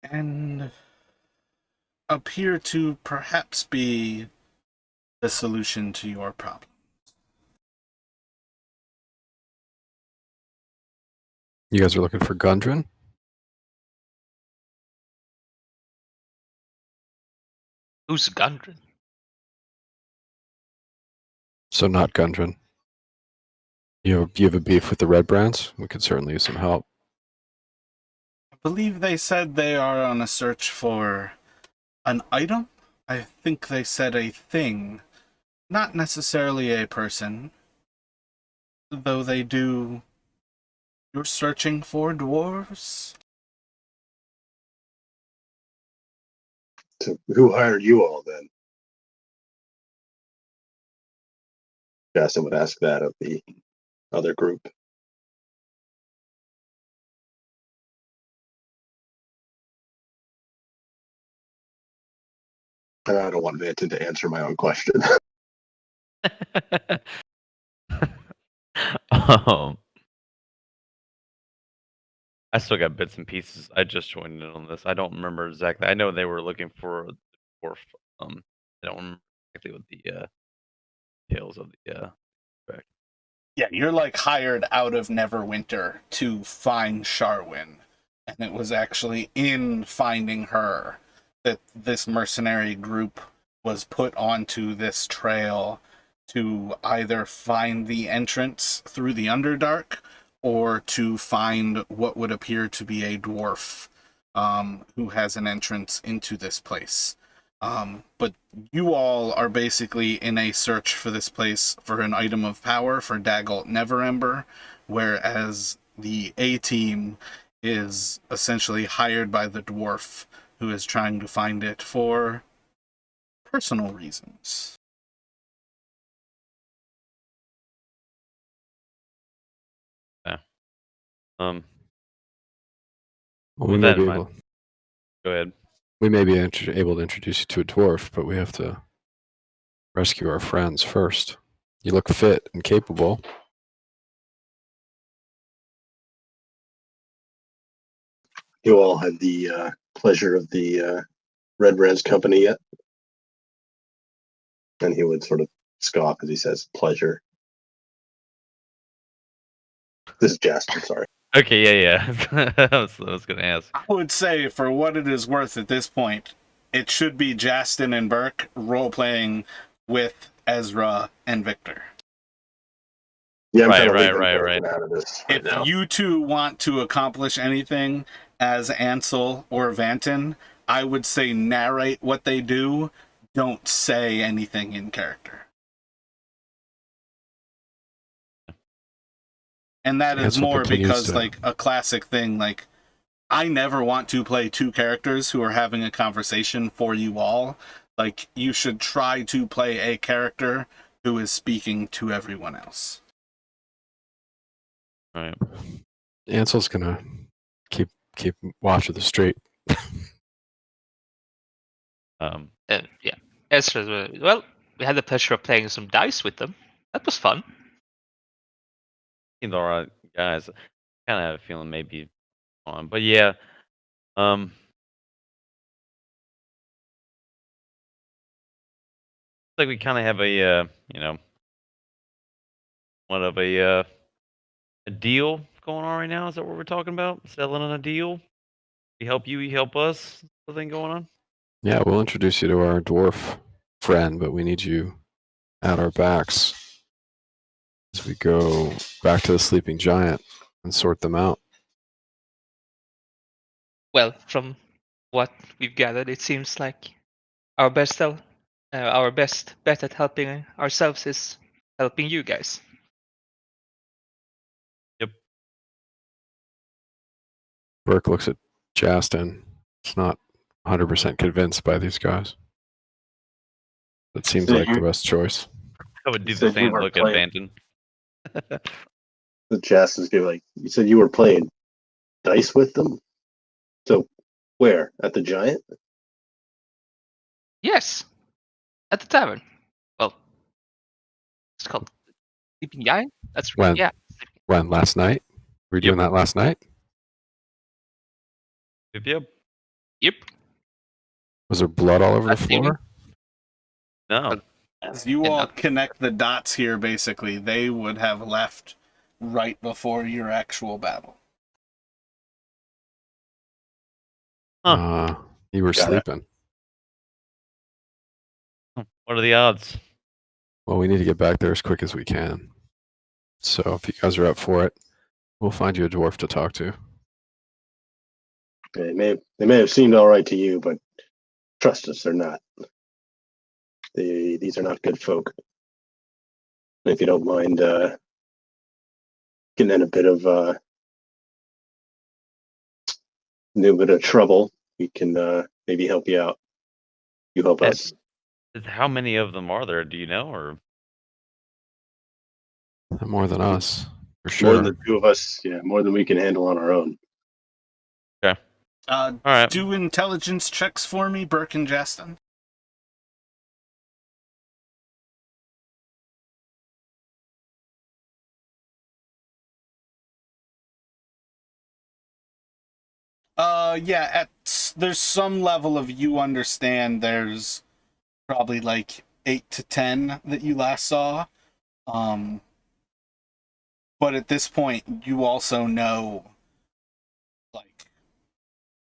and appear to perhaps be the solution to your problem. You guys are looking for Gundren? Who's Gundren? So not Gundren. You have a beef with the Red Brands? We could certainly use some help. I believe they said they are on a search for an item. I think they said a thing, not necessarily a person, though they do. You're searching for dwarves? So who hired you all then? Jason would ask that of the other group. And I don't want Vanton to answer my own question. um, I still got bits and pieces. I just joined in on this. I don't remember exactly. I know they were looking for a dwarf. I don't remember exactly what the tales of the fact. Yeah, you're like hired out of Neverwinter to find Sharwin. And it was actually in finding her that this mercenary group was put onto this trail to either find the entrance through the Underdark or to find what would appear to be a dwarf who has an entrance into this place. But you all are basically in a search for this place for an item of power for Daggalt Neverember, whereas the A-team is essentially hired by the dwarf who is trying to find it for personal reasons. Well, With that in mind, go ahead. we may be able to introduce you to a dwarf, but we have to rescue our friends first. You look fit and capable. You all had the pleasure of the Red Reds company yet? And he would sort of scoff as he says, pleasure. This is Jasper, sorry. Okay, yeah. I was going to ask. I would say, for what it is worth at this point, it should be Justin and Burke role-playing with Ezra and Victor. Yeah, I'm Right, trying to leave right, them right. out of this right If now. you two want to accomplish anything as Ansel or Vanton, I would say narrate what they do. Don't say anything in character. And that is Ansel more continues because, to- like, a classic thing, like, I never want to play two characters who are having a conversation for you all. Like, you should try to play a character who is speaking to everyone else. Right. Ansel's gonna keep watch of the street. Yeah. Ezra, well, we had the pleasure of playing some dice with them. That was fun. Seems all right, guys. Kind of have a feeling maybe on, but yeah. Like we kind of have a one of a deal going on right now. Is that what we're talking about? Settling on a deal. We help you, you help us. The thing going on. Yeah, we'll introduce you to our dwarf friend, but we need you at our backs as we go back to the sleeping giant and sort them out. Well, from what we've gathered, it seems like our best bet at helping ourselves is helping you guys. Burke looks at Justin. He's not 100% convinced by these guys. That seems So like you- the best choice. I would do So the you same weren't look at playing- Vanton. The Jasper's giving like, you said you were playing dice with them? So where? At the Giant? Yes, at the tavern. Well, it's called Sleeping Giant. That's right. When? Yeah. When? Last night? Were you doing that last night? Yep. Yep. Was there blood all over the Last evening. floor? No. As you all connect the dots here, basically, they would have left right before your actual battle. You were Got it. sleeping. What are the odds? Well, we need to get back there as quick as we can. So if you guys are up for it, we'll find you a dwarf to talk to. They may have seemed all right to you, but trust us, they're not. These are not good folk. And if you don't mind getting in a bit of new bit of trouble, we can maybe help you out. You help us. How many of them are there? Do you know, or More than us, for sure. More than the two of us, yeah, more than we can handle on our own. all right? Do intelligence checks for me, Burke and Justin. Yeah, there's some level of you understand there's probably like 8 to 10 that you last saw. But at this point, you also know, like,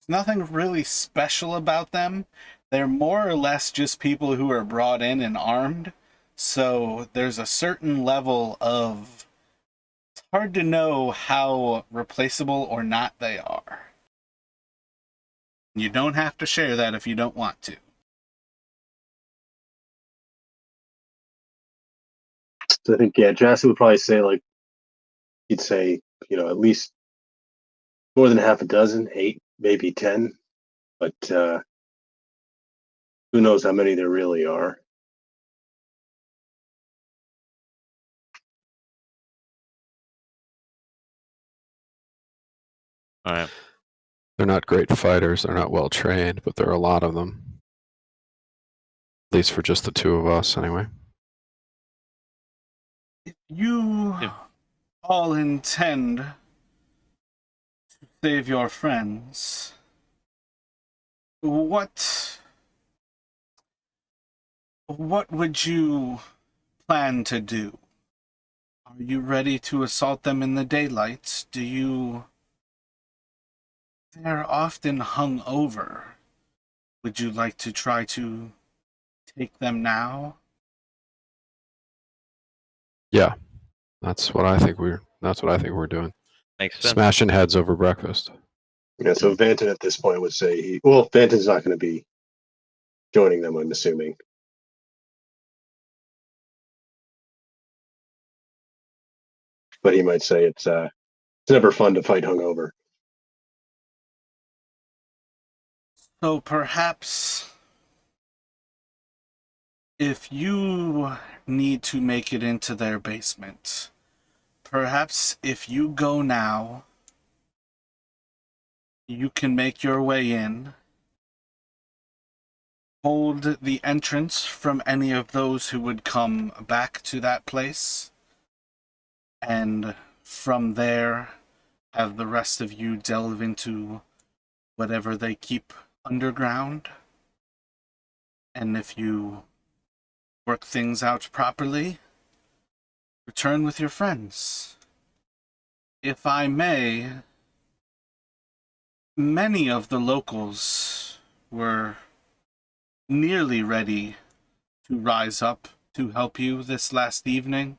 nothing really special about them. They're more or less just people who are brought in and armed. So there's a certain level of, it's hard to know how replaceable or not they are. You don't have to share that if you don't want to. So I think, yeah, Jassy would probably say, like, he'd say, at least more than half a dozen, 8, maybe 10. But Who knows how many there really are? All right. They're not great fighters. They're not well trained, but there are a lot of them. At least for just the two of us, anyway. If you Yeah. all intend to save your friends, what would you plan to do? Are you ready to assault them in the daylight? They're often hung over. Would you like to try to take them now? Yeah, that's what I think we're doing. Makes sense. Smashing heads over breakfast. Yeah, so Vanton at this point would say Vanton's not going to be joining them, I'm assuming. But he might say it's never fun to fight hungover. So perhaps if you need to make it into their basement, perhaps if you go now, you can make your way in, hold the entrance from any of those who would come back to that place, and from there have the rest of you delve into whatever they keep underground. And if you work things out properly, return with your friends. If I may, many of the locals were nearly ready to rise up to help you this last evening.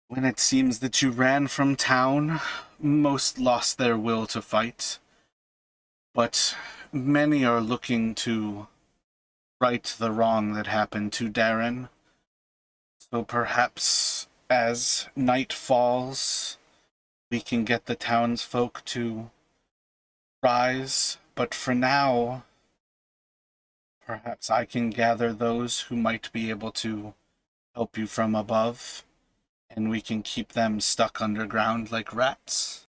When it seems that you ran from town, most lost their will to fight. But many are looking to right the wrong that happened to Darren. So perhaps as night falls, we can get the townsfolk to rise. But for now, perhaps I can gather those who might be able to help you from above, and we can keep them stuck underground like rats.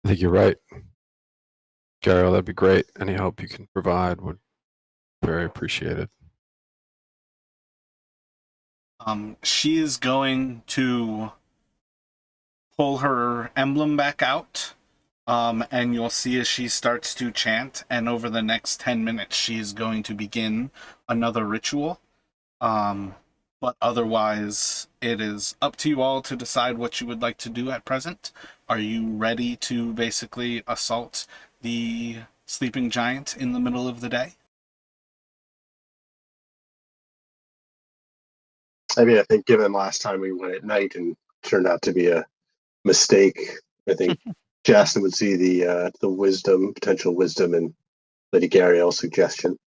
I think you're right. Gary, that'd be great. Any help you can provide would be very appreciated. She is going to pull her emblem back out, and you'll see as she starts to chant, and over the next 10 minutes, she is going to begin another ritual. But otherwise, it is up to you all to decide what you would like to do at present. Are you ready to basically assault the sleeping giant in the middle of the day? I mean, I think given last time we went at night and turned out to be a mistake, I think Justin would see the potential wisdom in Lady Gariel's suggestion.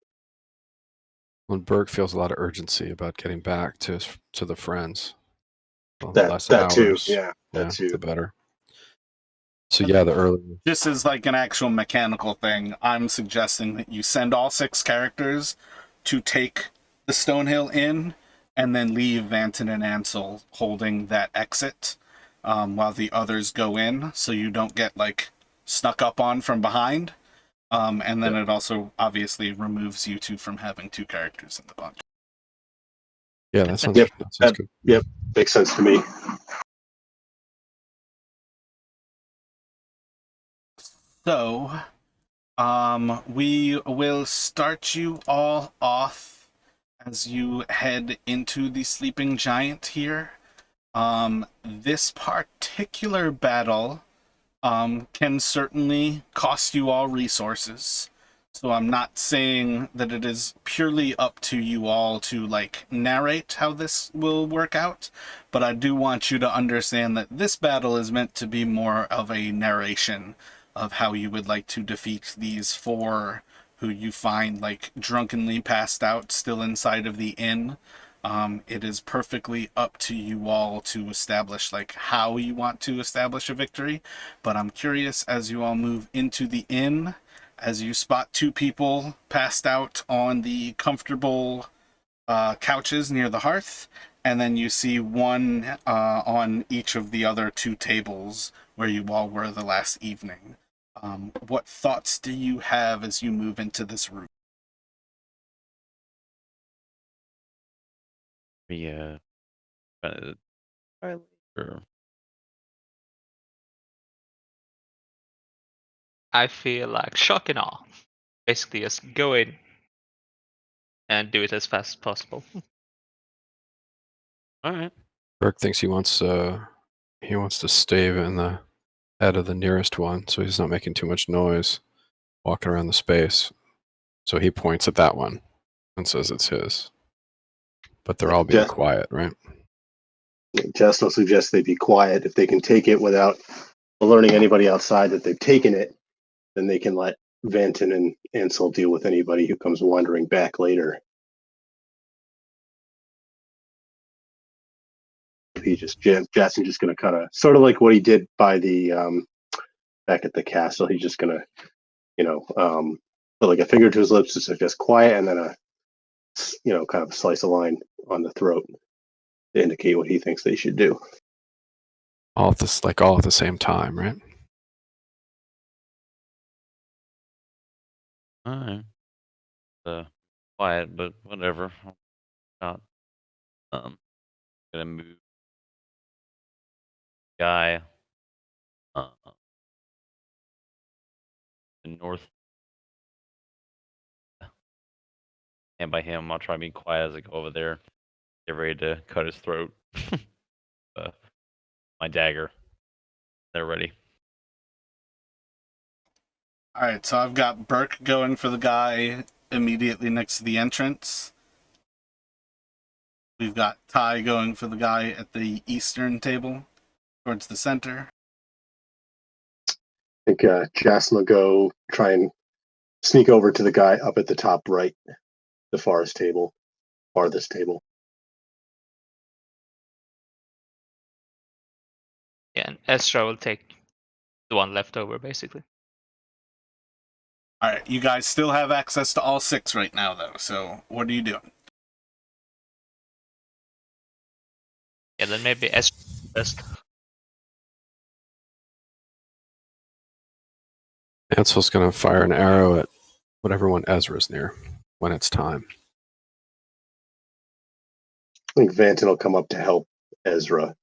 When Berg feels a lot of urgency about getting back to the friends. Well, That less too, hours, yeah, that too. the better. So yeah, the early. This is like an actual mechanical thing. I'm suggesting that you send all 6 characters to take the Stonehill in, and then leave Vanton and Ansel holding that exit while the others go in, so you don't get like snuck up on from behind. And then it also obviously removes you two from having 2 characters in the bunch. Yeah, that sounds, Yep. that sounds good. Yep, makes sense to me. So, we will start you all off as you head into the sleeping giant here. This particular battle can certainly cost you all resources. So I'm not saying that it is purely up to you all to like narrate how this will work out, but I do want you to understand that this battle is meant to be more of a narration of how you would like to defeat these 4 who you find like drunkenly passed out still inside of the inn. It is perfectly up to you all to establish like how you want to establish a victory, but I'm curious as you all move into the inn, as you spot two people passed out on the comfortable couches near the hearth, and then you see one on each of the other two tables where you all were the last evening. What thoughts do you have as you move into this room? Yeah. Sure. I feel like shock and awe. Basically, just go in and do it as fast as possible. All right. Burke thinks he wants to stave in the head of the nearest one, so he's not making too much noise walking around the space. So he points at that one and says it's his. But they're all being quiet, right? Jess will suggest they be quiet. If they can take it without alerting anybody outside that they've taken it, then they can let Vanton and Ansel deal with anybody who comes wandering back later. Jason's just going to kind of, sort of like what he did by the back at the castle. He's just going to, put like a finger to his lips to suggest quiet, and then kind of slice a line on the throat to indicate what he thinks they should do. All at the same time, right? All right. Quiet, but whatever. Not gonna move guy the north, and by him I'll try to be quiet as I go over there. Get ready to cut his throat. My dagger. They're ready. All right, so I've got Burke going for the guy immediately next to the entrance. We've got Ty going for the guy at the eastern table, towards the center. I think Jason will go try and sneak over to the guy up at the top right, the farthest table. Yeah, and Ezra will take the one left over, basically. All right, you guys still have access to all six right now, though. So what are you doing? Yeah, then maybe Ezra best. Ansel's going to fire an arrow at whatever one Ezra's near when it's time. I think Vanton will come up to help Ezra.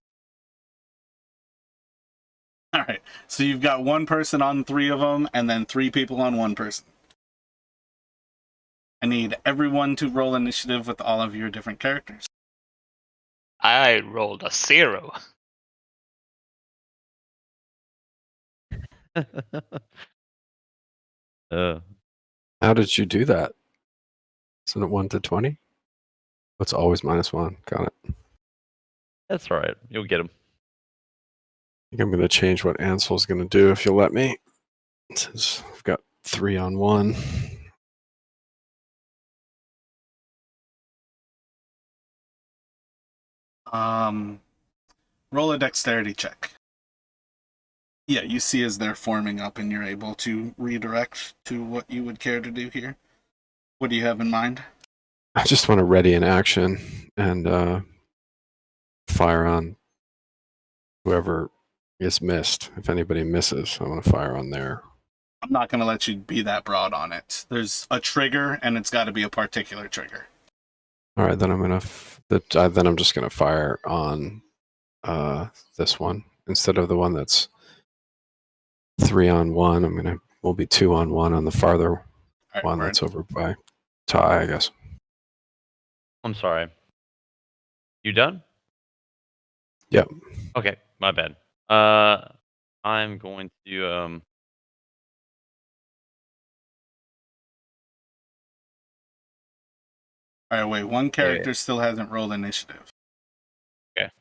All right, so you've got one person on three of them, and then three people on one person. I need everyone to roll initiative with all of your different characters. I rolled a 0. How did you do that? Isn't it 1 to 20? It's always -1. Got it. That's all right. You'll get him. I think I'm going to change what Ansel's going to do if you'll let me. Since I've got 3 on 1. Roll a dexterity check. Yeah, you see as they're forming up and you're able to redirect to what you would care to do here. What do you have in mind? I just want to ready an action and fire on whoever is missed. If anybody misses, I want to fire on there. I'm not going to let you be that broad on it. There's a trigger, and it's got to be a particular trigger. All right, then I'm just gonna fire on this one instead of the one that's 3 on 1. We'll be 2 on 1 on the farther one that's over by Ty, I guess. I'm sorry. You done? Yep. Okay, my bad. I'm going to All right, wait. One character still hasn't rolled initiative. Okay.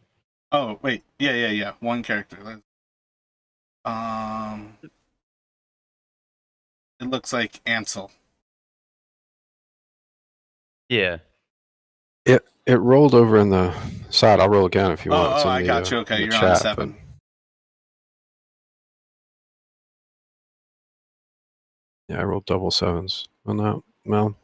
Oh, wait. Yeah. One character. It looks like Ansel. Yeah. It rolled over in the side. I'll roll again if you want. It's in I the, got you. in Okay, the you're on chat, 7. but yeah, I rolled double 7s on that. Well,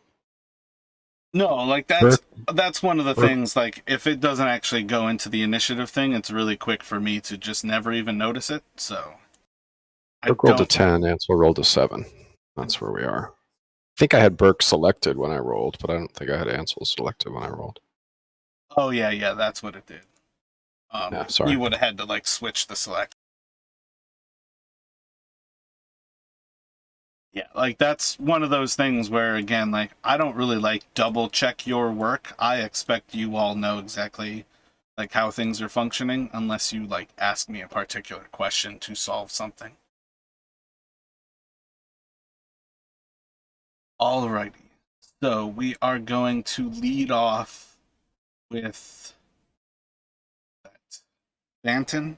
No, like Burke, that's one of the Burke, things. Like if it doesn't actually go into the initiative thing, it's really quick for me to just never even notice it. So I Burke rolled a don't. 10. Ansel rolled a 7. That's where we are. I think I had Burke selected when I rolled, but I don't think I had Ansel selected when I rolled. Oh yeah, that's what it did. Yeah, sorry. You would have had to like switch the select. Yeah, like that's one of those things where again, like I don't really like double check your work. I expect you all know exactly like how things are functioning unless you like ask me a particular question to solve something. Alrighty. So we are going to lead off with that. Danton.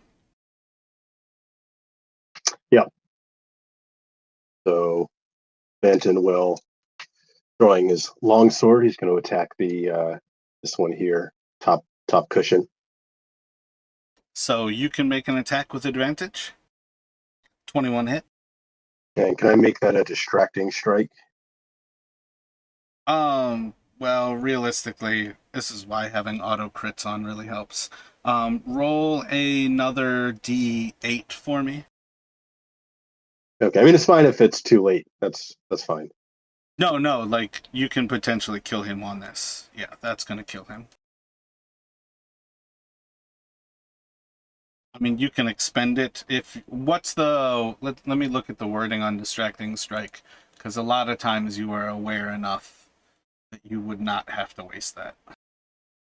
So Benton will, drawing his long sword, he's going to attack the this one here, top cushion. So you can make an attack with advantage. 21 hit. And can I make that a distracting strike? Well, realistically, this is why having auto crits on really helps. Roll another D8 for me. Okay, I mean it's fine if it's too late. That's fine. No, like you can potentially kill him on this. Yeah, that's gonna kill him. I mean, you can expend it if. What's the? Let me look at the wording on distracting strike, because a lot of times you are aware enough that you would not have to waste that.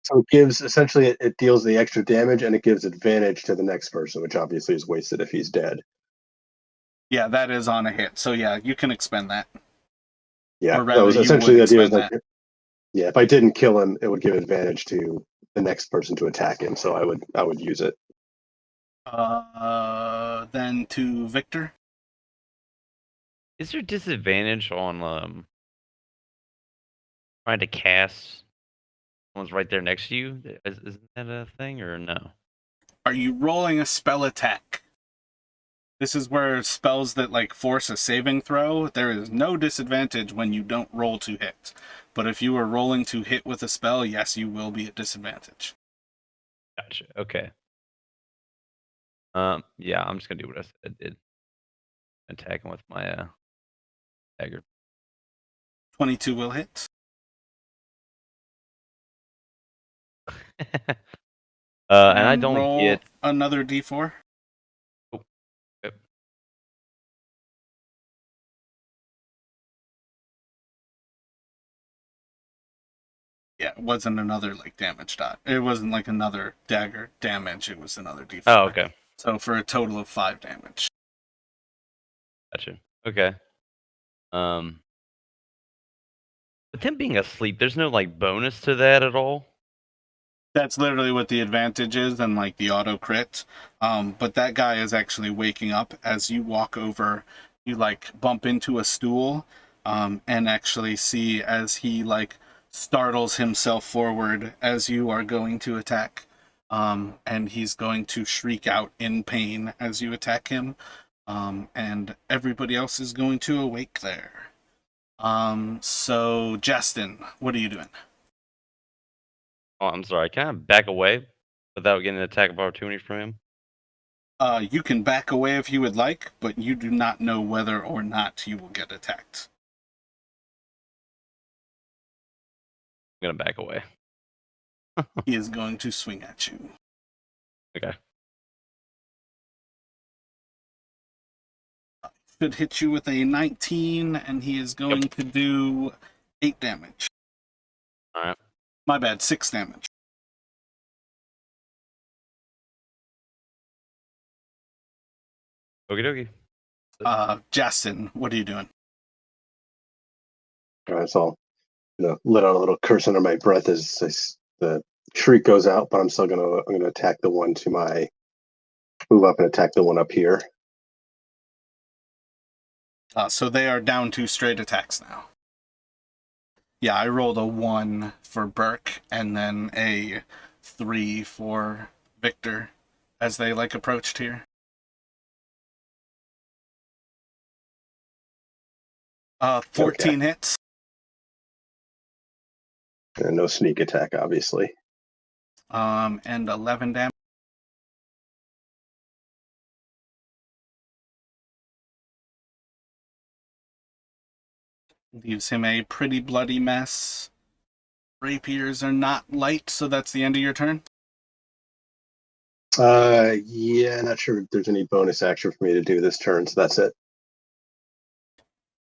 So it gives essentially it deals the extra damage and it gives advantage to the next person, which obviously is wasted if he's dead. Yeah, that is on a hit. So yeah, you can expend that. Yeah, Or that rather, was you essentially would the idea. Is expend like, that. yeah, if I didn't kill him, it would give advantage to the next person to attack him. So I would use it. Then to Victor. Is there disadvantage on trying to cast? Someone's right there next to you. Isn't that a thing or no? Are you rolling a spell attack? This is where spells that like force a saving throw, there is no disadvantage when you don't roll to hit. But if you are rolling to hit with a spell, yes, you will be at disadvantage. Gotcha. Okay. Yeah, I'm just gonna do what I said. I did. Attack him with my dagger. 22 will hit. And I don't roll get. another d4. Oh, yep. Yeah, it wasn't another like damage dot. It wasn't like another dagger damage. It was another d4. Oh, okay. So for a total of 5 damage. Gotcha. Okay. With him being asleep, there's no like bonus to that at all. That's literally what the advantage is and like the auto crit. But that guy is actually waking up as you walk over. You like bump into a stool, and actually see as he like startles himself forward as you are going to attack. And he's going to shriek out in pain as you attack him. And everybody else is going to awake there. So Justin, what are you doing? Oh, I'm sorry. Can I back away without getting an attack of opportunity from him? You can back away if you would like, but you do not know whether or not you will get attacked. I'm gonna back away. He is going to swing at you. Okay. Should hit you with a 19, and he is going to do 8 damage. All right. My bad, 6 damage. Okie dokie. Justin, what are you doing? All right, so I'll let out a little curse under my breath as the shriek goes out, but I'm gonna attack the one to my move up and attack the one up here. So they are down to straight attacks now. Yeah, I rolled a 1 for Burke and then a 3 for Victor as they like approached here. 14 hits. And no sneak attack, obviously. And 11 damage. Leaves him a pretty bloody mess. Rapiers are not light, so that's the end of your turn. Yeah, not sure if there's any bonus action for me to do this turn, so that's it.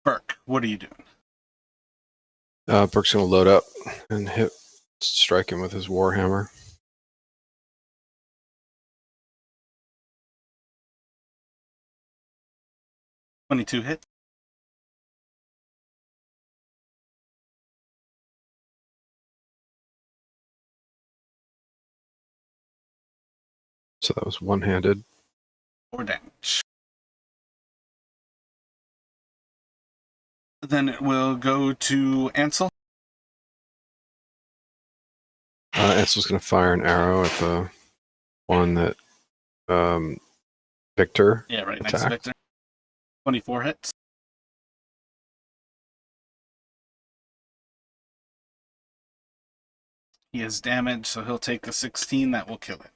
Burke, what are you doing? Burke's gonna load up and strike him with his warhammer. Twenty-two hit. So that was one-handed. 4 damage. Then it will go to Ansel. Ansel's gonna fire an arrow at the one that Victor Yeah, right next to attacked. Victor. 24 hits. He is damaged, so he'll take the 16. That will kill it.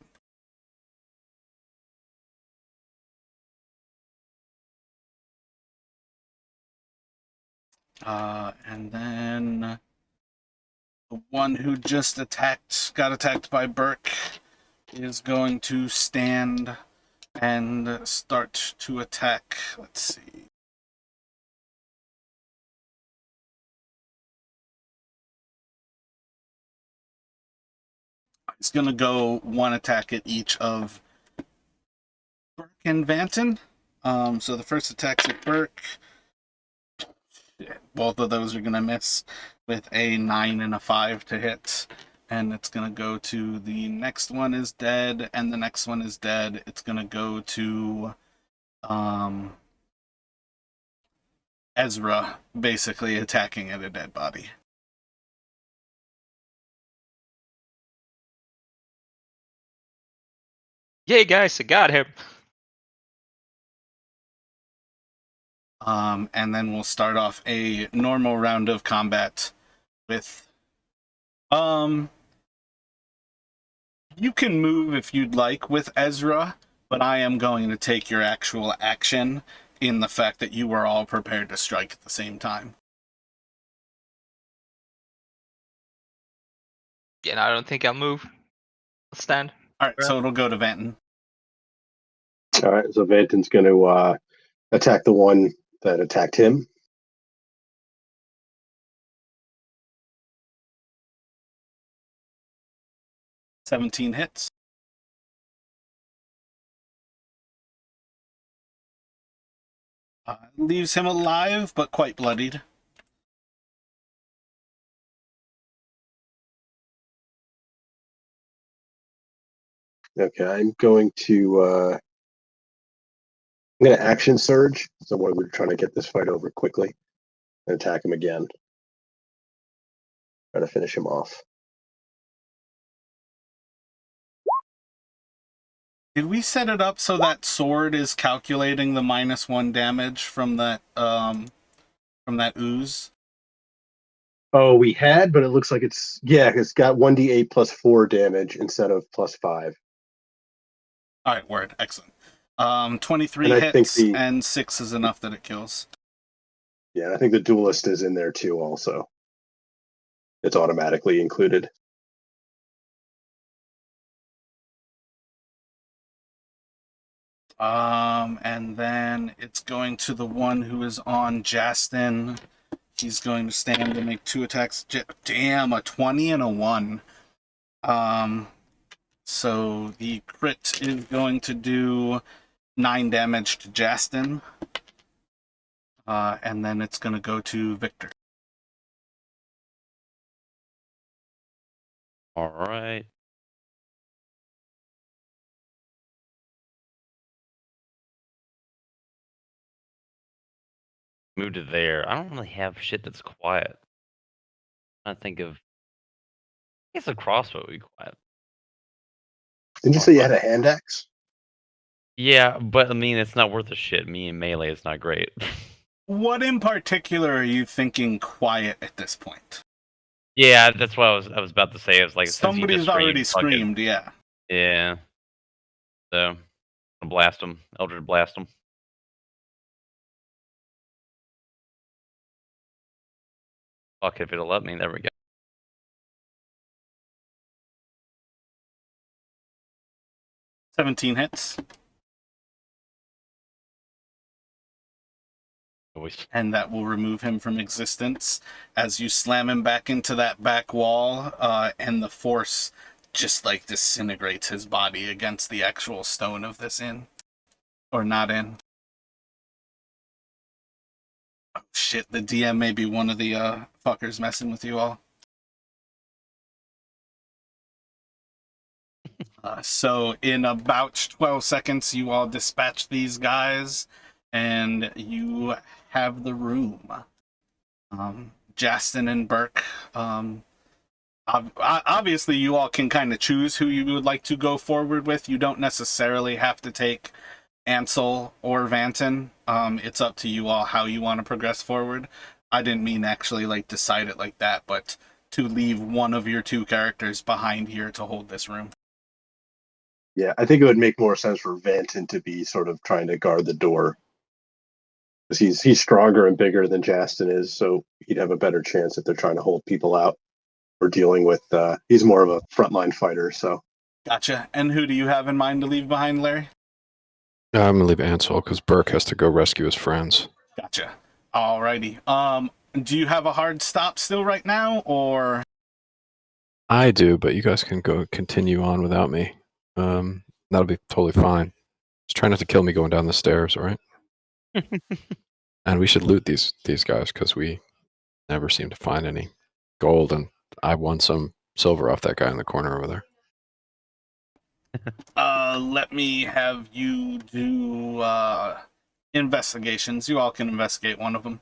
And then the one who just got attacked by Burke, is going to stand and start to attack. Let's see. He's going to go one attack at each of Burke and Vanton. So the first attack's at Burke. Both of those are going to miss with a 9 and a 5 to hit. And it's going to go to the next one is dead, and the next one is dead. It's going to go to Ezra, basically attacking at a dead body. Yay, guys, I got him. And then we'll start off a normal round of combat with you can move if you'd like with Ezra, but I am going to take your actual action in the fact that you were all prepared to strike at the same time. Yeah, no, I don't think I'll move. I'll stand. All right, so it'll go to Vanton. All right, so Vanton's going to attack the one that attacked him. $17 hits. Leaves him alive, but quite bloodied. Okay, I'm going to action surge. So we're trying to get this fight over quickly and attack him again. Try to finish him off. Did we set it up so that sword is calculating the -1 damage from that ooze? Oh, we had, but it looks like it's got 1d8 plus 4 damage instead of plus 5. All right, word, excellent. 23 And I think hits and 6 is enough that it kills. Yeah, and I think the duelist is in there too. Also, it's automatically included. And then it's going to the one who is on Justin. He's going to stand and make 2 attacks. Damn, a 20 and a 1. So the crit is going to do 9 damage to Justin. And then it's going to go to Victor. All right. Move to there. I don't really have shit that's quiet. I think of. I guess a crossbow would be quiet. Didn't you say you had a hand axe? Yeah, but I mean, it's not worth a shit. Me and melee is not great. What in particular are you thinking quiet at this point? Yeah, that's what I was about to say. I was like, since you just Somebody's already fucking- screamed, yeah. Yeah. So, I'll blast him. Eldritch blast him. Fuck if it'll let me. There we go. "17 hits, Always. and that will remove him from existence as you slam him back into that back wall, and the force just like disintegrates his body against the actual stone of this inn. Or not in. Oh shit, the DM may be one of the fuckers messing with you all. So in about 12 seconds, you all dispatch these guys, and you have the room. Justin and Burke, obviously you all can kind of choose who you would like to go forward with. You don't necessarily have to take Ansel or Vanton. It's up to you all how you want to progress forward. I didn't mean actually like decide it like that, but to leave one of your two characters behind here to hold this room. Yeah, I think it would make more sense for Vanton to be sort of trying to guard the door. Because he's stronger and bigger than Justin is, so he'd have a better chance if they're trying to hold people out or dealing with. He's more of a frontline fighter, so. Gotcha. And who do you have in mind to leave behind, Larry? I'm gonna leave Ansel because Burke has to go rescue his friends. Gotcha. Alrighty. Do you have a hard stop still right now, or? I do, but you guys can go continue on without me. That'll be totally fine. Just try not to kill me going down the stairs, all right? And we should loot these guys because we never seem to find any gold, and I won some silver off that guy in the corner over there. Let me have you do investigations. You all can investigate one of them.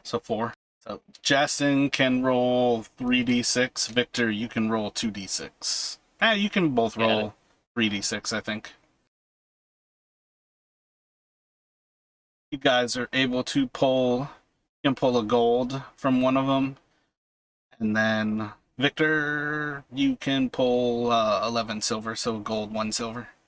So 4. So Justin can roll 3d6. Victor, you can roll 2d6. You can both roll 3d6, I think. You guys are able to pull a gold from one of them. And then Victor, you can pull 11 silver, so gold, 1 silver.